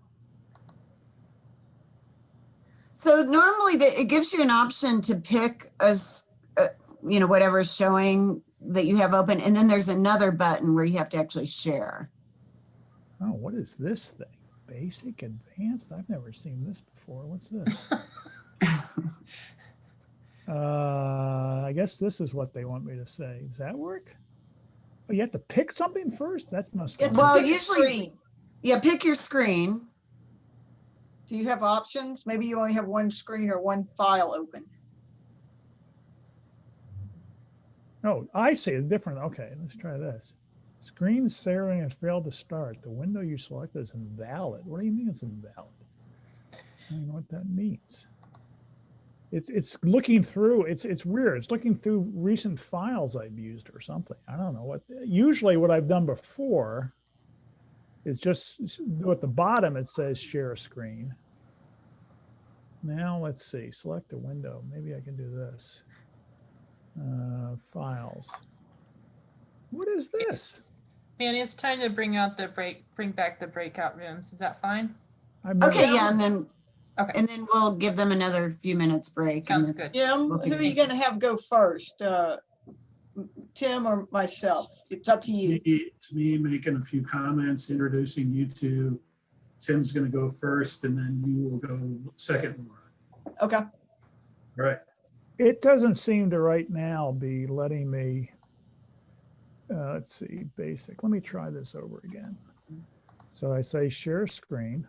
So normally it gives you an option to pick whatever is showing that you have open, and then there's another button where you have to actually share. Oh, what is this thing? Basic, advanced? I've never seen this before. What's this? I guess this is what they want me to say. Does that work? Oh, you have to pick something first? That must be. Well, usually, yeah, pick your screen. Do you have options? Maybe you only have one screen or one file open. Oh, I see a different. Okay, let's try this. Screen sharing has failed to start. The window you selected is invalid. What do you mean it's invalid? I don't know what that means. It's looking through. It's weird. It's looking through recent files I've used or something. I don't know what. Usually, what I've done before is just at the bottom it says share screen. Now let's see. Select a window. Maybe I can do this. Files. What is this? Manny, it's time to bring back the breakout rooms. Is that fine? Okay, yeah, and then we'll give them another few minutes break. Sounds good. Jim, who are you going to have go first? Tim or myself? It's up to you. It's me making a few comments, introducing you two. Tim's going to go first, and then you will go second, Laura. Okay. All right. It doesn't seem to right now be letting me, let's see, basic. Let me try this over again. So I say share screen.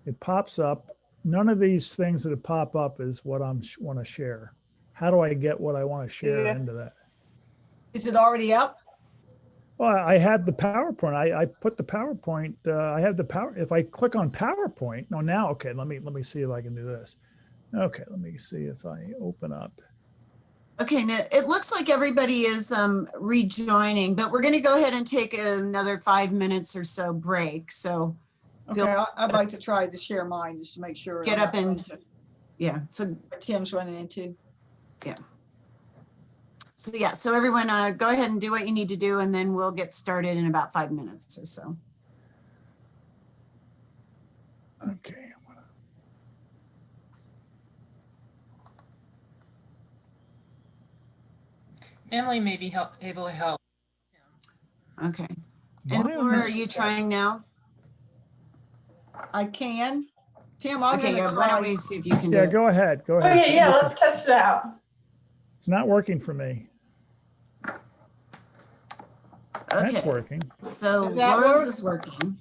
It pops up. None of these things that pop up is what I want to share. How do I get what I want to share into that? Is it already up? Well, I had the PowerPoint. I put the PowerPoint. I have the power. If I click on PowerPoint, no, now okay. Let me see if I can do this. Okay, let me see if I open up. Okay, now it looks like everybody is rejoining, but we're going to go ahead and take another 5 minutes or so break. So Okay, I'd like to try to share mine just to make sure. Get I'm up not and- into yeah, so what Tim's running into. so everyone go ahead and do what you need to do, and then we'll get started in about 5 minutes or so. Okay. Emily may be able to help. Okay. And Why am Laura, I- are you trying now? I can. Tim, I'm Okay, gonna yeah, why don't try. we see if you can do Yeah, it? go ahead. Go ahead. Okay, yeah, let's test it out. It's not working for me. That's Okay, working. so Does that Laura's work? is working.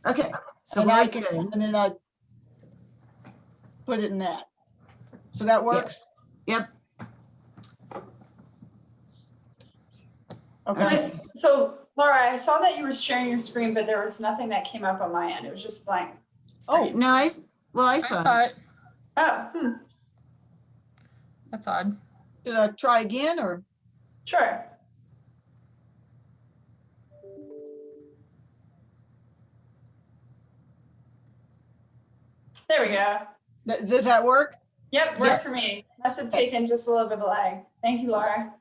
Okay, so And I Laura's can, good. and then I put it in that. So that works? Yep. Okay. So Laura, I saw that you were sharing your screen, but there was nothing that came up on my end. It was just blank. Oh, No, I I saw saw it. it. Oh, That's odd. should I try again or? sure. There we go. Does that work? Yep, works for Yes. me. Must have taken just a little bit of a lag. Thank you, Laura.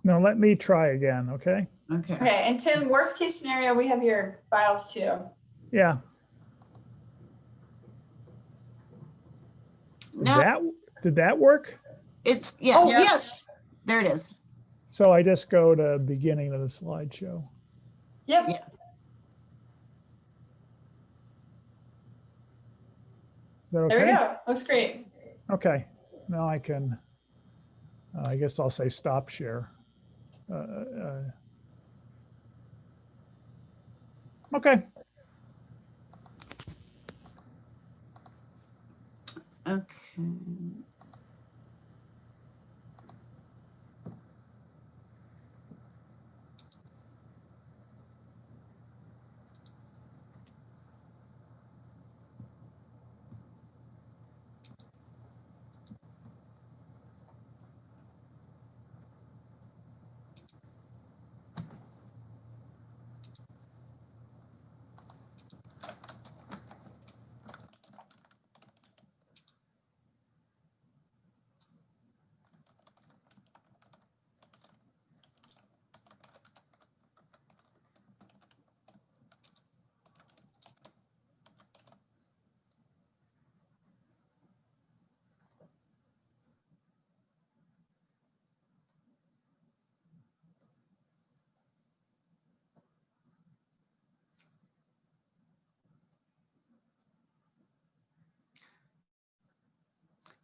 No, let me try again, okay? Okay. Okay, and Tim, worst case scenario, we have your files too. Yeah. No, Did that work? it's, yes, Oh, yes. there it is. So I just go to beginning of the slideshow. Yep. Yeah. Is that There we okay? go. Looks great. Okay. Now I can, I guess I'll say stop share. Okay. Okay.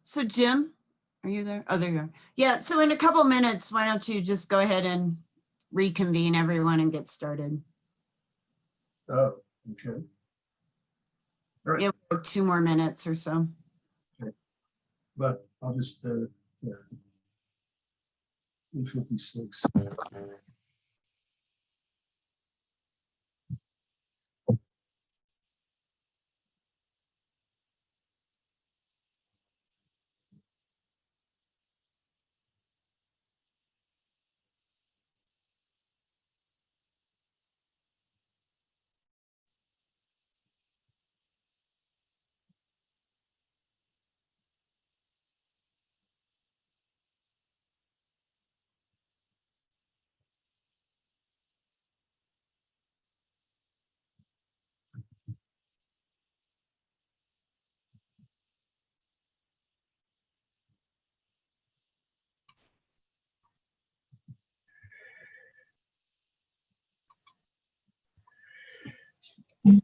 So Jim, are you there? Oh, there you are. Yeah, so in a couple minutes, why don't you just go ahead and reconvene everyone and get started? Oh, okay. All right. Yeah, 2 more minutes or so. But I'll just, yeah. 256. You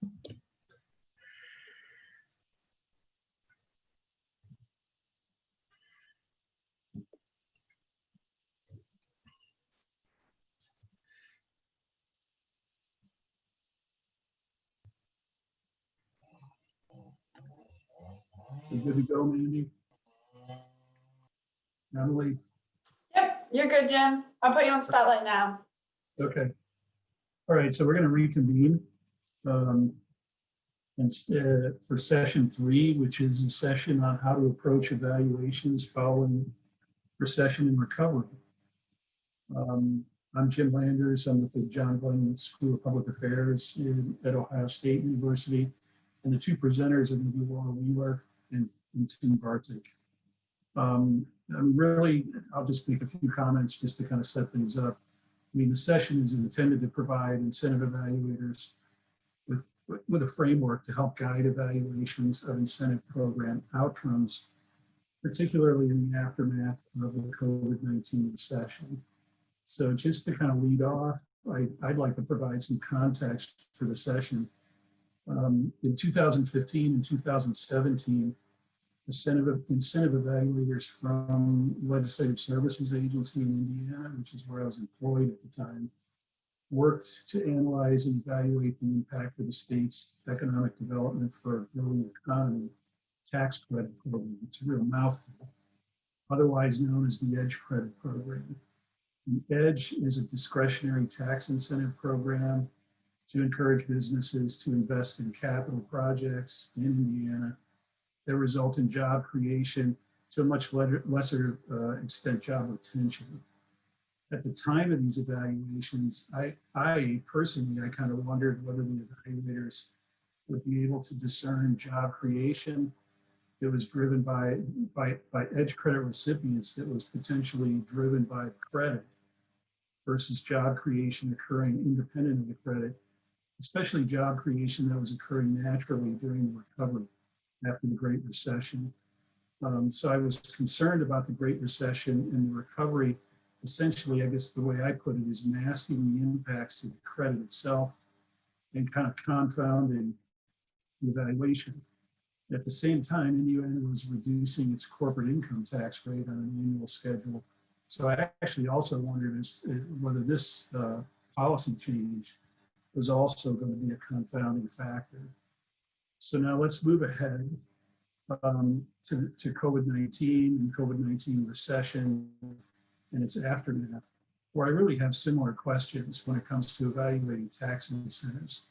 good to go, Mandy? Emily? Yep, you're good, Jim. I'll put you on spotlight now. Okay. All right, so we're going to reconvene for session 3, which is a session on how to approach evaluations following recession and recovery. I'm Jim Landers. I'm with the John Glenn School of Public Affairs at Ohio State University. And the two presenters are going to be Laura Wheeler and Tim Bartik. I'm really, I'll just make a few comments just to kind of set things up. I mean, the session is intended to provide incentive evaluators with a framework to help guide evaluations of incentive program outcomes, particularly in the aftermath of the COVID-19 recession. So just to kind of lead off, I'd like to provide some context for the session. In 2015 and 2017, incentive evaluators from Legislative Services Agency in Indiana, which is where I was employed at the time, worked to analyze and evaluate the impact of the state's economic development for a growing economy tax credit program. It's a real mouthful, otherwise known as the EDGE credit program. The EDGE is a discretionary tax incentive program to encourage businesses to invest in capital projects in Indiana that result in job creation, to a much lesser extent job retention. At the time of these evaluations, I personally kind of wondered whether the evaluators would be able to discern job creation that was driven by EDGE credit recipients that was potentially driven by credit versus job creation occurring independent of the credit, especially job creation that was occurring naturally during the recovery after the Great Recession. So I was concerned about the Great Recession and the recovery. Essentially, I guess the way I put it is masking the impacts of the credit itself and kind of confounding the evaluation. At the same time, Indiana was reducing its corporate income tax rate on an annual schedule. So I actually also wondered whether this policy change was also going to be a confounding factor. So now let's move ahead to COVID-19 and COVID-19 recession and its aftermath, where I really have similar questions when it comes to evaluating tax incentives,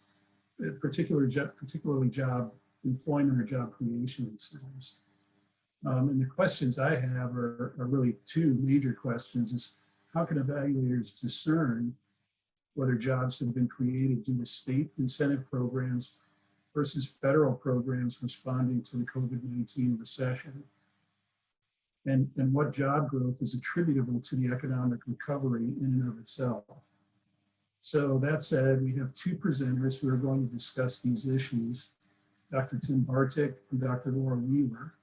particularly job employment or job creation incentives. And the questions I have are really two major questions: is how can evaluators discern whether jobs have been created due to state incentive programs versus federal programs responding to the COVID-19 recession? And what job growth is attributable to the economic recovery in and of itself? So that said, we have two presenters who are going to discuss these issues, Dr. Tim Bartik and Dr. Laura Wheeler.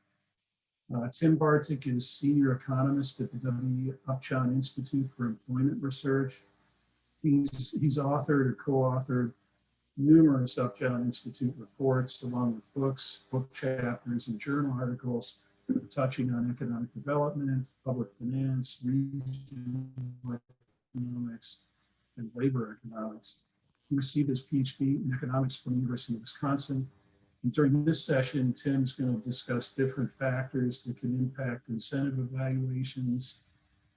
Tim Bartik is senior economist at the W. Upjohn Institute for Employment Research. He's authored or co-authored numerous Upjohn Institute reports, along with books, book chapters, and journal articles touching on economic development, public finance, regional economics, and labor economics. He received his PhD in economics from the University of Wisconsin. And during this session, Tim's going to discuss different factors that can impact incentive evaluations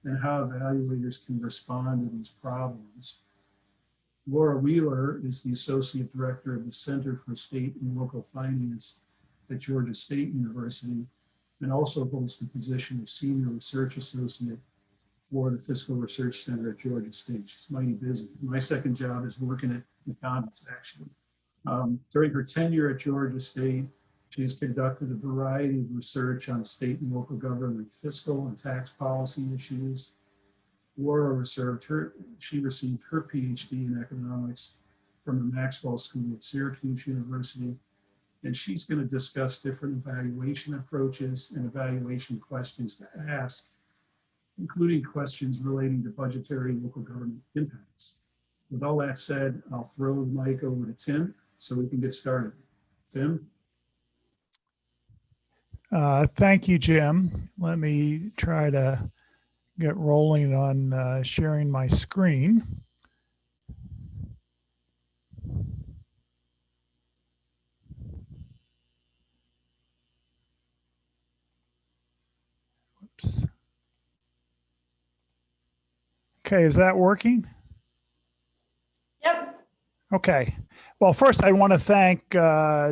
and how evaluators can respond to these problems. Laura Wheeler is the Associate Director of the Center for State and Local Finance at Georgia State University, and also holds the position of Senior Research Associate for the Fiscal Research Center at Georgia State. She's mighty busy. My second job is working at McDonald's, actually. During her tenure at Georgia State, she has conducted a variety of research on state and local government fiscal and tax policy issues. Laura received her PhD in economics from the Maxwell School at Syracuse University, and she's going to discuss different evaluation approaches and evaluation questions to ask, including questions relating to budgetary and local government impacts. With all that said, I'll throw the mic over to Tim so we can get started. Tim? Thank you, Jim. Let me try to get rolling on sharing my screen. Oops. Okay, is that working? Yep. Okay. Well, first I want to thank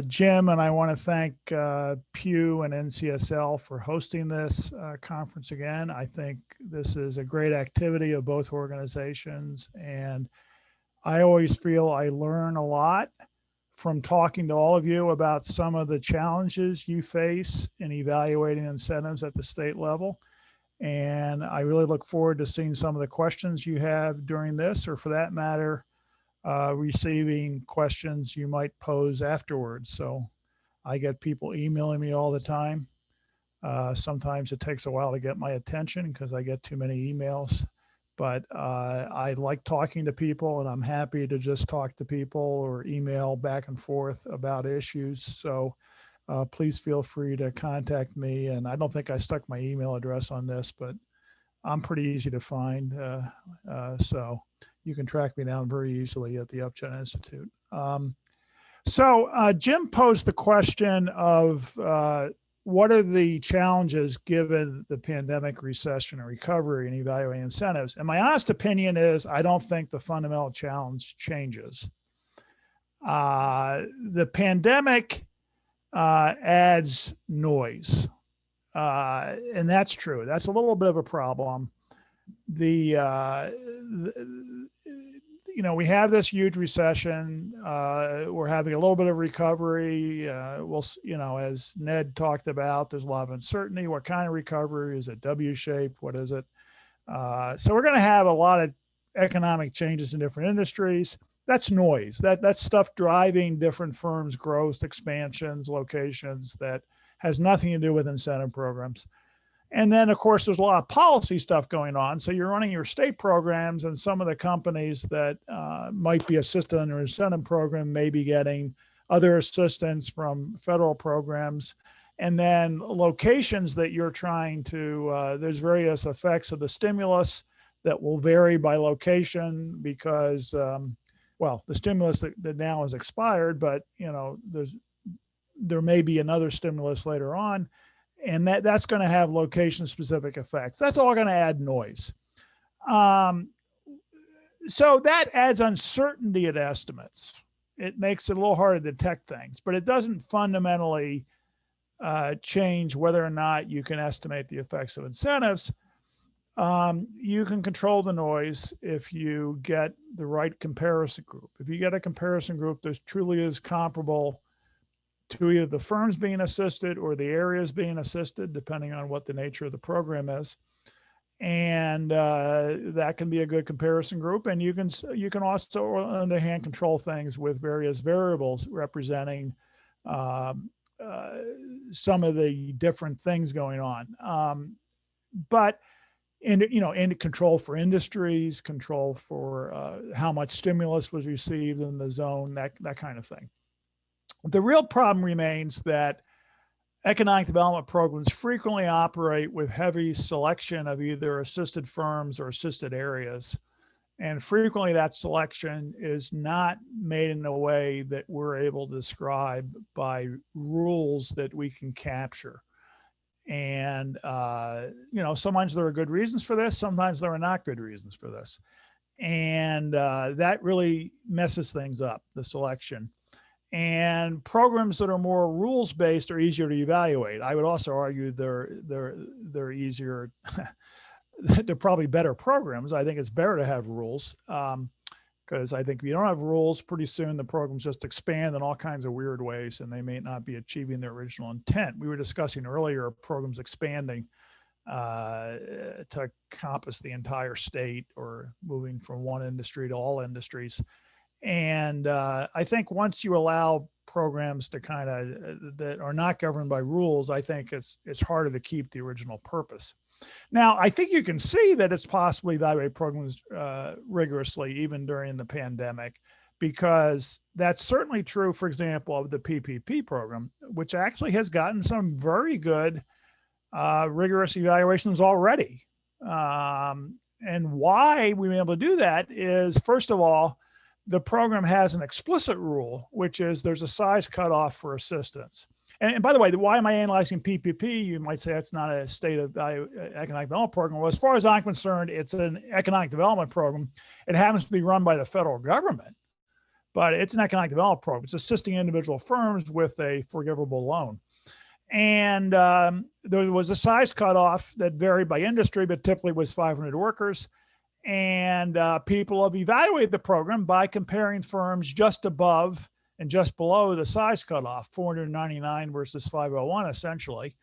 Jim, and I want to thank Pew and NCSL for hosting this conference again. I think this is a great activity of both organizations, and I always feel I learn a lot from talking to all of you about some of the challenges you face in evaluating incentives at the state level. And I really look forward to seeing some of the questions you have during this, or for that matter, receiving questions you might pose afterwards. So I get people emailing me all the time. Sometimes it takes a while to get my attention because I get too many emails, but I like talking to people, and I'm happy to just talk to people or email back and forth about issues. So please feel free to contact me. And I don't think I stuck my email address on this, but I'm pretty easy to find. So you can track me down very easily at the Upjohn Institute. So Jim posed the question of what are the challenges given the pandemic, recession, and recovery, and evaluating incentives? And my honest opinion is I don't think the fundamental challenge changes. The pandemic adds noise. And that's true. That's a little bit of a problem. We have this huge recession. We're having a little bit of recovery. As Ned talked about, there's a lot of uncertainty. What kind of recovery? Is it W-shaped? What is it? So we're going to have a lot of economic changes in different industries. That's noise. That's stuff driving different firms' growth, expansions, locations that has nothing to do with incentive programs. And then, of course, there's a lot of policy stuff going on. So you're running your state programs, and some of the companies that might be assisted under incentive program may be getting other assistance from federal programs. And then locations that you're trying to, there's various effects of the stimulus that will vary by location because, the stimulus that now has expired, but, there may be another stimulus later on. And that's going to have location-specific effects. That's all going to add noise. So that adds uncertainty at estimates. It makes it a little harder to detect things, but it doesn't fundamentally change whether or not you can estimate the effects of incentives. You can control the noise if you get the right comparison group. If you get a comparison group that truly is comparable to either the firms being assisted or the areas being assisted, depending on what the nature of the program is. And that can be a good comparison group. And you can also, on the other hand, control things with various variables representing some of the different things going on. But in control for industries, control for how much stimulus was received in the zone, that kind of thing. The real problem remains that economic development programs frequently operate with heavy selection of either assisted firms or assisted areas. And frequently that selection is not made in a way that we're able to describe by rules that we can capture. And, sometimes there are good reasons for this. Sometimes there are not good reasons for this. And that really messes things up, the selection. And programs that are more rules-based are easier to evaluate. I would also argue they're easier. They're probably better programs. I think it's better to have rules because I think if you don't have rules, pretty soon the programs just expand in all kinds of weird ways, and they may not be achieving their original intent. We were discussing earlier programs expanding to encompass the entire state or moving from one industry to all industries. And I think once you allow programs to that are not governed by rules, I think it's harder to keep the original purpose. Now, I think you can see that it's possible to evaluate programs rigorously even during the pandemic because that's certainly true, for example, of the PPP program, which actually has gotten some very good rigorous evaluations already. And why we've been able to do that is, first of all, the program has an explicit rule, which is there's a size cutoff for assistance. And by the way, why am I analyzing PPP? You might say that's not a state of economic development program. Well, as far as I'm concerned, it's an economic development program. It happens to be run by the federal government, but it's an economic development program. It's assisting individual firms with a forgivable loan. And there was a size cutoff that varied by industry, but typically was 500 workers. And people have evaluated the program by comparing firms just above and just below the size cutoff, 499 versus 501, essentially.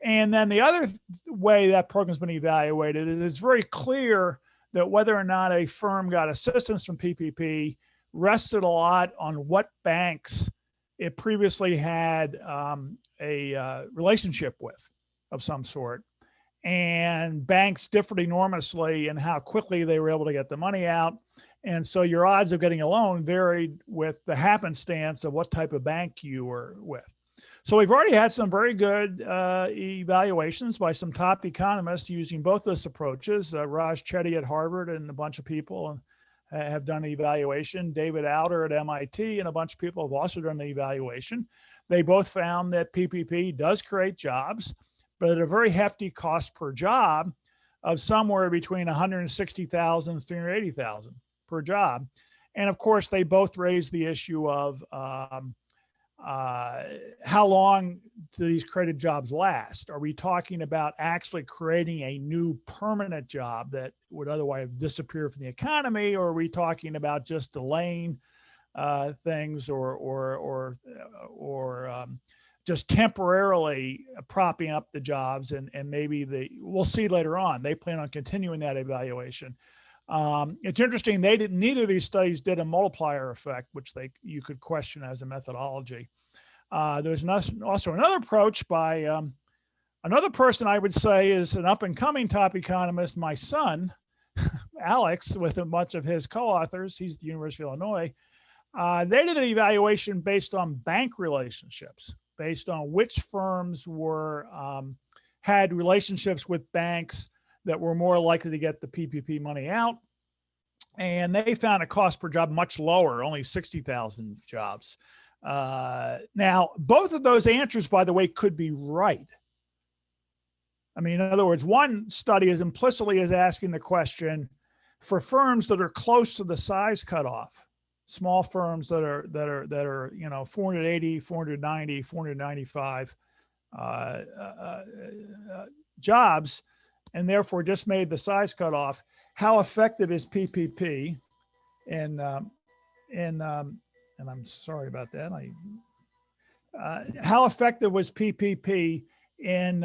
And then the other way that program's been evaluated is it's very clear that whether or not a firm got assistance from PPP rested a lot on what banks it previously had a relationship with of some sort. And banks differed enormously in how quickly they were able to get the money out. And so your odds of getting a loan varied with the happenstance of what type of bank you were with. So we've already had some very good evaluations by some top economists using both those approaches. Raj Chetty at Harvard and a bunch of people have done the evaluation. David Alder at MIT and a bunch of people have also done the evaluation. They both found that PPP does create jobs, but at a very hefty cost per job of somewhere between 160,000 and 380,000 per job. And of course, they both raised the issue of how long do these created jobs last? Are we talking about actually creating a new permanent job that would otherwise disappear from the economy? Or are we talking about just delaying things or just temporarily propping up the jobs and maybe we'll see later on, they plan on continuing that evaluation. It's interesting, neither of these studies did a multiplier effect, which you could question as a methodology. There's also another approach by another person I would say is an up and coming top economist, my son, Alex, with a bunch of his co-authors, he's at the University of Illinois. They did an evaluation based on bank relationships, based on which firms had relationships with banks that were more likely to get the PPP money out. And they found a cost per job much lower, only 60,000 jobs. Now, both of those answers, by the way, could be right. I mean, in other words, one study is implicitly asking the question for firms that are close to the size cutoff, small firms that are 480, 490, 495 jobs, and therefore just made the size cutoff. How effective is PPP? And I'm sorry about that. How effective was PPP in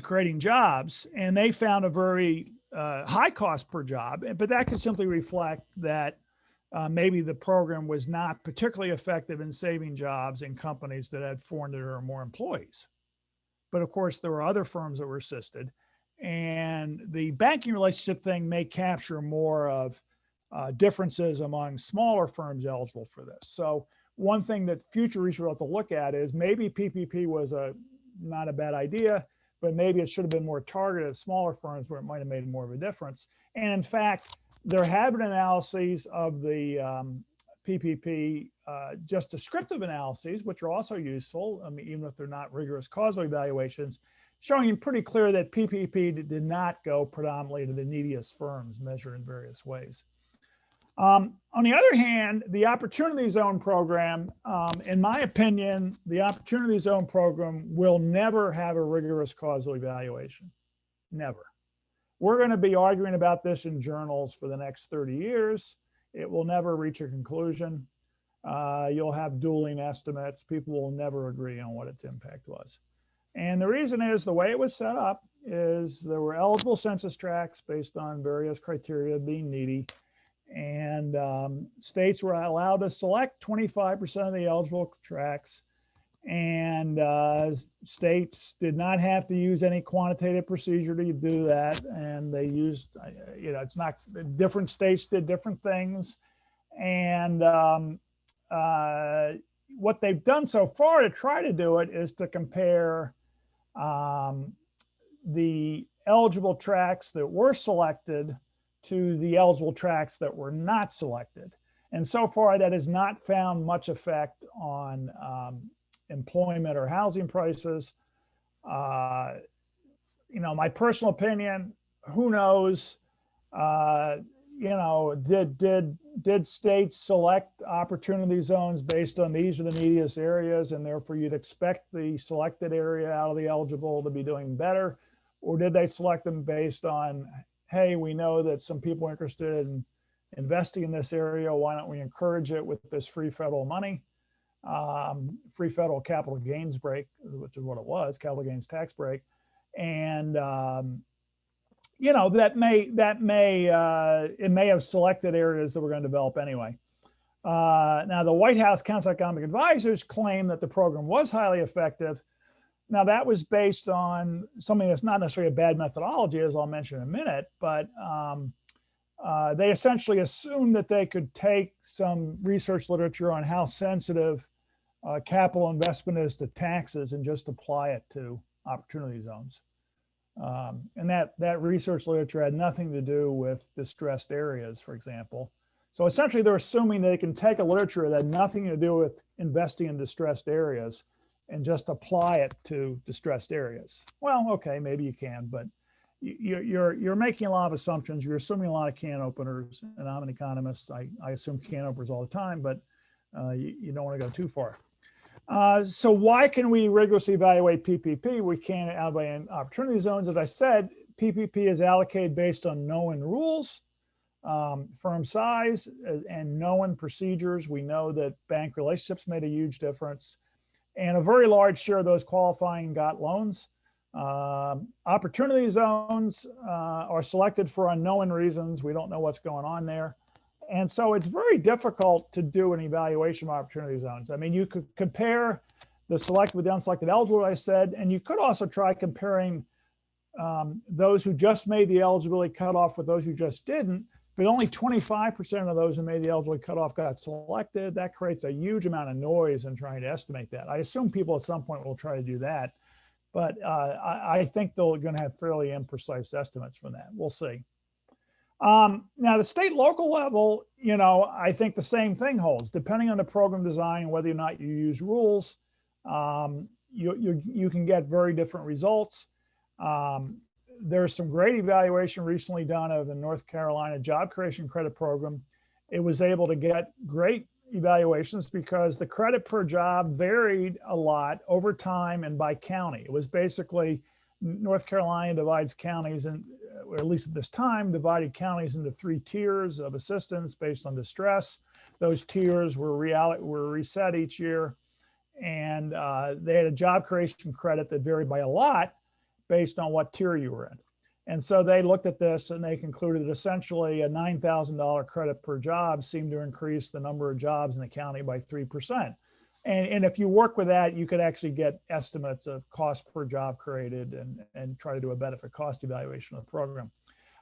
creating jobs? And they found a very high cost per job, but that could simply reflect that maybe the program was not particularly effective in saving jobs in companies that had 400 or more employees. But of course, there were other firms that were assisted. And the banking relationship thing may capture more of differences among smaller firms eligible for this. So one thing that future research will have to look at is maybe PPP was not a bad idea, but maybe it should have been more targeted at smaller firms where it might have made more of a difference. And in fact, there have been analyses of the PPP, just descriptive analyses, which are also useful, I mean, even if they're not rigorous causal evaluations, showing pretty clear that PPP did not go predominantly to the neediest firms measured in various ways. On the other hand, the Opportunity Zone program, in my opinion, the Opportunity Zone program will never have a rigorous causal evaluation, never. We're going to be arguing about this in journals for the next 30 years. It will never reach a conclusion. You'll have dueling estimates. People will never agree on what its impact was. And the reason is the way it was set up is there were eligible census tracts based on various criteria being needy. And states were allowed to select 25% of the eligible tracts. And states did not have to use any quantitative procedure to do that. And they used, it's not, different states did different things. And what they've done so far to try to do it is to compare the eligible tracts that were selected to the eligible tracts that were not selected. And so far that has not found much effect on employment or housing prices. My personal opinion, who knows? Did states select opportunity zones based on these are the neediest areas, and therefore you'd expect the selected area out of the eligible to be doing better? Or did they select them based on, hey, we know that some people are interested in investing in this area, why don't we encourage it with this free federal money? Free federal capital gains break, which is what it was, capital gains tax break. And it may have selected areas that we're going to develop anyway. Now, the White House Council of Economic Advisors claimed that the program was highly effective. Now, that was based on something that's not necessarily a bad methodology, as I'll mention in a minute, but they essentially assumed that they could take some research literature on how sensitive capital investment is to taxes and just apply it to opportunity zones. And that research literature had nothing to do with distressed areas, for example. So essentially they're assuming they can take a literature that had nothing to do with investing in distressed areas and just apply it to distressed areas. Well, okay, maybe you can, but you're making a lot of assumptions. You're assuming a lot of can openers, and I'm an economist. I assume can openers all the time, but you don't want to go too far. So why can we rigorously evaluate PPP? We can't evaluate opportunity zones. As I said, PPP is allocated based on known rules, firm size, and known procedures. We know that bank relationships made a huge difference. And a very large share of those qualifying got loans. Opportunity zones are selected for unknown reasons. We don't know what's going on there. And so it's very difficult to do an evaluation of opportunity zones. I mean, you could compare the selected with the unselected eligible, I said, and you could also try comparing those who just made the eligibility cutoff with those who just didn't, but only 25% of those who made the eligibility cutoff got selected. That creates a huge amount of noise in trying to estimate that. I assume people at some point will try to do that, but I think they're going to have fairly imprecise estimates from that. We'll see. Now, the state local level, I think the same thing holds. Depending on the program design and whether or not you use rules, you can get very different results. There's some great evaluation recently done of the North Carolina Job Creation Credit Program. It was able to get great evaluations because the credit per job varied a lot over time and by county. It was basically North Carolina divides counties, and or at least at this time, divided counties into 3 tiers of assistance based on distress. Those tiers were reset each year, and they had a job creation credit that varied by a lot based on what tier you were in. And so they looked at this and they concluded that essentially a $9,000 credit per job seemed to increase the number of jobs in the county by 3%. And if you work with that, you could actually get estimates of cost per job created and try to do a benefit cost evaluation of the program.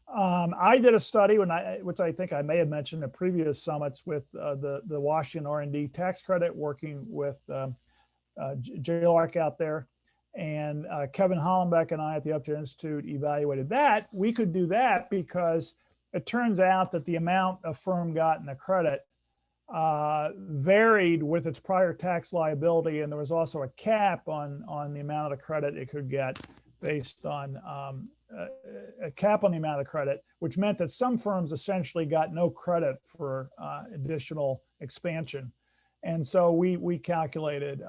I did a study which I think I may have mentioned in previous summits with the Washington R&D tax credit, working with Jay Lark out there. And Kevin Hollenbeck and I at the Upton Institute evaluated that. We could do that because it turns out that the amount a firm got in the credit varied with its prior tax liability, and there was also a cap on the amount of the credit it could get based on a cap on the amount of credit, which meant that some firms essentially got no credit for additional expansion. And so we calculated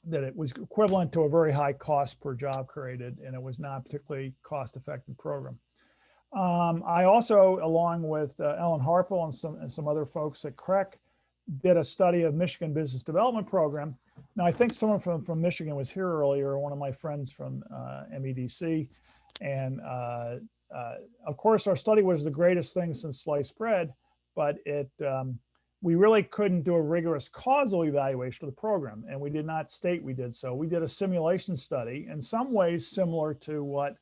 that it was equivalent to a very high cost per job created, and it was not a particularly cost-effective program. I also, along with Ellen Harpel and some other folks at CREC, did a study of Michigan Business Development Program. Now, I think someone from Michigan was here earlier, one of my friends from MEDC. And of course, our study was the greatest thing since sliced bread, but it we really couldn't do a rigorous causal evaluation of the program, and we did not state we did so. We did a simulation study in some ways similar to what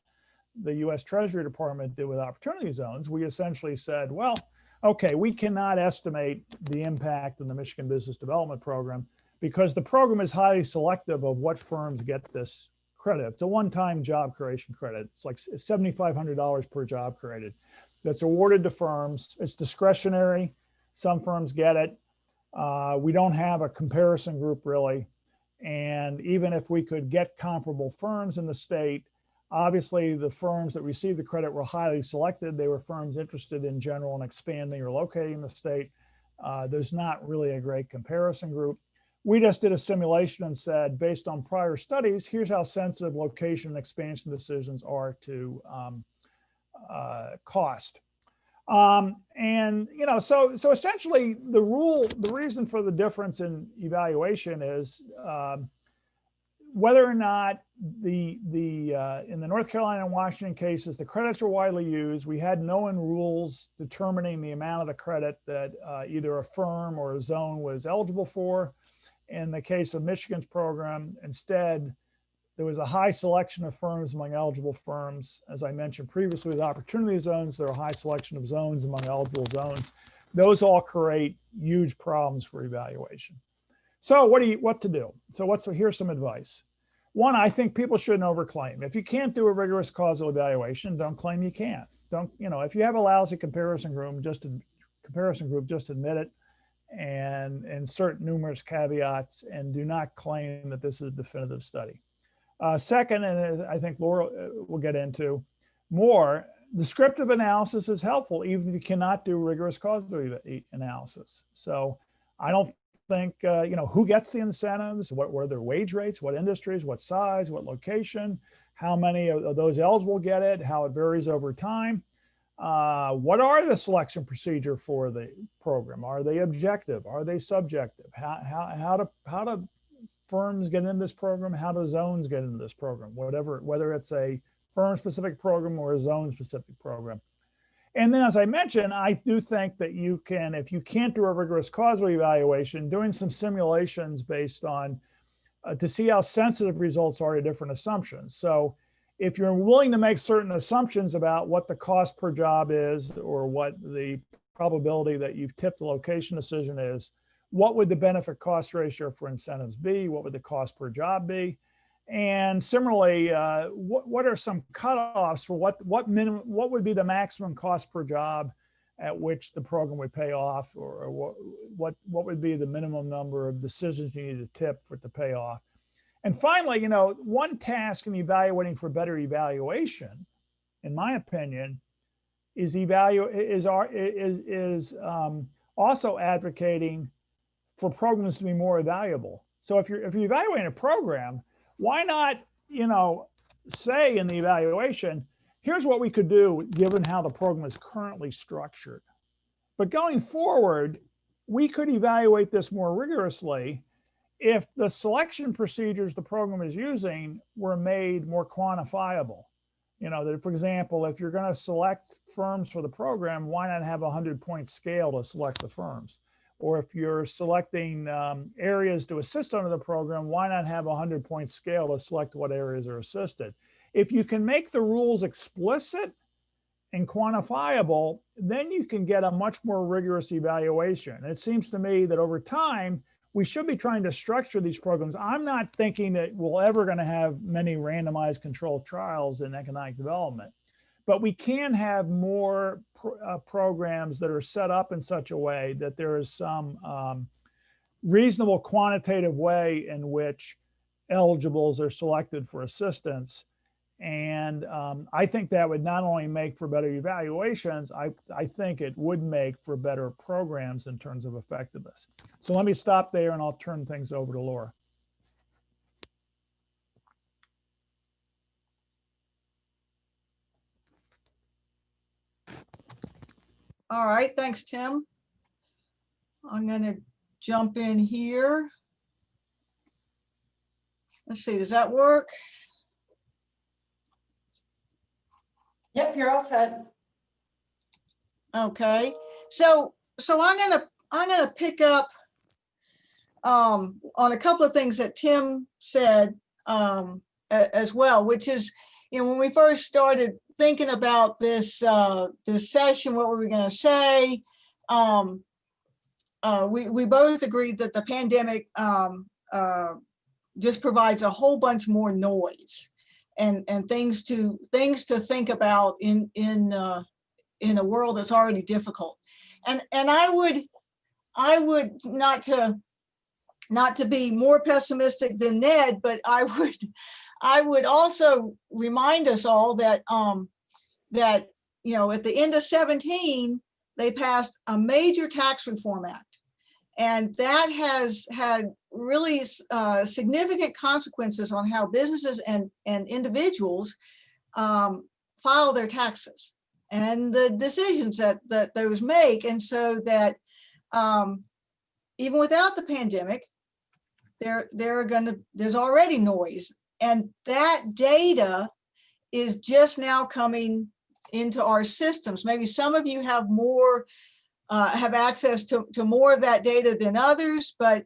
the US Treasury Department did with opportunity zones. We essentially said, well, okay, we cannot estimate the impact of the Michigan Business Development Program because the program is highly selective of what firms get this credit. It's a one-time job creation credit. It's like $7,500 per job created. That's awarded to firms. It's discretionary. Some firms get it. We don't have a comparison group really. And even if we could get comparable firms in the state, obviously the firms that received the credit were highly selected. They were firms interested in general in expanding or locating in the state. There's not really a great comparison group. We just did a simulation and said, based on prior studies, here's how sensitive location and expansion decisions are to cost. And you know, so essentially the reason for the difference in evaluation is whether or not in the North Carolina and Washington cases, the credits are widely used. We had known rules determining the amount of the credit that either a firm or a zone was eligible for. In the case of Michigan's program, instead, there was a high selection of firms among eligible firms. As I mentioned previously, with opportunity zones, there are a high selection of zones among eligible zones. Those all create huge problems for evaluation. So what to do? So here's some advice. One, I think people shouldn't overclaim. If you can't do a rigorous causal evaluation, don't claim you can't. If you have a lousy comparison group, just admit it and insert numerous caveats and do not claim that this is a definitive study. Second, and I think Laura will get into more, descriptive analysis is helpful even if you cannot do rigorous causal analysis. So I don't think, who gets the incentives, what are their wage rates, what industries, what size, what location, how many of those eligible get it, how it varies over time. What are the selection procedure for the program? Are they objective? Are they subjective? How do firms get in this program? How do zones get into this program? Whether it's a firm-specific program or a zone-specific program. And then, as I mentioned, I do think that you can, if you can't do a rigorous causal evaluation, doing some simulations based on, to see how sensitive results are to different assumptions. So if you're willing to make certain assumptions about what the cost per job is or what the probability that you've tipped the location decision is, what would the benefit cost ratio for incentives be? What would the cost per job be? And similarly, what are some cutoffs for what would be the maximum cost per job at which the program would pay off, or what would be the minimum number of decisions you need to tip for it to pay off? And finally, one task in evaluating for better evaluation, in my opinion, is also advocating for programs to be more valuable. So if you're evaluating a program, why not, say in the evaluation, here's what we could do given how the program is currently structured. But going forward, we could evaluate this more rigorously if the selection procedures the program is using were made more quantifiable. That, for example, if you're going to select firms for the program, why not have a 100-point scale to select the firms? Or if you're selecting areas to assist under the program, why not have a 100-point scale to select what areas are assisted? If you can make the rules explicit and quantifiable, then you can get a much more rigorous evaluation. And it seems to me that over time, we should be trying to structure these programs. I'm not thinking that we're ever going to have many randomized controlled trials in economic development, but we can have more programs that are set up in such a way that there is some reasonable quantitative way in which eligibles are selected for assistance. And I think that would not only make for better evaluations, I think it would make for better programs in terms of effectiveness. So let me stop there and I'll turn things over to Laura. All right, thanks, Tim. I'm going to jump in here. Let's see, does that work? Yep, you're all set. Okay, so I'm going to gonna pick up on a couple of things that Tim said as well, which is, when we first started thinking about this this session, what were we going to say? We both agreed that the pandemic just provides a whole bunch more noise and things to think about in a world that's already difficult. And I would not to be more pessimistic than Ned, but I would also remind us all that that at the end of 2017 they passed a major tax reform act, and that has had really significant consequences on how businesses and individuals file their taxes and the decisions that those make. And so that even without the pandemic, there's already noise, and that data is just now coming into our systems. Maybe some of you have more have access to more of that data than others, but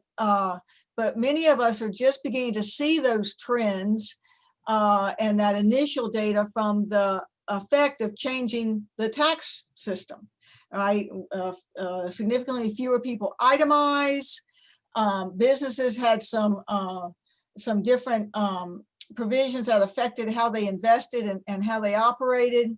many of us are just beginning to see those trends and that initial data from the effect of changing the tax system. Right, significantly fewer people itemize. Businesses had some different provisions that affected how they invested and how they operated.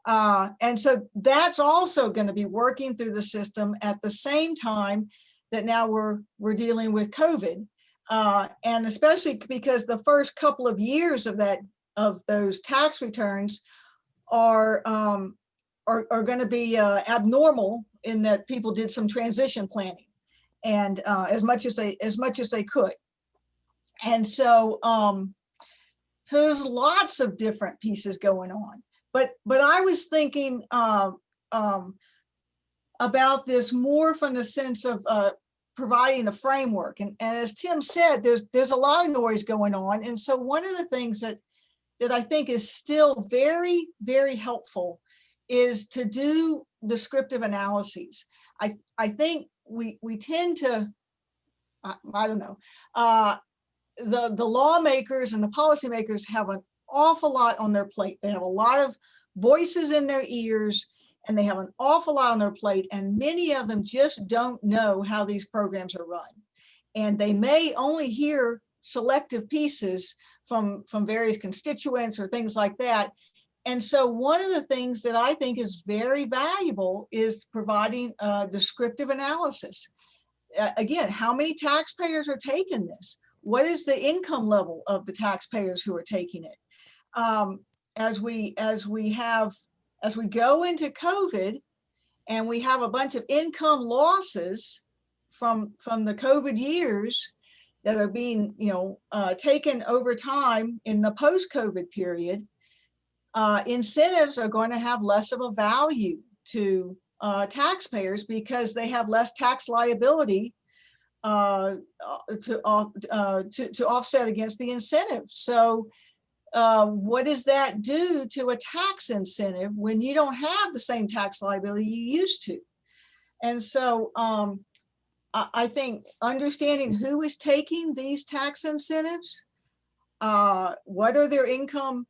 And so that's also going to be working through the system at the same time that now we're dealing with COVID. And especially because the first couple of years of those tax returns are going to be abnormal in that people did some transition planning, and as much as they could. And so so there's lots of different pieces going on. But I was thinking about this more from the sense of providing a framework. And as Tim said, there's a lot of noise going on. And so one of the things that I think is still very, very helpful is to do descriptive analyses. I think we tend to, I don't know, the lawmakers and the policymakers have an awful lot on their plate. They have a lot of voices in their ears, and they have an awful lot on their plate, and many of them just don't know how these programs are run. And they may only hear selective pieces from various constituents or things like that. And so one of the things that I think is very valuable is providing a descriptive analysis. Again, how many taxpayers are taking this? What is the income level of the taxpayers who are taking it? As we go into COVID and we have a bunch of income losses from the COVID years that are being taken over time in the post-COVID period, incentives are going to have less of a value to taxpayers because they have less tax liability to offset against the incentive. So what does that do to a tax incentive when you don't have the same tax liability you used to? And so I think understanding who is taking these tax incentives, what are their income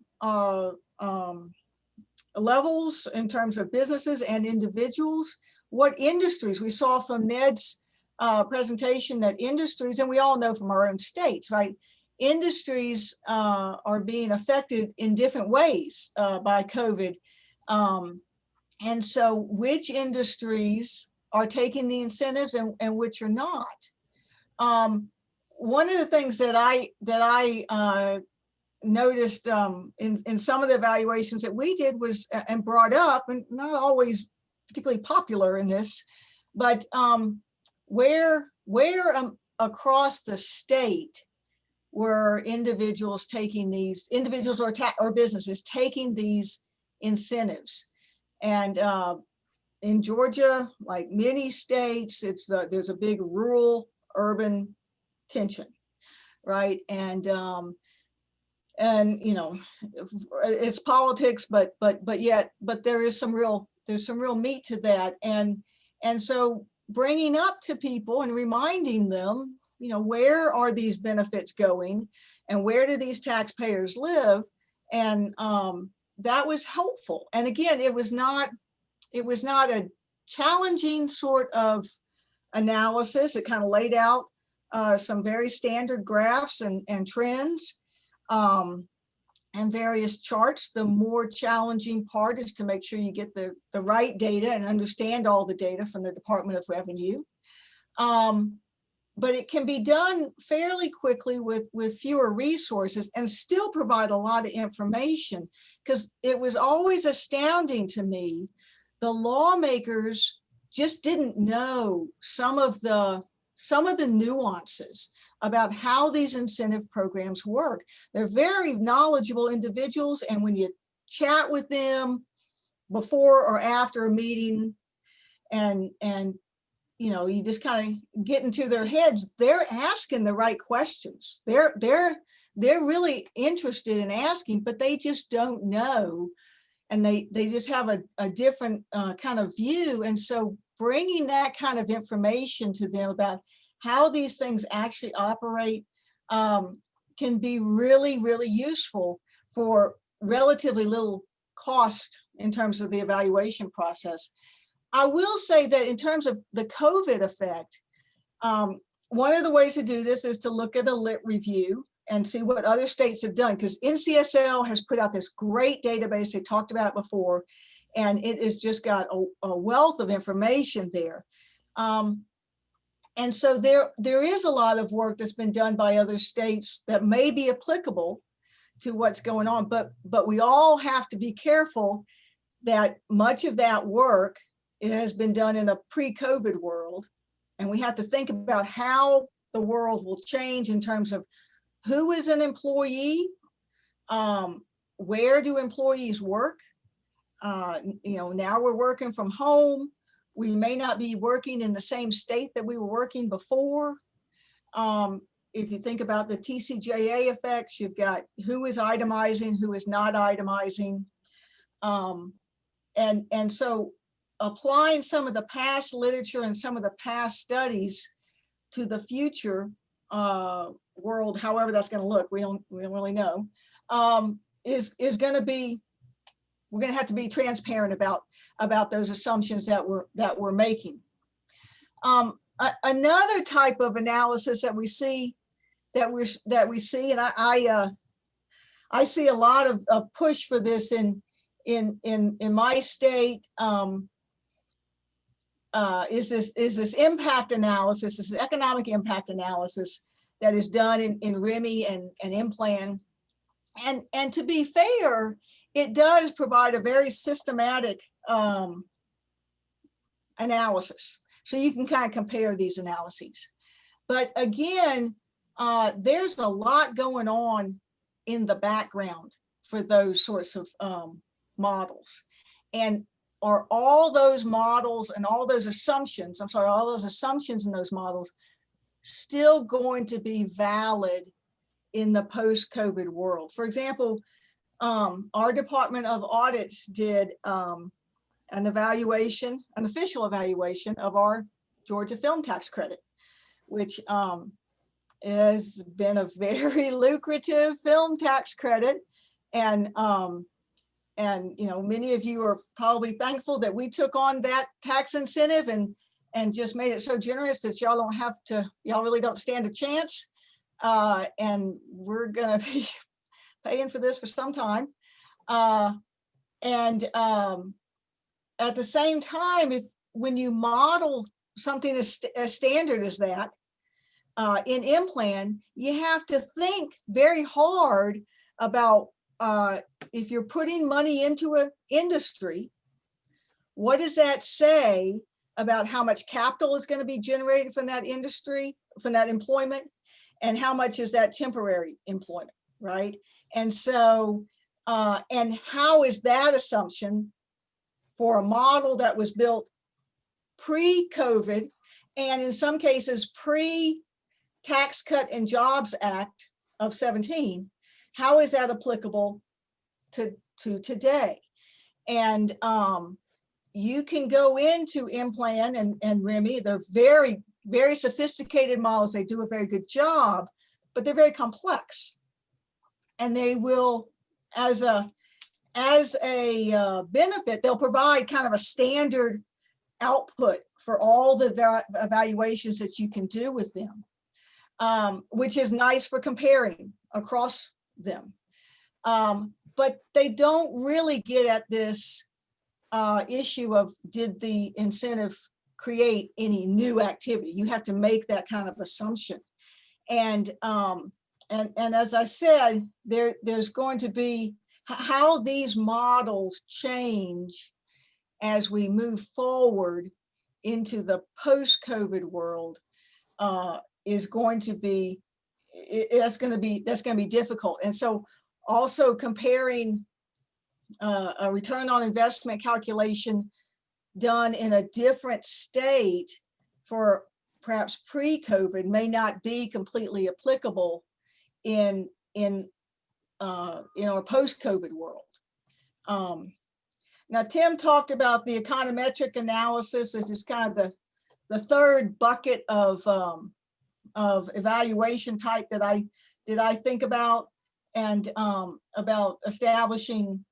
levels in terms of businesses and individuals, what industries. We saw from Ned's presentation that industries, and we all know from our own states, right? Industries are being affected in different ways by COVID. And so which industries are taking the incentives and which are not? One of the things that I noticed in some of the evaluations that we did was, and brought up, and not always particularly popular in this, but where across the state were individuals taking these, individuals or businesses taking these incentives. And in Georgia, like many states, there's a big rural urban tension, right? And it's politics, but there is some real meat to that. And so bringing up to people and reminding them, you know, where are these benefits going and where do these taxpayers live? And that was helpful. And again, it was not a challenging sort of analysis. It kind of laid out some very standard graphs and trends and various charts. The more challenging part is to make sure you get the right data and understand all the data from the Department of Revenue. But it can be done fairly quickly with fewer resources and still provide a lot of information, because it was always astounding to me. The lawmakers just didn't know some of the nuances about how these incentive programs work. They're very knowledgeable individuals, and when you chat with them before or after a meeting and you know, you just kind of get into their heads, they're asking the right questions. They're really interested in asking, but they just don't know. And they just have a different kind of view. And so bringing that kind of information to them about how these things actually operate can be really, really useful for relatively little cost in terms of the evaluation process. I will say that in terms of the COVID effect, one of the ways to do this is to look at a lit review and see what other states have done, because NCSL has put out this great database. They talked about it before, and it has just got a wealth of information there. And so there is a lot of work that's been done by other states that may be applicable to what's going on, but we all have to be careful that much of that work, it has been done in a pre-COVID world, and we have to think about how the world will change in terms of who is an employee, where do employees work? You know, now we're working from home. We may not be working in the same state that we were working before. If you think about the TCJA effects, you've got who is itemizing, who is not itemizing. And so applying some of the past literature and some of the past studies to the future world, however that's going to look, we don't really know, is going to be, we're going to have to be transparent about those assumptions that we're making. Another type of analysis that we see, and I see a lot of push for this in my state, is this impact analysis, this economic impact analysis that is done in RIMI and IMPLAN. And to be fair, it does provide a very systematic analysis. So you can kind of compare these analyses. But again, there's a lot going on in the background for those sorts of models. And are all those models and all those assumptions, all those assumptions in those models still going to be valid in the post-COVID world? For example, our Department of Audits did an evaluation, an official evaluation of our Georgia film tax credit, which has been a very lucrative film tax credit. And you know, many of you are probably thankful that we took on that tax incentive and just made it so generous that y'all don't have to, y'all really don't stand a chance. And we're gonna be paying for this for some time. And at the same time, when you model something as standard as that in IMPLAN, you have to think very hard about if you're putting money into an industry, what does that say about how much capital is going to be generated from that industry, from that employment, and how much is that temporary employment, right? And so, and how is that assumption for a model that was built pre-COVID, and in some cases pre-Tax Cut and Jobs Act of 17, how is that applicable to today? And you can go into Implan and Remy. They're very, very sophisticated models. They do a very good job, but they're very complex. And they will, as a benefit, they'll provide kind of a standard output for all the evaluations that you can do with them, which is nice for comparing across them. But they don't really get at this issue of, did the incentive create any new activity? You have to make that kind of assumption. And as I said, there's going to be how these models change as we move forward into the post-COVID world is going to be, that's going to be difficult. And so also comparing a return on investment calculation done in a different state for perhaps pre-COVID may not be completely applicable in our post-COVID world. Now, Tim talked about the econometric analysis as just kind of the third bucket of evaluation type that I think about, and about establishing,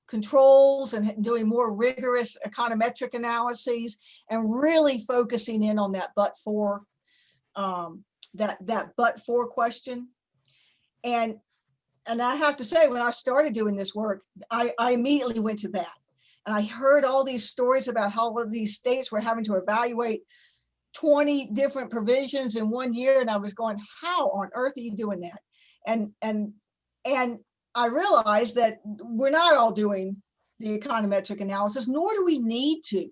controls and doing more rigorous econometric analyses and really focusing in on that but-for, that but-for question. And I have to say, when I started doing this work, I immediately went to that. And I heard all these stories about how all of these states were having to evaluate 20 different provisions in 1 year. And I was going, how on earth are you doing that? And I realized that we're not all doing the econometric analysis, nor do we need to.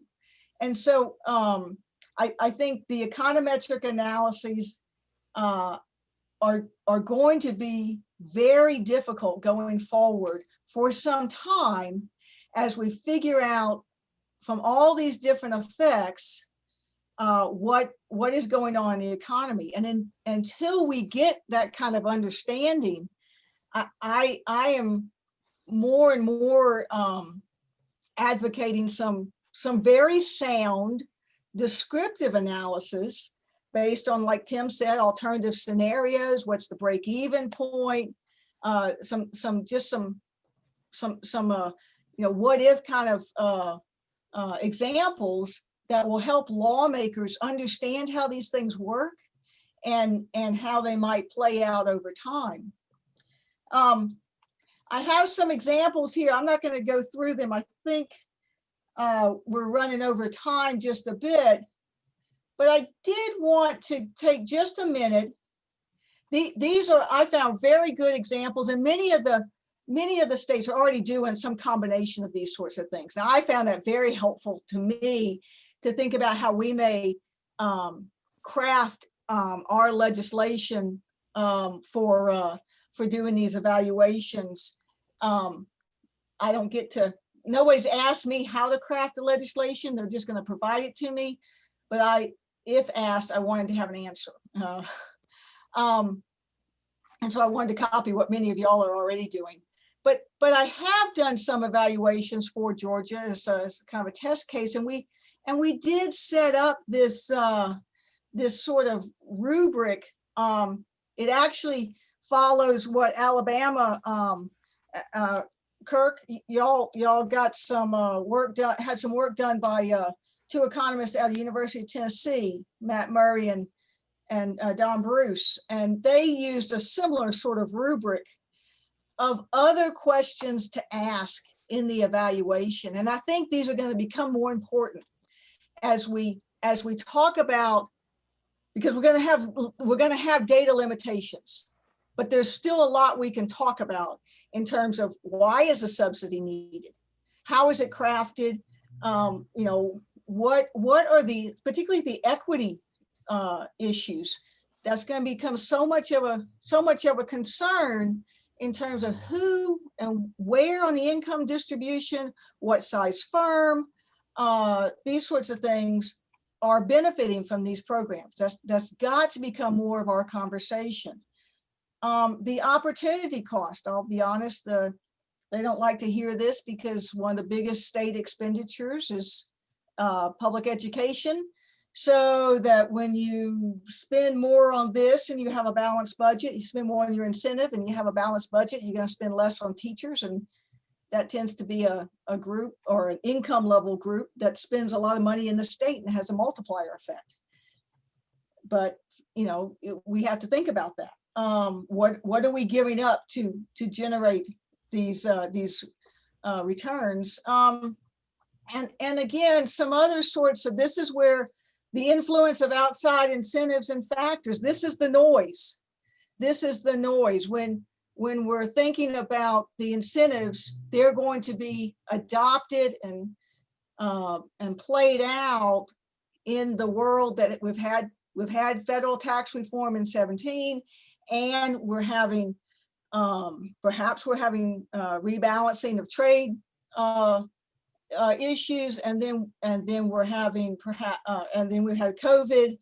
And so I think the econometric analyses are going to be very difficult going forward for some time as we figure out from all these different effects what is going on in the economy. And then until we get that kind of understanding, I am more and more advocating some very sound descriptive analysis based on, like Tim said, alternative scenarios. What's the break-even point? Some what if kind of examples that will help lawmakers understand how these things work and how they might play out over time. I have some examples here. I'm not going to go through them. I think we're running over time just a bit. But I did want to take just a minute. These are, I found, very good examples, and many of the states are already doing some combination of these sorts of things. Now, I found that very helpful to me to think about how we may craft our legislation for doing these evaluations. I don't get to, nobody's asked me how to craft the legislation. They're just going to provide it to me. But if asked, I wanted to have an answer. And so I wanted to copy what many of y'all are already doing. But I have done some evaluations for Georgia as kind of a test case, and we did set up this this sort of rubric. It actually follows what Alabama. Kirk, y'all got some work done. Had some work done by two economists out of the University of Tennessee, Matt Murray and Don Bruce, and they used a similar sort of rubric of other questions to ask in the evaluation. And I think these are going to become more important as we talk about, because we're going to have data limitations, but there's still a lot we can talk about in terms of why is a subsidy needed, how is it crafted, what are particularly the equity issues. That's going to become so much of a concern in terms of who and where on the income distribution, what size firm, these sorts of things are benefiting from these programs. That's got to become more of our conversation. The opportunity cost, I'll be honest, the they don't like to hear this because one of the biggest state expenditures is public education. So that when you spend more on this and you have a balanced budget, you spend more on your incentive and you have a balanced budget, you're going to spend less on teachers. And that tends to be a group or an income level group that spends a lot of money in the state and has a multiplier effect. But, you know, we have to think about that. What are we giving up to generate these returns? And again, some other sorts of, this is where the influence of outside incentives and factors, this is the noise. This is the noise. When we're thinking about the incentives, they're going to be adopted and played out in the world that we've had. We've had federal tax reform in 2017, and we're having, perhaps we're having rebalancing of trade issues, and then we're having perhaps, and then we had COVID.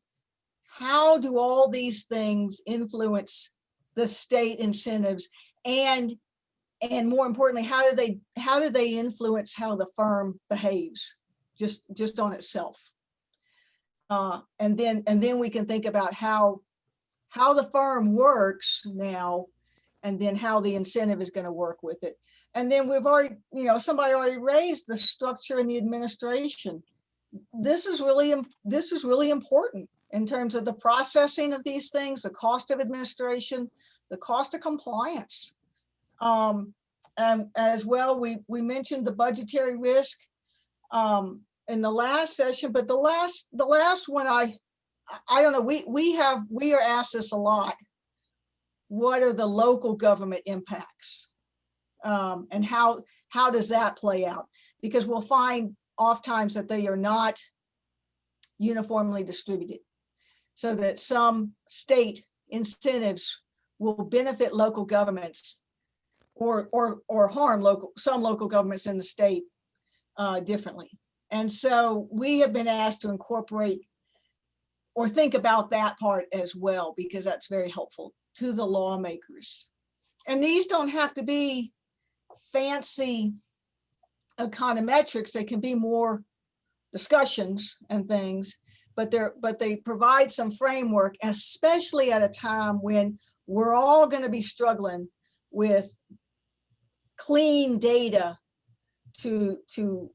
How do all these things influence the state incentives, and more importantly, how do they influence how the firm behaves just on itself? And then we can think about how the firm works now, and then how the incentive is going to work with it. And then we've already, you know, somebody already raised the structure and the administration. This is really important in terms of the processing of these things, the cost of administration, the cost of compliance. And as well, we mentioned the budgetary risk in the last session, but the last one, I don't know, we are asked this a lot. What are the local government impacts? And how does that play out? Because we'll find oftentimes that they are not uniformly distributed, so that some state incentives will benefit local governments or harm some local governments in the state differently. And so we have been asked to incorporate or think about that part as well, because that's very helpful to the lawmakers. And these don't have to be fancy econometrics. They can be more discussions and things, but they provide some framework, especially at a time when we're all going to be struggling with clean data to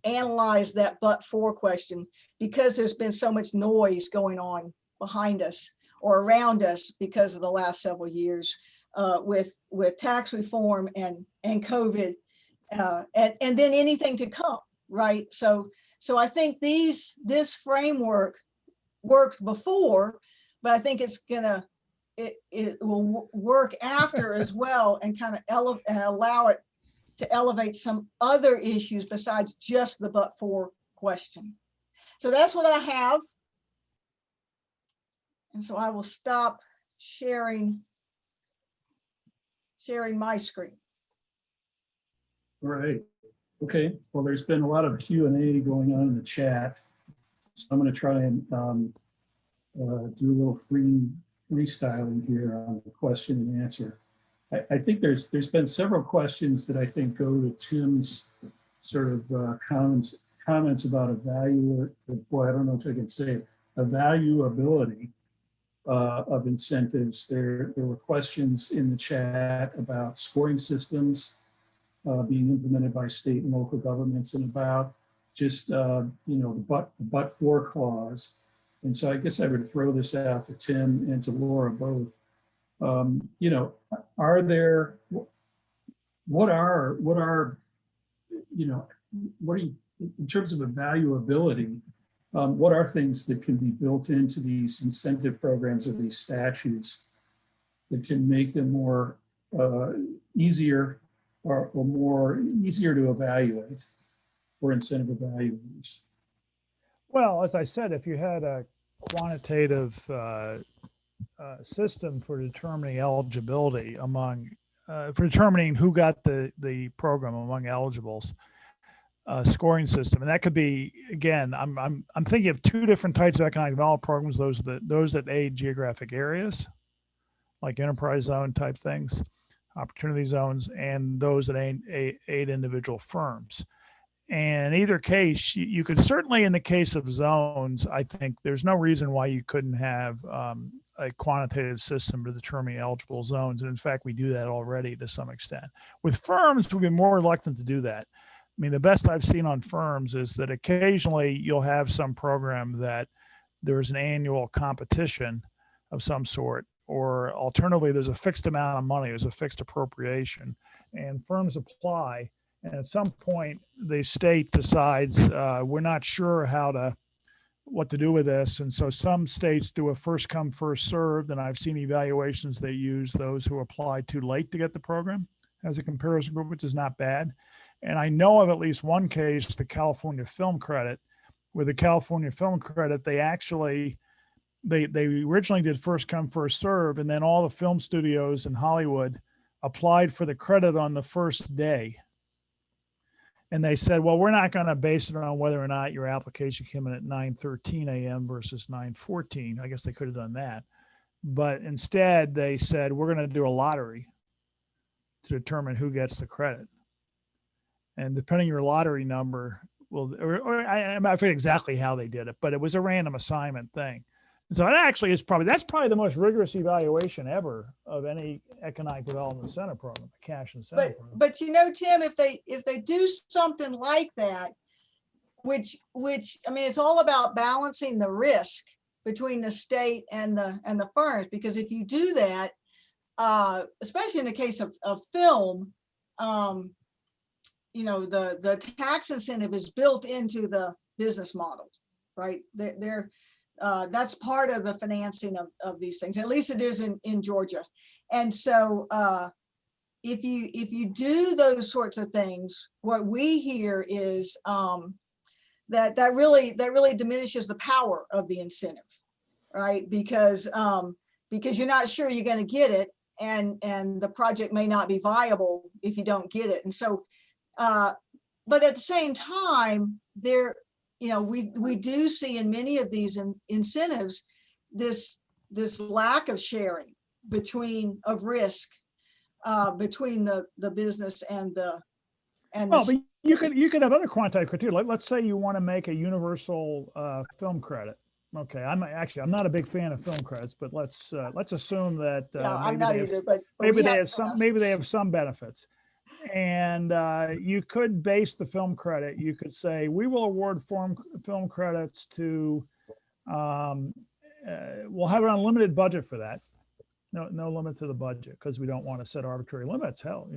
analyze that but-for question, because there's been so much noise going on behind us or around us because of the last several years with tax reform and COVID and then anything to come, right? So I think this framework worked before, but I think it will work after as well, and kind of allow it to elevate some other issues besides just the but-for question. So that's what I have. And so I will stop sharing my screen. All right. Okay. Well, there's been a lot of Q&A going on in the chat. So I'm going to try and do a little freestyling here on the question and answer. I think there's been several questions that I think go to Tim's sort of comments about boy, I don't know if I can say it, evaluability of incentives. There were questions in the chat about scoring systems being implemented by state and local governments, and about just the but-for clause. And so I guess I would throw this out to Tim and to Laura both. What are you, in terms of evaluability, what are things that can be built into these incentive programs or these statutes that can make them more easier or more easier to evaluate for incentive evaluators? Well, as I said, if you had a quantitative system for determining eligibility for determining who got the program among eligibles, scoring system, and that could be, again, I'm thinking of two different types of economic development programs: those that aid geographic areas, like enterprise zone type things, opportunity zones, and those that aid individual firms. And in either case, you could certainly, in the case of zones, I think there's no reason why you couldn't have a quantitative system to determine eligible zones. And in fact, we do that already to some extent. With firms, we've been more reluctant to do that. I mean, the best I've seen on firms is that occasionally you'll have some program that there's an annual competition of some sort, or alternatively, there's a fixed amount of money, there's a fixed appropriation, and firms apply. And at some point, the state decides we're not sure what to do with this. And so some states do a first come, first served. And I've seen evaluations that use those who apply too late to get the program as a comparison group, which is not bad. And I know of at least one case, the California Film Credit. With the California Film Credit, they originally did first come, first serve, and then all the film studios in Hollywood applied for the credit on the first day. And they said, well, we're not going to base it on whether or not your application came in at 9:13 a.m. versus 9:14. I guess they could have done that. But instead, they said, we're going to do a lottery to determine who gets the credit. And depending on your lottery number, I forget exactly how they did it, but it was a random assignment thing. So it actually is that's probably the most rigorous evaluation ever of any economic development incentive program, a cash incentive program. But you know, Tim, if they do something like that, which I mean, it's all about balancing the risk between the state and the firms, because if you do that, especially in the case of film, you know, the tax incentive is built into the business model, right? That's part of the financing of these things. At least it is in Georgia. And so if you do those sorts of things, what we hear is that really diminishes the power of the incentive, right? Because you're not sure you're going to get it, and the project may not be viable if you don't get it. And so, but at the same time, we do see in many of these incentives this lack of sharing of risk between the business and the. But you could have other quantitative criteria. Let's say you want to make a universal film credit. Okay, I'm not a big fan of film credits, but let's assume that I'm not either. But maybe they have some benefits. And you could base the film credit. You could say, we will award film credits to, we'll have an unlimited budget for that. No limit to the budget, because we don't want to set arbitrary limits. Hell,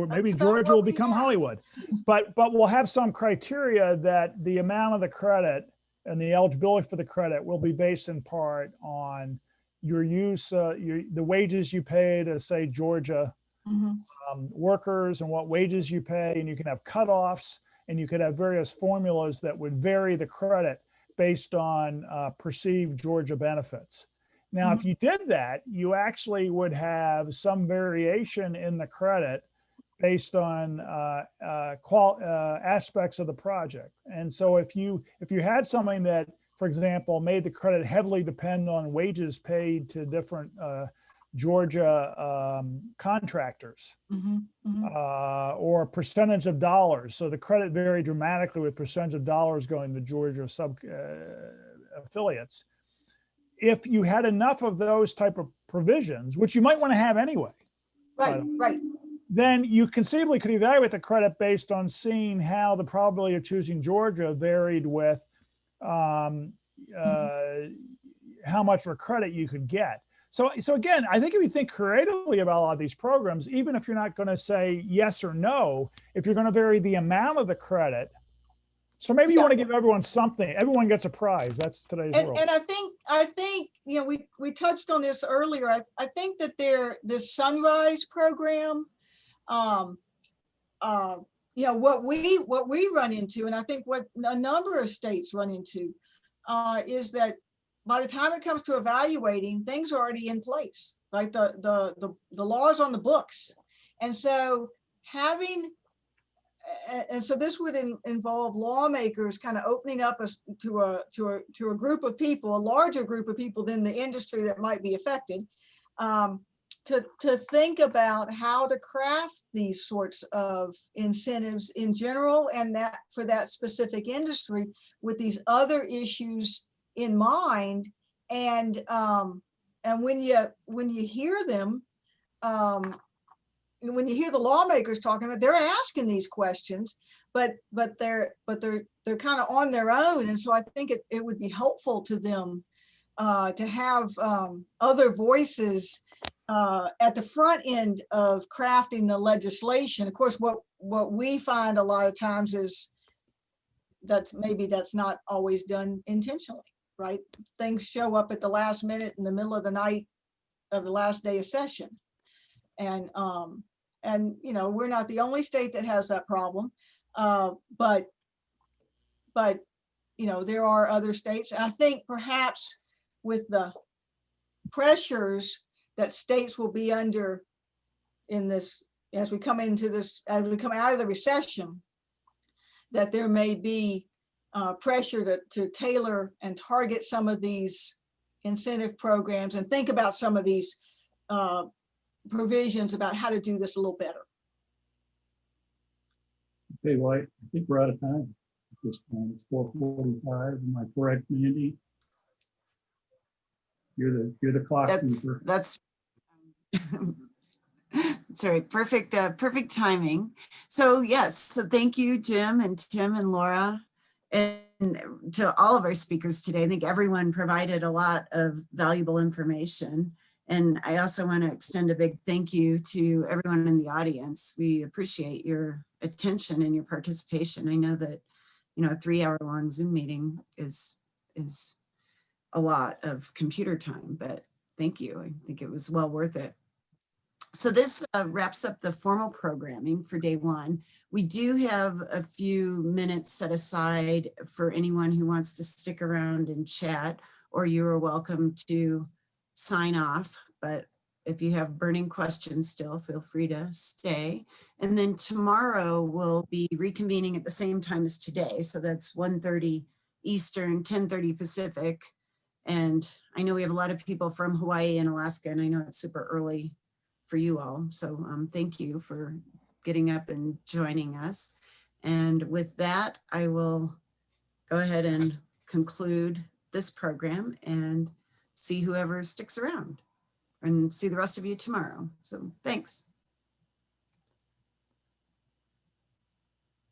maybe Georgia will become Hollywood. But we'll have some criteria that the amount of the credit and the eligibility for the credit will be based in part on your use, the wages you pay to, say, Georgia workers, and what wages you pay, and you can have cutoffs, and you could have various formulas that would vary the credit based on perceived Georgia benefits. Now, if you did that, you actually would have some variation in the credit based on aspects of the project. And so if you had something that, for example, made the credit heavily depend on wages paid to different Georgia contractors, or percentage of dollars. So the credit varied dramatically with percentage of dollars going to Georgia affiliates. If you had enough of those type of provisions, which you might want to have anyway, right, then you conceivably could evaluate the credit based on seeing how the probability of choosing Georgia varied with how much of a credit you could get. So again, I think if you think creatively about a lot of these programs, even if you're not going to say yes or no, if you're going to vary the amount of the credit, so maybe you want to give everyone something. Everyone gets a prize. That's today's world. And I think we touched on this earlier. I think that this Sunrise program, what we run into, and I think what a number of states run into, is that by the time it comes to evaluating, things are already in place, right? The laws on the books. And so this would involve lawmakers kind of opening up to a group of people, a larger group of people than the industry that might be affected, to think about how to craft these sorts of incentives in general, and that for that specific industry with these other issues in mind. And when you hear them, when you hear the lawmakers talking about, they're asking these questions, but they're kind of on their own. And so I think it would be helpful to them to have other voices at the front end of crafting the legislation. Of course, what we find a lot of times is that's not always done intentionally, right? Things show up at the last minute in the middle of the night of the last day of session. And you know, we're not the only state that has that problem, but you know, there are other states. And I think perhaps with the pressures that states will be under in this, as we come out of the recession, that there may be pressure to tailor and target some of these incentive programs and think about some of these provisions about how to do this a little better. Okay, well, I think we're out of time at this point. It's 4:45. Am I correct, Mandy? You're the clock keeper. That's sorry, perfect timing. So yes, so thank you, Jim and Tim and Laura, and to all of our speakers today. I think everyone provided a lot of valuable information. And I also want to extend a big thank you to everyone in the audience. We appreciate your attention and your participation. I know that, you know, a 3-hour-long Zoom meeting is a lot of computer time, but thank you. I think it was well worth it. So this wraps up the formal programming for day one. We do have a few minutes set aside for anyone who wants to stick around and chat, or you are welcome to sign off. But if you have burning questions still, feel free to stay. And then tomorrow we'll be reconvening at the same time as today. So that's 1:30 Eastern, 10:30 Pacific. And I know we have a lot of people from Hawaii and Alaska, and I know it's super early for you all. So thank you for getting up and joining us. And with that, I will go ahead and conclude this program and see whoever sticks around, and see the rest of you tomorrow. So thanks.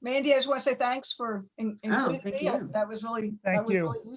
Mandy, I just want to say thanks for including thank me. you. That was really Thank you. really useful.